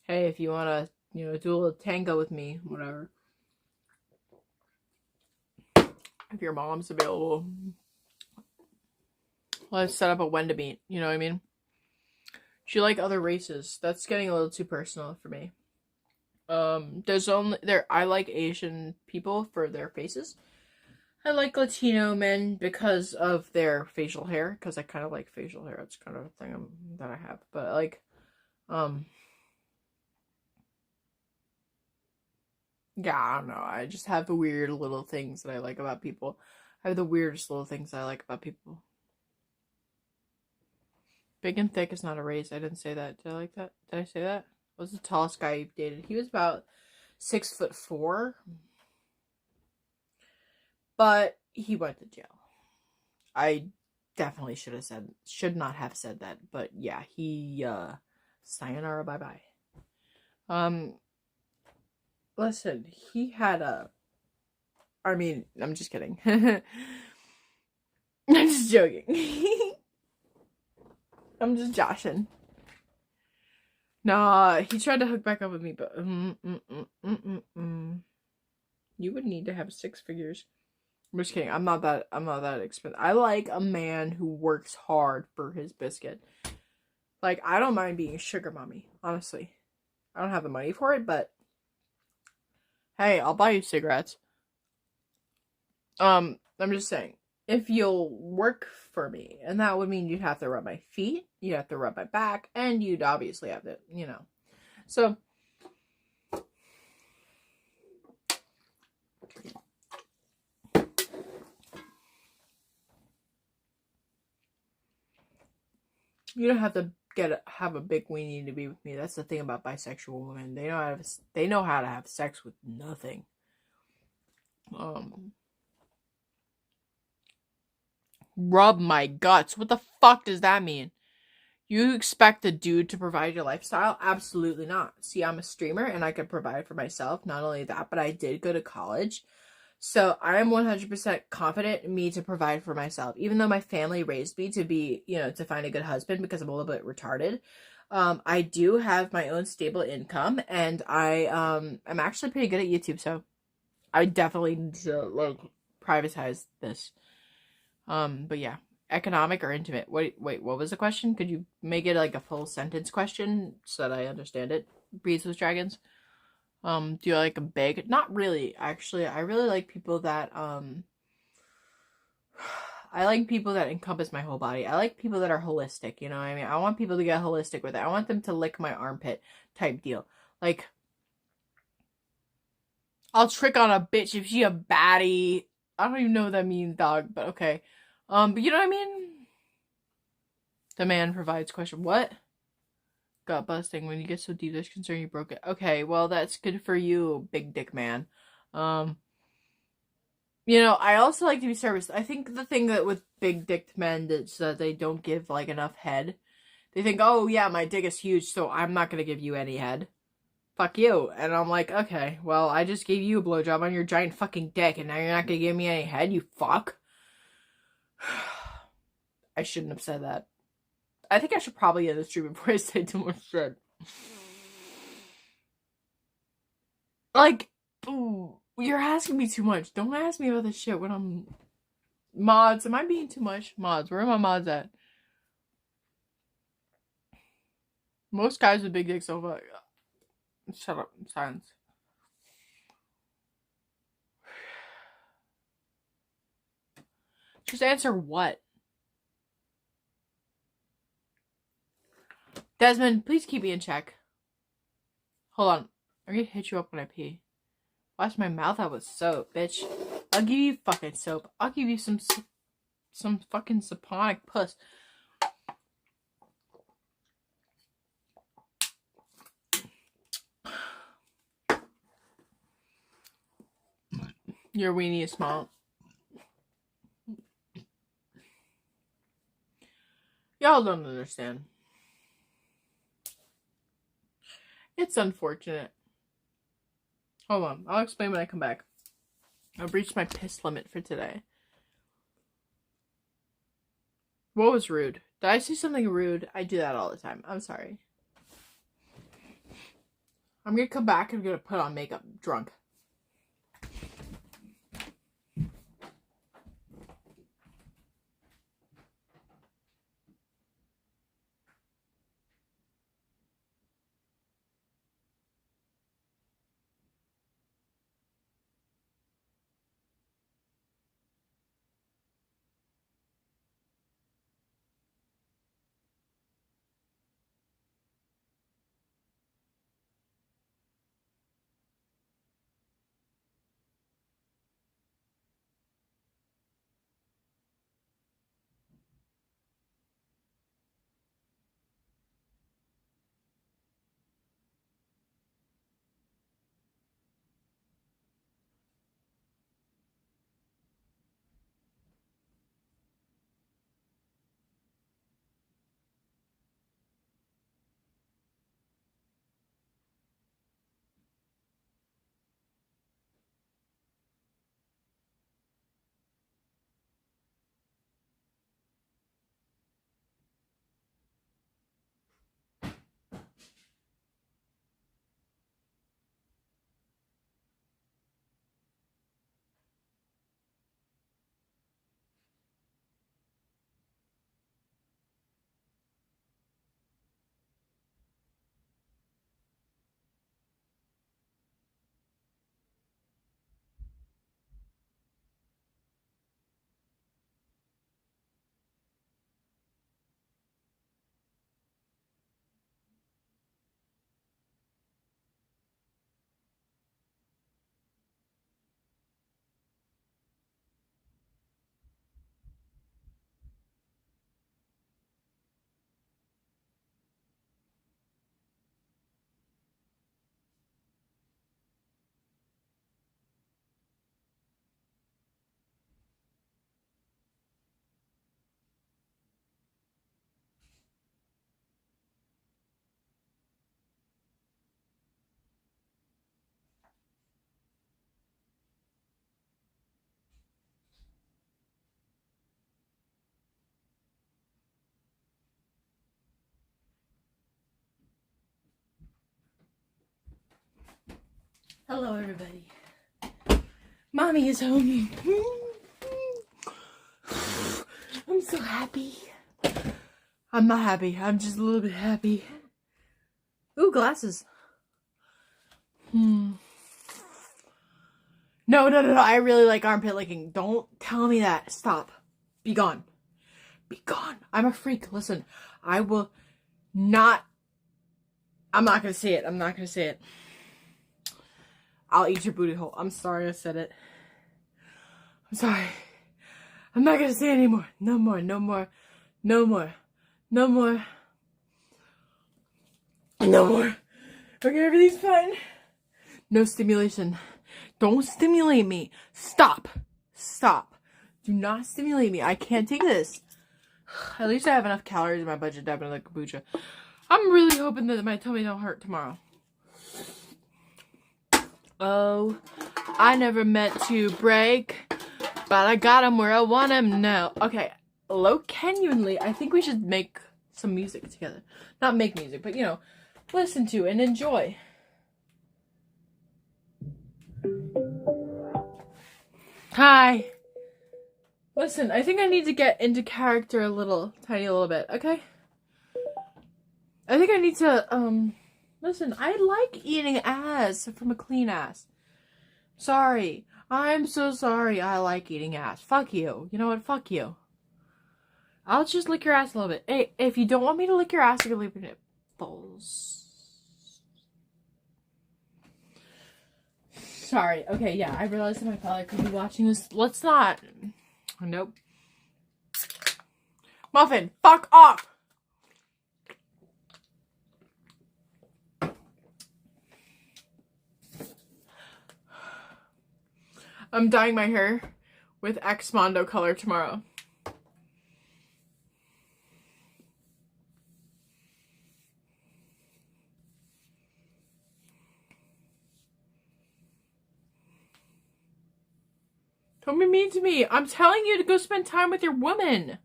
hey, if you want to, do a little tango with me, whatever. If your mom's available, let's set up a when to meet, you know what I mean? Do you like other races? That's getting a little too personal for me. I like Asian people for their faces. I like Latino men because of their facial hair, because I kind of like facial hair. It's kind of a thing that I have. But, yeah, I don't know. I just have the weird little things that I like about people. I have the weirdest little things I like about people. Big and thick is not a race. I didn't say that. Did I like that? Did I say that? What was the tallest guy you've dated? He was about 6'4". But he went to jail. I definitely should not have said that. But yeah, he, sayonara, bye-bye. Listen, he had I'm just kidding. I'm just joking. I'm just joshing. Nah, he tried to hook back up with me, but, You would need to have 6 figures. I'm just kidding. I'm not that expensive. I like a man who works hard for his biscuit. I don't mind being a sugar mommy, honestly. I don't have the money for it, but hey, I'll buy you cigarettes. I'm just saying, if you'll work for me, and that would mean you'd have to rub my feet, you'd have to rub my back, and you'd obviously have to, So, you don't have to have a big weenie to be with me. That's the thing about bisexual women. They know how to have sex with nothing. Rub my guts. What the fuck does that mean? You expect a dude to provide your lifestyle? Absolutely not. See, I'm a streamer and I could provide for myself. Not only that, but I did go to college. So I am 100% confident in me to provide for myself. Even though my family raised me to be, to find a good husband because I'm a little bit retarded. I do have my own stable income and I'm actually pretty good at YouTube. So I definitely need to privatize this. But yeah. Economic or intimate? Wait, what was the question? Could you make it like a full sentence question so that I understand it? Breeds with dragons. Do you like a big? Not really, actually. I really like people that I like people that encompass my whole body. I like people that are holistic, you know what I mean? I want people to get holistic with it. I want them to lick my armpit type deal. Like, I'll trick on a bitch if she a baddie. I don't even know what that means, dog, but okay. But you know what I mean? The man provides question. What? Gut busting. When you get so deep, there's concern you broke it. Okay, well, that's good for you, big dick man. I also like to be serviced. I think the thing that with big dick men is that they don't give, enough head. They think, oh, yeah, my dick is huge, so I'm not gonna give you any head. Fuck you. And I'm like, okay, well, I just gave you a blowjob on your giant fucking dick, and now you're not gonna give me any head, you fuck? I shouldn't have said that. I think I should probably end the stream before I say too much shit. Ooh, you're asking me too much. Don't ask me about this shit when I'm... Mods, am I being too much? Mods, where are my mods at? Most guys with big dicks over... Shut up, silence. Just answer what? Desmond, please keep me in check. Hold on. I'm gonna hit you up when I pee. Wash my mouth out with soap, bitch. I'll give you fucking soap. I'll give you some fucking saponic puss. Your weenie is small. Y'all don't understand. It's unfortunate. Hold on. I'll explain when I come back. I've reached my piss limit for today. What was rude? Did I say something rude? I do that all the time. I'm sorry. I'm gonna come back and I'm gonna put on makeup drunk. Hello, everybody. Mommy is home. I'm so happy. I'm not happy. I'm just a little bit happy. Ooh, glasses. No. I really like armpit licking. Don't tell me that. Stop. Be gone. Be gone. I'm a freak. Listen, I will not. I'm not gonna say it. I'm not gonna say it. I'll eat your booty hole. I'm sorry I said it. I'm sorry. I'm not gonna say it anymore. No more. No more. No more. No more. No more. Okay, everything's fine. No stimulation. Don't stimulate me. Stop. Stop. Do not stimulate me. I can't take this. At least I have enough calories in my budget to have another kombucha. I'm really hoping that my tummy don't hurt tomorrow. Oh, I never meant to break, but I got him where I want him now. Okay, genuinely, I think we should make some music together. Not make music, but, you know, listen to and enjoy. Hi. Listen, I think I need to get into character a tiny little bit, okay? I think I need to, listen, I like eating ass from a clean ass. Sorry. I'm so sorry I like eating ass. Fuck you. You know what? Fuck you. I'll just lick your ass a little bit. Hey, if you don't want me to lick your ass, you can leave your nipples. Sorry. Okay, yeah, I realized that my father could be watching this. Let's not. Nope. Muffin, fuck off! I'm dyeing my hair with X Mondo color tomorrow. Don't be mean to me. I'm telling you to go spend time with your woman.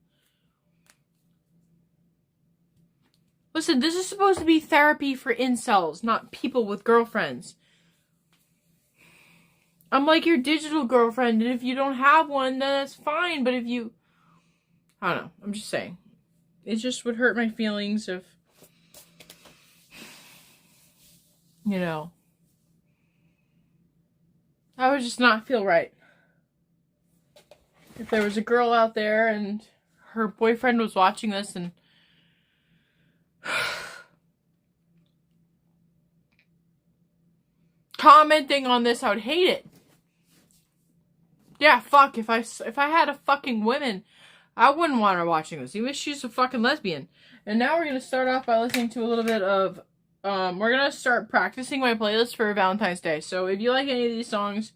Listen, this is supposed to be therapy for incels, not people with girlfriends. I'm like your digital girlfriend, and if you don't have one, then that's fine, but if you... I don't know, I'm just saying. It just would hurt my feelings if... You know... I would just not feel right. If there was a girl out there and her boyfriend was watching this and... commenting on this, I would hate it. Yeah, fuck, if I had a fucking woman, I wouldn't want her watching this, even if she's a fucking lesbian. And now we're gonna start off by listening to a little bit of, we're gonna start practicing my playlist for Valentine's Day. So if you like any of these songs...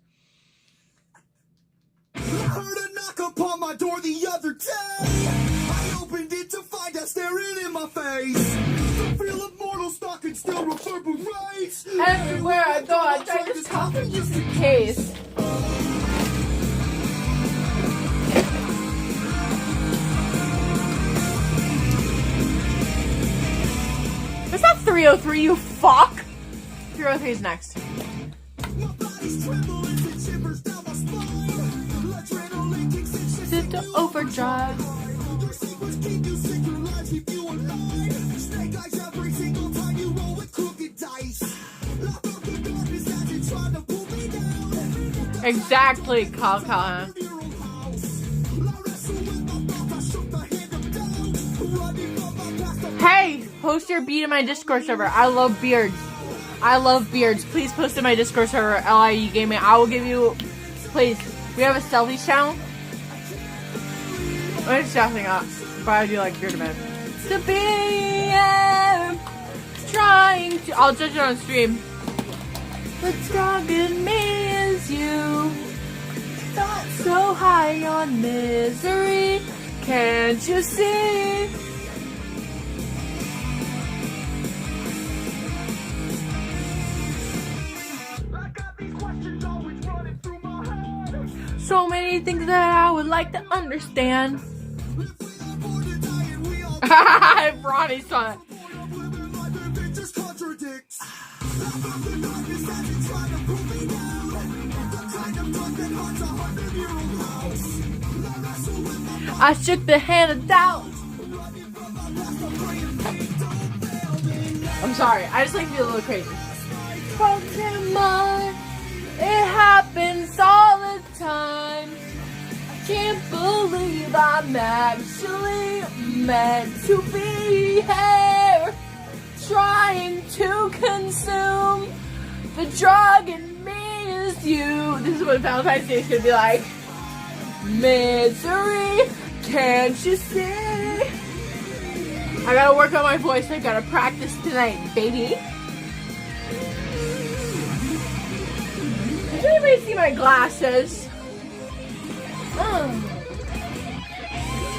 I heard a knock upon my door the other day. I opened it to find out staring in my face. The feel of mortal stalking still reverberates. Everywhere I go, I try this coffee just in case. It's not 303, you fuck! 303 is next. My body's trembling, it shivers down my spine. Adrenaline kicks in, shit Sit to overdrive. your secrets keep you sick, your lies keep you alive. Snake eyes every single time you roll with crooked dice. Lock up the darkness as you try to pull me down. Exactly, Kyle Callahan. Hey, post your beat in my Discord server. I love beards. I love beards. Please post in my Discord server, LIE Gaming. I will give you... Please. We have a selfies channel. I'm just shouting up. But I do like bearded men. To be trying to... I'll judge it on stream. What's strong in me is you. Not so high on misery. Can't you see? So many things that I would like to understand. Ronnie's son. Just contradicts. broken heart's 100-year-old house. I wrestle with my I shook the hand of doubt. running from my past. I'm praying fate don't fail me now. I'm sorry, I just like to be a little crazy. Pokemon, it happens all the time. I can't believe I'm actually meant to be here, trying to consume the drug in me is you. This is what Valentine's Day is gonna be like. Misery, can't you see? I gotta work on my voice. I gotta practice tonight, baby. Does anybody see my glasses?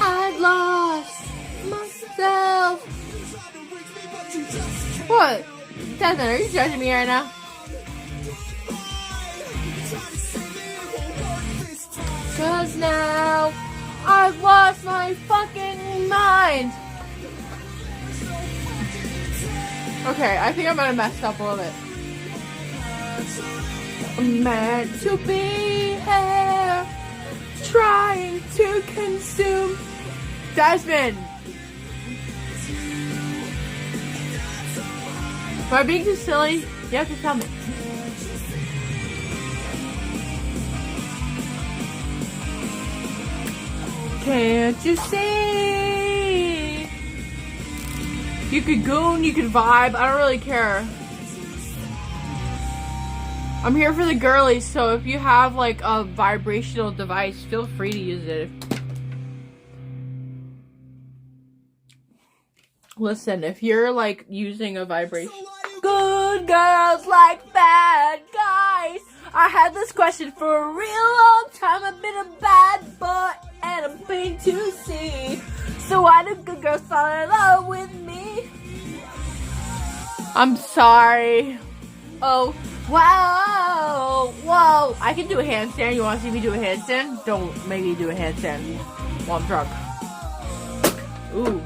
I lost myself. What? Desmond, are you judging me right now? Cause now I've lost my fucking mind. Okay, I think I might have messed up a little bit. I'm meant to be here, trying to consume. Desmond! Am I being too silly? You have to tell me. Can't you see? You could goon, you could vibe, I don't really care. I'm here for the girlies, so if you have like a vibrational device, feel free to use it. Listen, if you're like using a vibration. Good girls like bad guys. I had this question for a real long time. I've been a bad boy and I'm paid to see. So why do good girls fall in love with me? I'm sorry. Oh, wow. Whoa. I can do a handstand. You want to see me do a handstand? Don't make me do a handstand while I'm drunk. Ooh.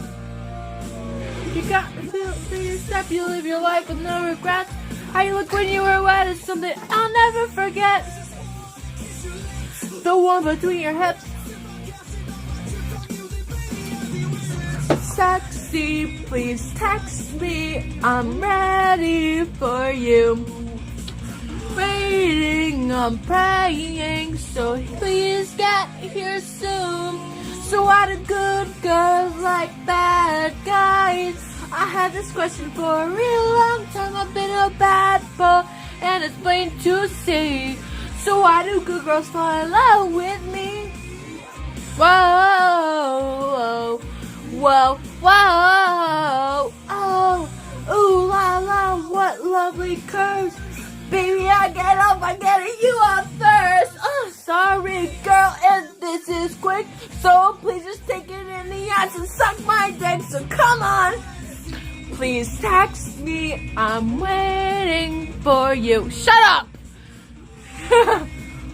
You got me for your step. You live your life with no regrets. How you look when you were wet is something I'll never forget. The one between your hips. Sexy, please text me. I'm ready for you. Waiting, I'm praying, so please get here soon. So why do good girls like bad guys? I had this question for a real long time. I've been a bad boy and it's plain to see. So why do good girls fall in love with me? Whoa, whoa, whoa, oh, ooh la la, what lovely curves. Baby, I get up, I get it, you up first. Oh, sorry, girl, and this is quick. So please just take it in the ass and suck my dick. So come on, please text me. I'm waiting for you. Shut up.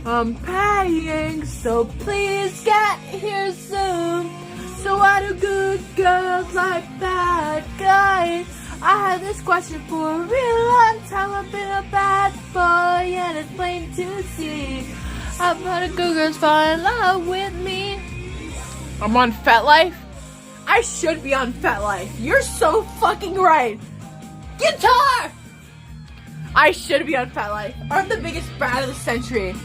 I'm paying, so please get here soon. So why do good girls like bad guys? I had this question for a real long time. I've been a bad boy and it's plain to see. I've had a good girls fall in love with me. I'm on FetLife? I should be on FetLife. You're so fucking right. Guitar! I should be on FetLife. I'm the biggest brat of the century.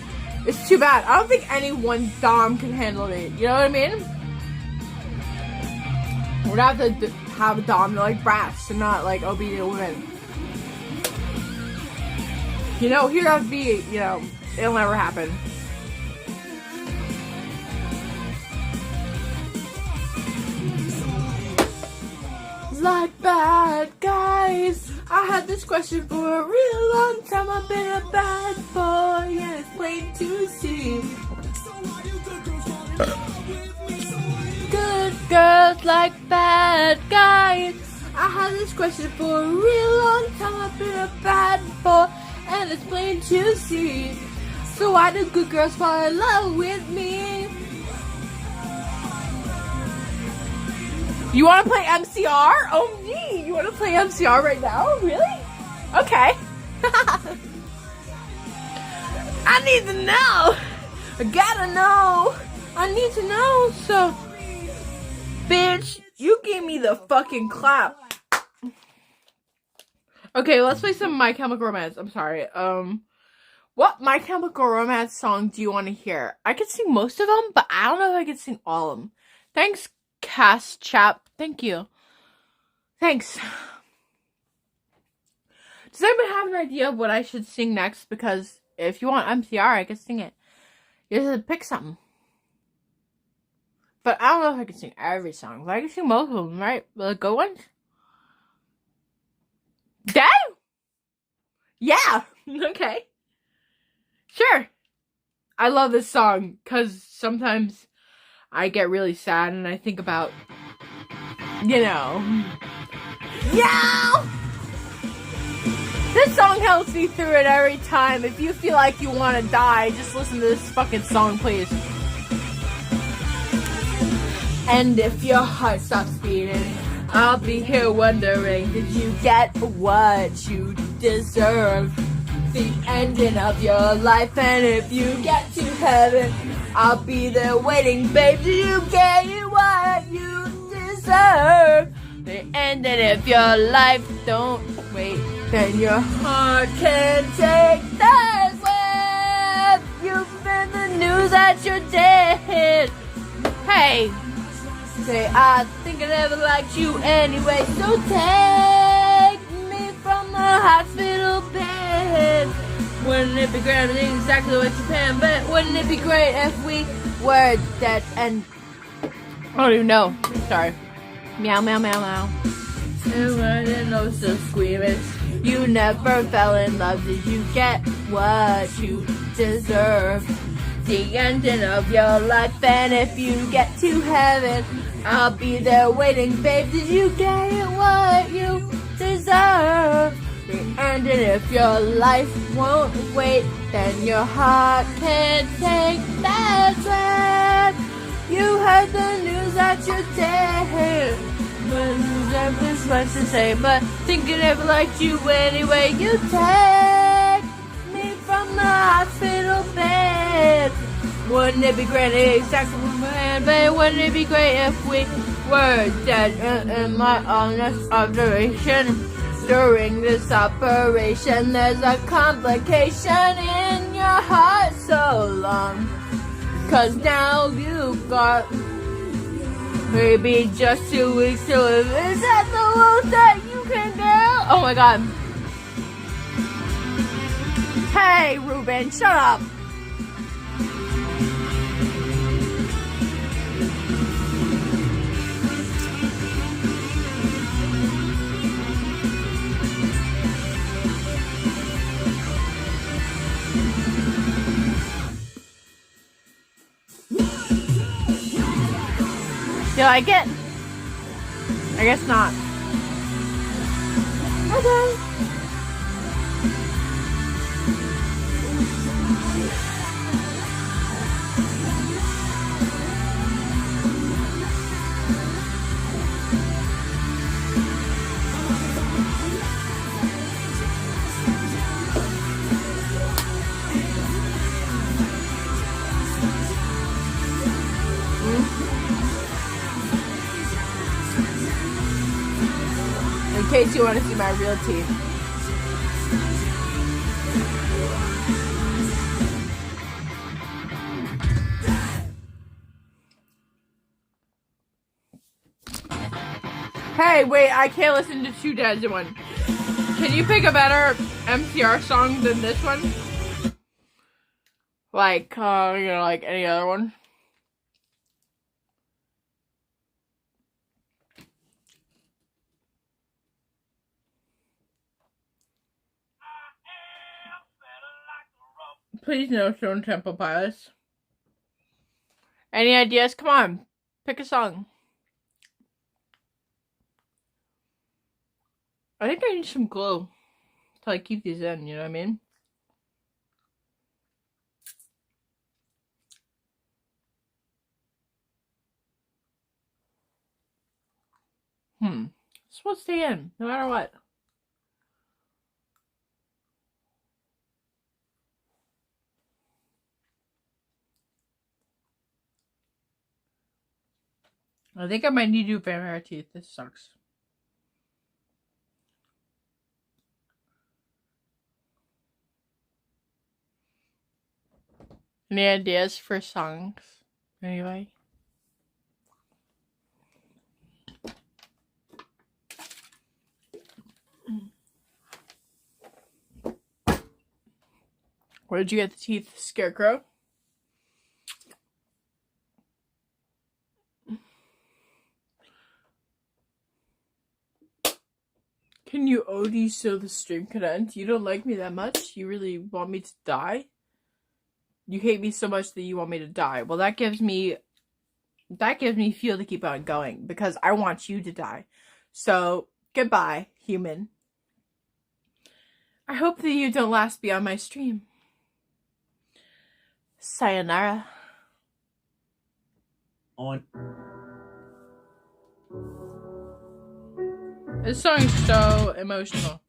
It's too bad. I don't think any one dom can handle me. You know what I mean? We're gonna have to have a dom to like brats and not like obedient women. You know, here I'll be, you know, it'll never happen. Like bad guys. I had this question for a real long time. I've been a bad boy and it's plain to see. Good girls like bad guys. I had this question for a real long time. I've been a bad boy and it's plain to see. So why do good girls fall in love with me? You want to play MCR? Oh, me. You want to play MCR right now? Really? Okay. I need to know. I gotta know. I need to know. So, bitch, you gave me the fucking clap. Okay, let's play some My Chemical Romance. I'm sorry. What My Chemical Romance song do you want to hear? I could sing most of them, but I don't know if I could sing all of them. Thanks, Cass Chap. Thank you. Thanks. Does anybody have an idea of what I should sing next? Because if you want MCR, I could sing it. You just have to pick something. But I don't know if I can sing every song. But I can sing most of them, right? The good ones? Damn! Yeah! Okay. Sure. I love this song because sometimes I get really sad and I think about, Yeah! This song helps me through it every time. If you feel like you want to die, just listen to this fucking song, please. And if your heart stops beating, I'll be here wondering, did you get what you deserve? The ending of your life, and if you get to heaven, I'll be there waiting, babe. Did you get what you deserve? The ending of your life, don't wait, then your heart can take the slap. You've been the news that you're dead. Hey. Say, I think I never liked you anyway, so take me from the hospital bed. Wouldn't it be great? I mean, exactly what you can, but wouldn't it be great if we were dead? And I don't even know. Sorry. Meow, meow, meow, meow. And I didn't know, so squeamish. You never fell in love. Did you get what you deserve? The ending of your life, and if you get to heaven, I'll be there waiting, babe. Did you get what you deserve? The ending if your life won't wait, then your heart can't take that slap. You heard the news that you're dead. But there's much to say, but thinking never liked you anyway. You take me from the hospital bed. Wouldn't it be great, exactly man, but wouldn't it be great if we were dead? In my honest observation, during this operation, there's a complication in your heart so long. 'Cause now you've got maybe just 2 weeks to live. Is that the most that you can do? Oh my god. Hey, Ruben, shut up. Do you like it? I guess not. Okay. In case you want to see my real teeth. Hey, wait, I can't listen to two dads in one. Can you pick a better MCR song than this one? Like, like any other one? Please no Stone Temple Pilots. Any ideas? Come on. Pick a song. I think I need some glue to like keep these in, you know what I mean? This will stay in, no matter what. I think I might need to do vampire teeth. This sucks. Any ideas for songs? Anyway. Where did you get the teeth, Scarecrow? Can you OD so the stream could end? You don't like me that much? You really want me to die? You hate me so much that you want me to die. Well, that gives me fuel to keep on going because I want you to die. So, goodbye, human. I hope that you don't last beyond my stream. Sayonara. On. This song is so emotional.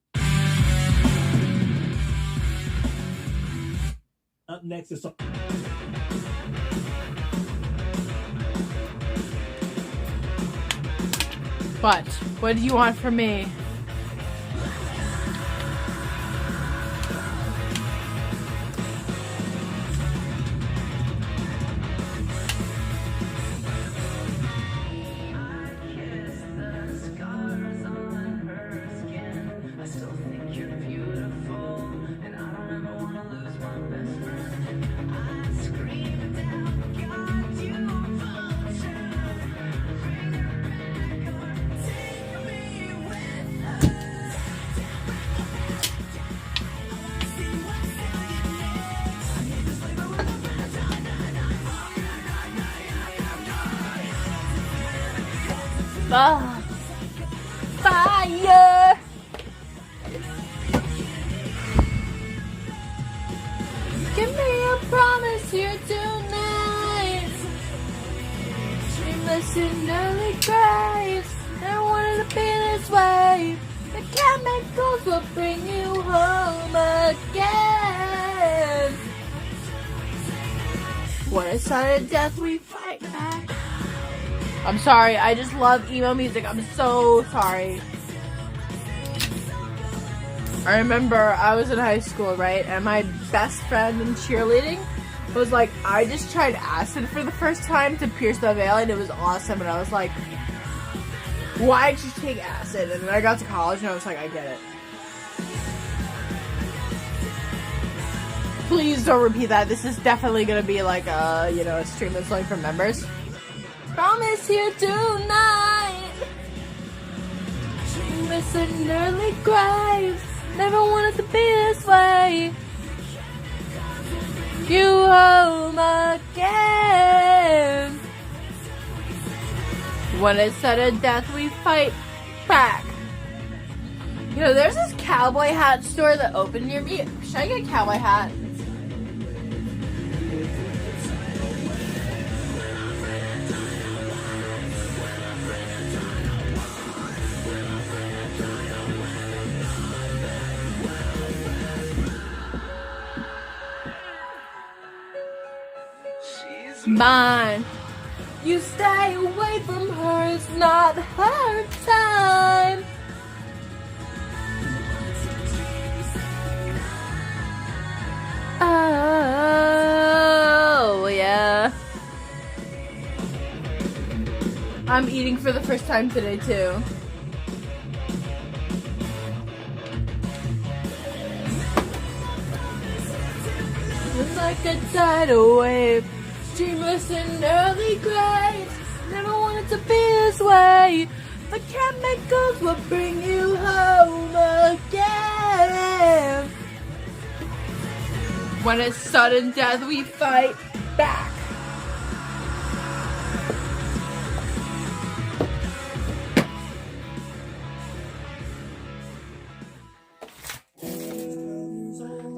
Up next is What do you want from me? Ah, fire! Give me a promise here tonight. Dreamless in early graves. Never wanted to be this way. The chemicals will bring you home again. When it's sudden death, we fight back. I'm sorry, I just love emo music. I'm so sorry. I remember I was in high school, right? And my best friend in cheerleading was like, I just tried acid for the first time to pierce the veil and it was awesome. And I was like, why did you take acid? And then I got to college and I was like, I get it. Please don't repeat that. This is definitely gonna be like a, a stream that's only for members. Promise here tonight. Dreamless in early graves. Never wanted to be this way. You home again. When it's sudden death, we fight back. There's this cowboy hat store that opened near me. Should I get a cowboy hat? Mine. You stay away from her, it's not her time. Oh, yeah. I'm eating for the first time today, too. It's like a tidal wave. Dreamless in early graves. Never wanted to be this way. The chemicals will bring you home again. When it's sudden death, we fight back.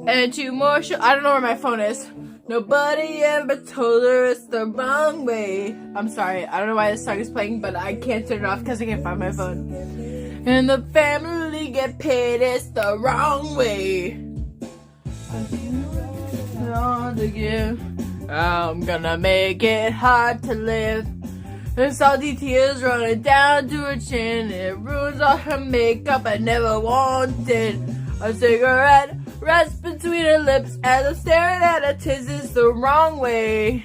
And two more I don't know where my phone is. Nobody ever told her it's the wrong way. I'm sorry, I don't know why this song is playing, but I can't turn it off because I can't find my phone. And the family get paid, it's the wrong way. On to give. I'm gonna make it hard to live. The salty tears running down to her chin. It ruins all her makeup. I never wanted a cigarette. Rest between her lips as I'm staring at her. 'Tis it's the wrong way.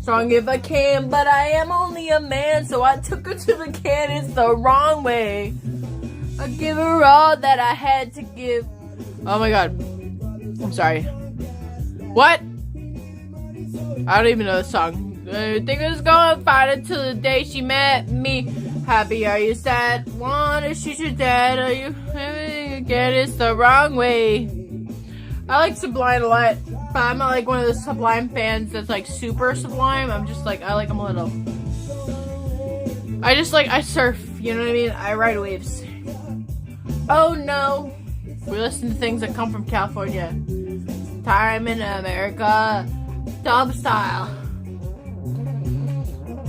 Strong if I can, but I am only a man. So I took her to the can. It's the wrong way. I give her all that I had to give. Oh my god. I'm sorry. What? I don't even know the song. I think I was gonna fight until the day she met me. Happy, are you sad? Wanna shoot your dad? Are you having again? It's the wrong way. I like Sublime a lot, but I'm not like one of those Sublime fans that's like super Sublime. I'm just like, I like them a little. I surf, you know what I mean? I ride waves. Oh no. We listen to things that come from California. Time in America. Dub style.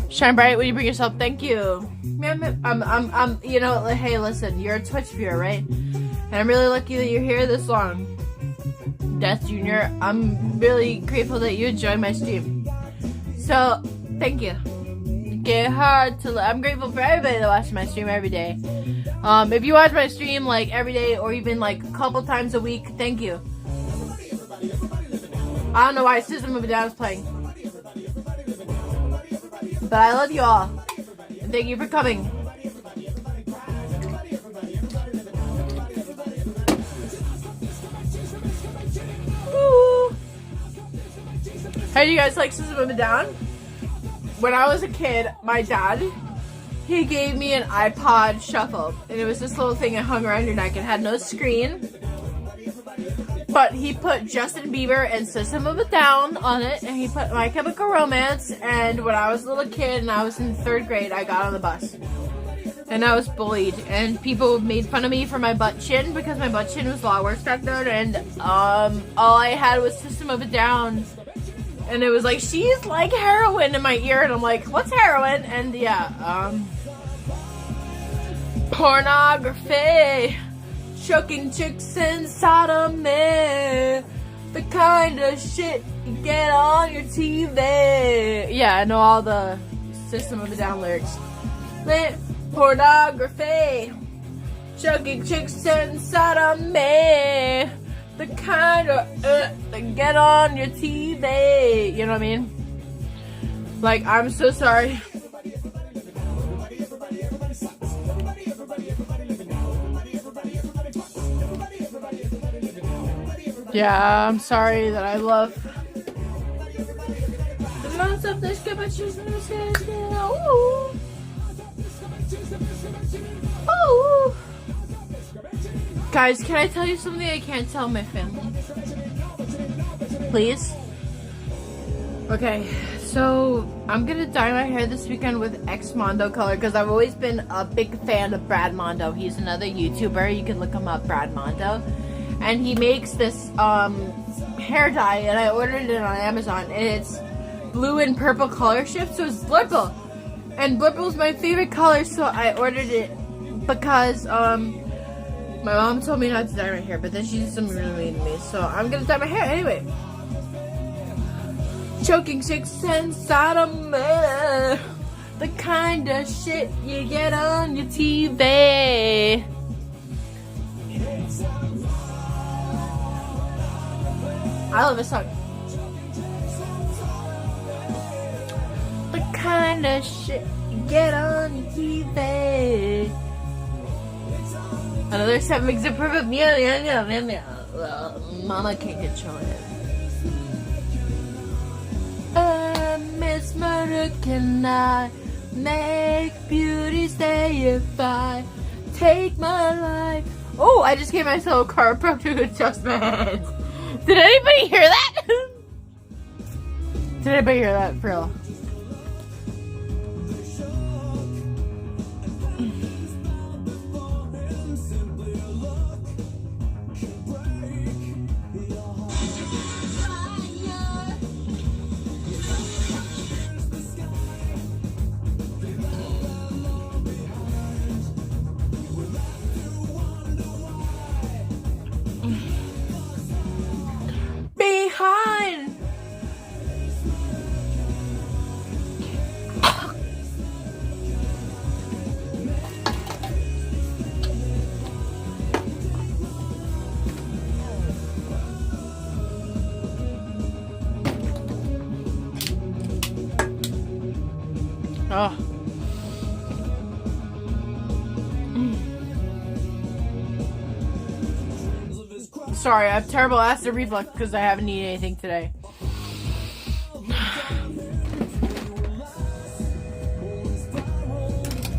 Shine bright when you bring yourself. Thank you. I'm you know, hey, listen, you're a Twitch viewer, right? And I'm really lucky that you're here this long. Death Jr., I'm really grateful that you enjoyed my stream. So, thank you. Get hard to I'm grateful for everybody that watches my stream every day. If you watch my stream like every day or even like a couple times a week, thank you. I don't know why System of a Down is playing. But I love you all. And thank you for coming. Woo. Hey, do you guys like System of a Down? When I was a kid, my dad, he gave me an iPod Shuffle. And it was this little thing that hung around your neck. It had no screen. But he put Justin Bieber and System of a Down on it, and he put My Chemical Romance, and when I was a little kid and I was in 3rd grade, I got on the bus. And I was bullied, and people made fun of me for my butt chin, because my butt chin was a lot worse back then, and all I had was System of a Down. And it was like, she's like heroin in my ear, and I'm like, what's heroin? And yeah, pornography. Choking chicks inside of me. The kind of shit you get on your TV. Yeah, I know all the System of a Down lyrics. Pornography. Choking chicks inside of me. The kind of that get on your TV. You know what I mean? Like, I'm so sorry. Yeah, I'm sorry that I love the most of this good, but she's gonna say, ooh. Ooh. Guys, can I tell you something I can't tell my family? Please? Okay, so I'm gonna dye my hair this weekend with X Mondo color because I've always been a big fan of Brad Mondo. He's another YouTuber. You can look him up, Brad Mondo. And he makes this hair dye, and I ordered it on Amazon, and it's blue and purple color shift, so it's Blurple. And Blurple's my favorite color, so I ordered it because my mom told me not to dye my hair, but then she did something really mean to me, so I'm gonna dye my hair anyway. Choking chicks inside of me, the kind of shit you get on your TV. I love this song. The kind of shit you get on your TV. Another 7 weeks of proof of meow. Well, Mama can't control it. Miss Murder, can I make beauty stay if I take my life? Oh, I just gave myself a chiropractic adjustment. Did anybody hear that? Did anybody hear that, for real? Behind Oh. Sorry, I have terrible acid reflux because I haven't eaten anything today.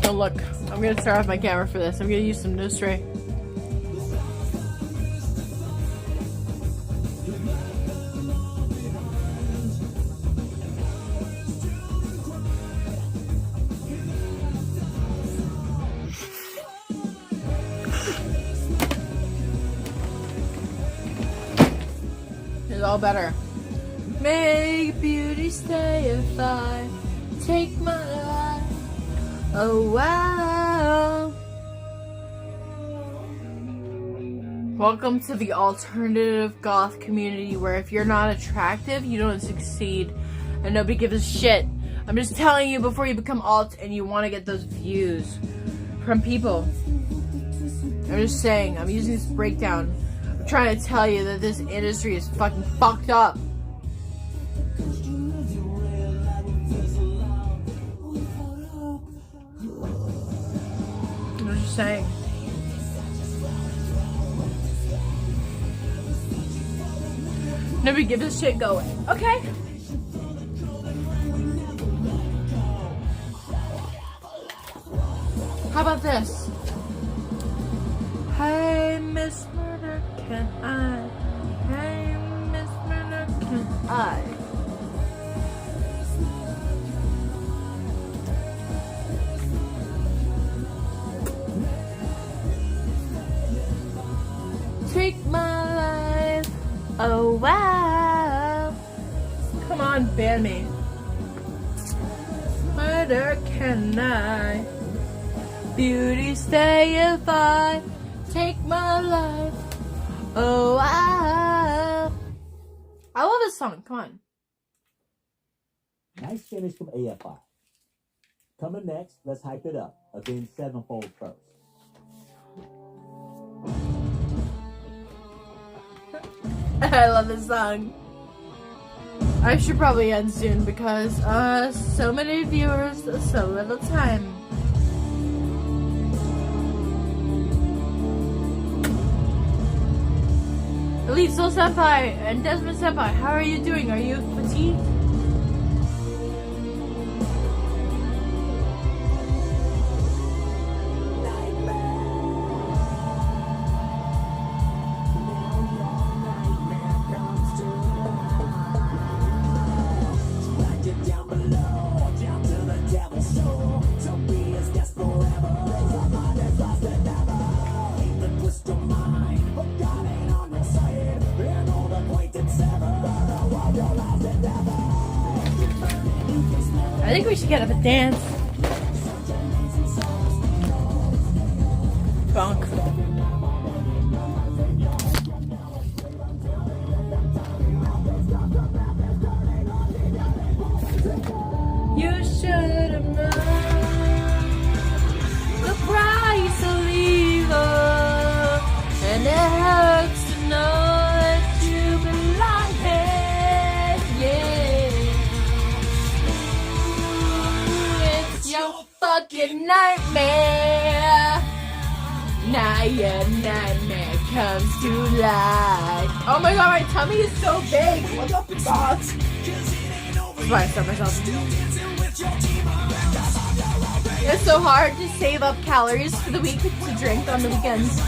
Oh look, I'm gonna start off my camera for this. I'm gonna use some nose spray. It's all better. Make beauty stay if I take my life. Oh wow. Welcome to the alternative goth community where if you're not attractive, you don't succeed and nobody gives a shit. I'm just telling you before you become alt and you want to get those views from people. I'm just saying, I'm using this breakdown. I'm trying to tell you that this industry is fucking fucked up. I'm just saying. Nobody gives a shit, go away. Okay. How about this? Hey, Miss Murder, can I? Hey, Miss Murder, can I? Take my life. Oh wow. Come on, ban me. Murder, can I? Beauty stay if I take my life. Oh wow. I love this song. Come on. Nice finish from AFI. Coming next, let's hype it up. Again, Sevenfold first. I love this song. I should probably end soon because so many viewers, so little time. Elite Soul Senpai and Desmond Senpai, how are you doing? Are you fatigued? I think we should get up and dance. Bonk. You should have known the price of evil, and it hurts to know that you belong here. Yeah. It's your fucking nightmare. Now your nightmare comes to life. Oh my god, my tummy is so big. What the fuck? That's why I start myself. It's so hard to save up calories for the week to drink on the weekends.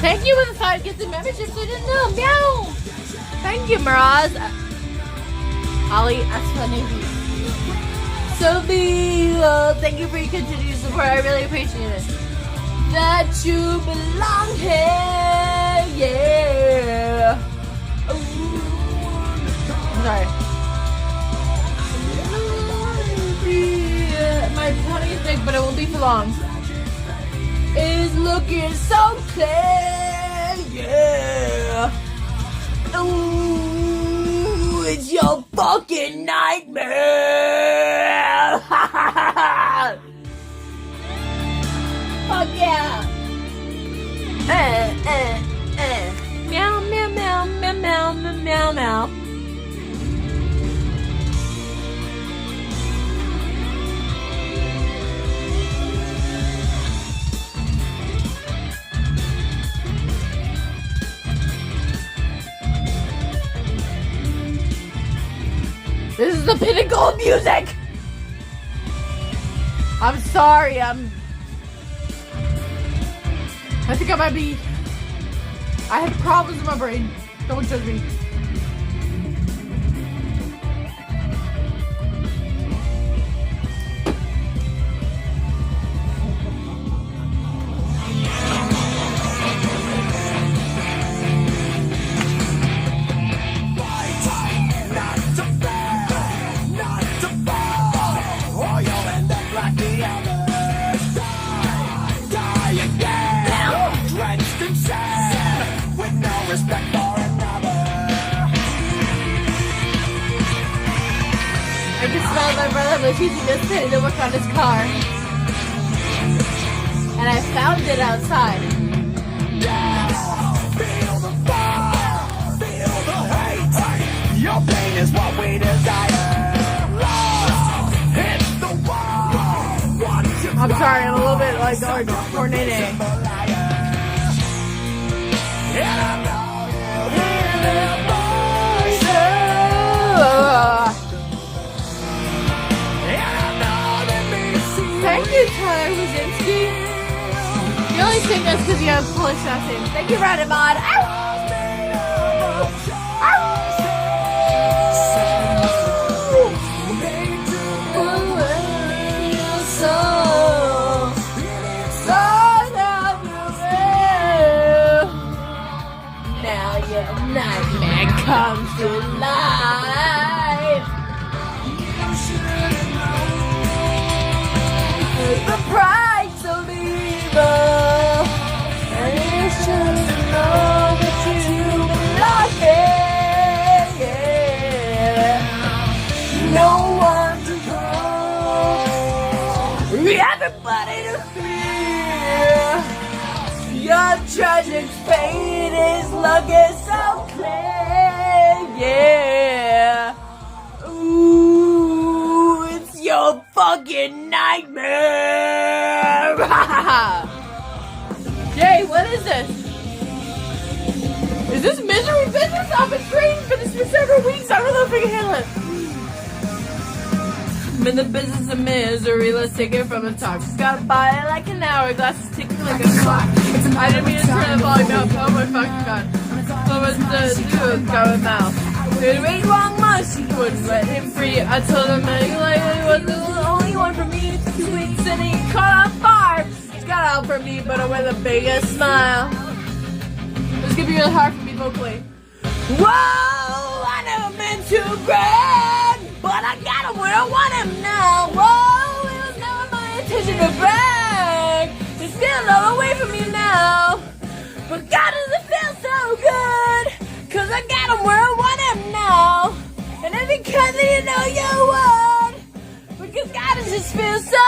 Thank you for the 5 gifted memberships. I didn't know. Meow. Thank you, Miraz. Ali Asfanavi. Sophie, thank you for your continued support. I really appreciate it. That you belong here. Yeah. Ooh. I'm sorry. My tummy is big, but it won't be for long. Is looking so clear, yeah. Ooh, it's your fucking nightmare. This is the pinnacle of music! I'm sorry, I think I might be... I have problems in my brain. Don't judge me. I can smell my brother was using this pin to work on his car. And I found it outside. Feel the fire, feel the hate. Your pain is what we desire. Love hits the wall. I'm sorry, I'm a little bit like coordinating. Thank you, Tyler Wazinski. You only sing this because you have Polish last name. Thank you, Radimod. Now your nightmare comes to life. The price of evil, and it's just to know that you love it. Yeah. No one to call, everybody to fear. Your tragic fate is looking so clear. Yeah. Ooh, it's your fucking nightmare! Jay, what is this? Is this misery business? I've been training for this for several weeks. I don't know if I can handle it. I'm in the business of misery. Let's take it from the top. She's got a body like an hourglass. It's ticking like a clock. I didn't mean to turn the volume up. Oh my fucking god. So what's the dude got with mouth? It went wrong much. She wouldn't let him free. I told him that he was the only one for me. 2 weeks and he caught on fire. She got out for me, but with the biggest smile. This could be really hard for me vocally. Whoa, I never meant to brag, but I got him where I want him now. Whoa, it was never my intention to brag. He's still all away from me now. But God, does it feel so good? Cause I got him where I want him now. And it's because I didn't know you would. Because God, it just feels so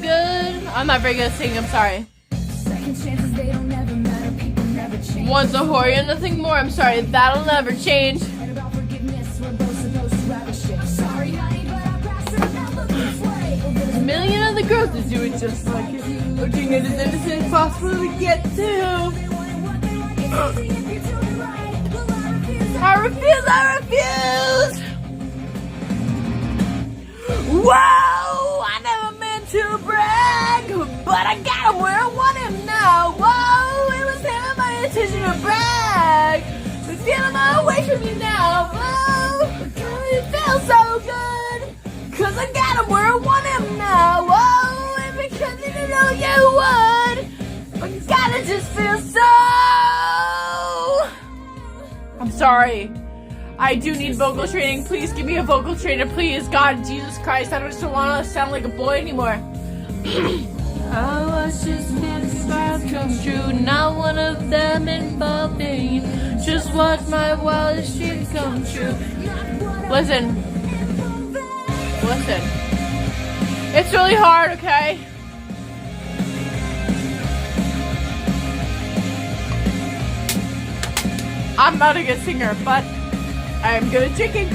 good. I'm not very good at singing, I'm sorry. Second chances, they don't never matter. People never change. Once a whore, you're nothing more. I'm sorry, that'll never change. And about forgiveness, we're both supposed to ravish it. Sorry, honey, but I passed it now look this way. A million other girls that do it just like it. Looking at as innocent as possible to get to. I refuse. Whoa, I never meant to brag, but I got him where I want him now. Whoa, it was never my intention to brag, but feeling away from you now. Whoa, it feels so good, cause I got him where I want him now. Whoa, and because I didn't know you would, but God, it just feels so... I'm sorry. I do need vocal training. Please give me a vocal trainer, please. God, Jesus Christ, I just don't want to sound like a boy anymore. I was just 55 come true, not one of them involving you. Just watch my wildest dreams come true. Listen. Listen. It's really hard, okay? I'm not a good singer, but I am good at drinking.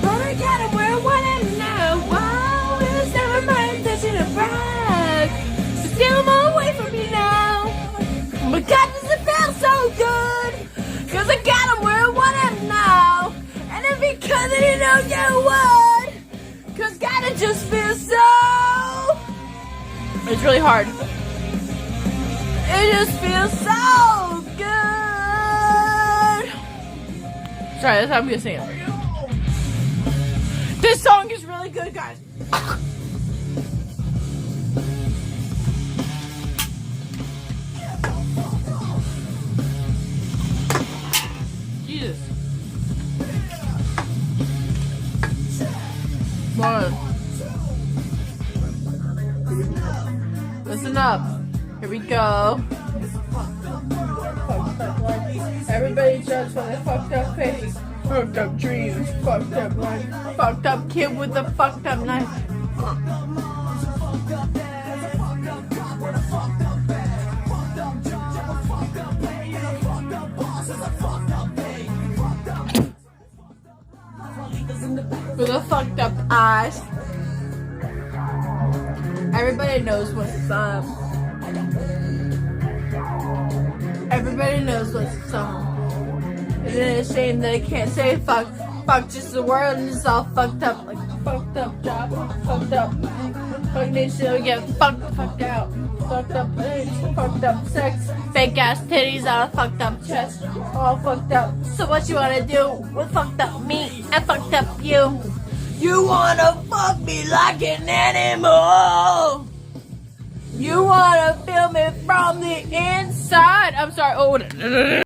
But I gotta wear what I'm now. Wow, it's never my intention to brag. So steal them all away from me now. But God, does it feel so good? Cause I got them wearing what I'm now. And if he could, then you know you would. Cause God, it just feels so. It's really hard. It just feels so good. Sorry, that's how I'm gonna sing it. This song is really good, guys. Jesus. One. Listen up. Here we go. Everybody judge when they fucked up face, fucked up dreams, fucked up life, fucked up kid with a fucked up knife. With a fucked up eyes. Everybody knows what's up. Everybody knows what's up. It is a shame that I can't say fuck. Fuck just the word and it's all fucked up. Like fucked up job, fucked up. Fuck needs to get fucked out. Fucked up age, fucked up sex. Fake ass titties on a fucked up chest. All fucked up. So what you wanna do with fucked up me and fucked up you? You wanna fuck me like an animal. You wanna feel me from the inside. I'm sorry. Oh.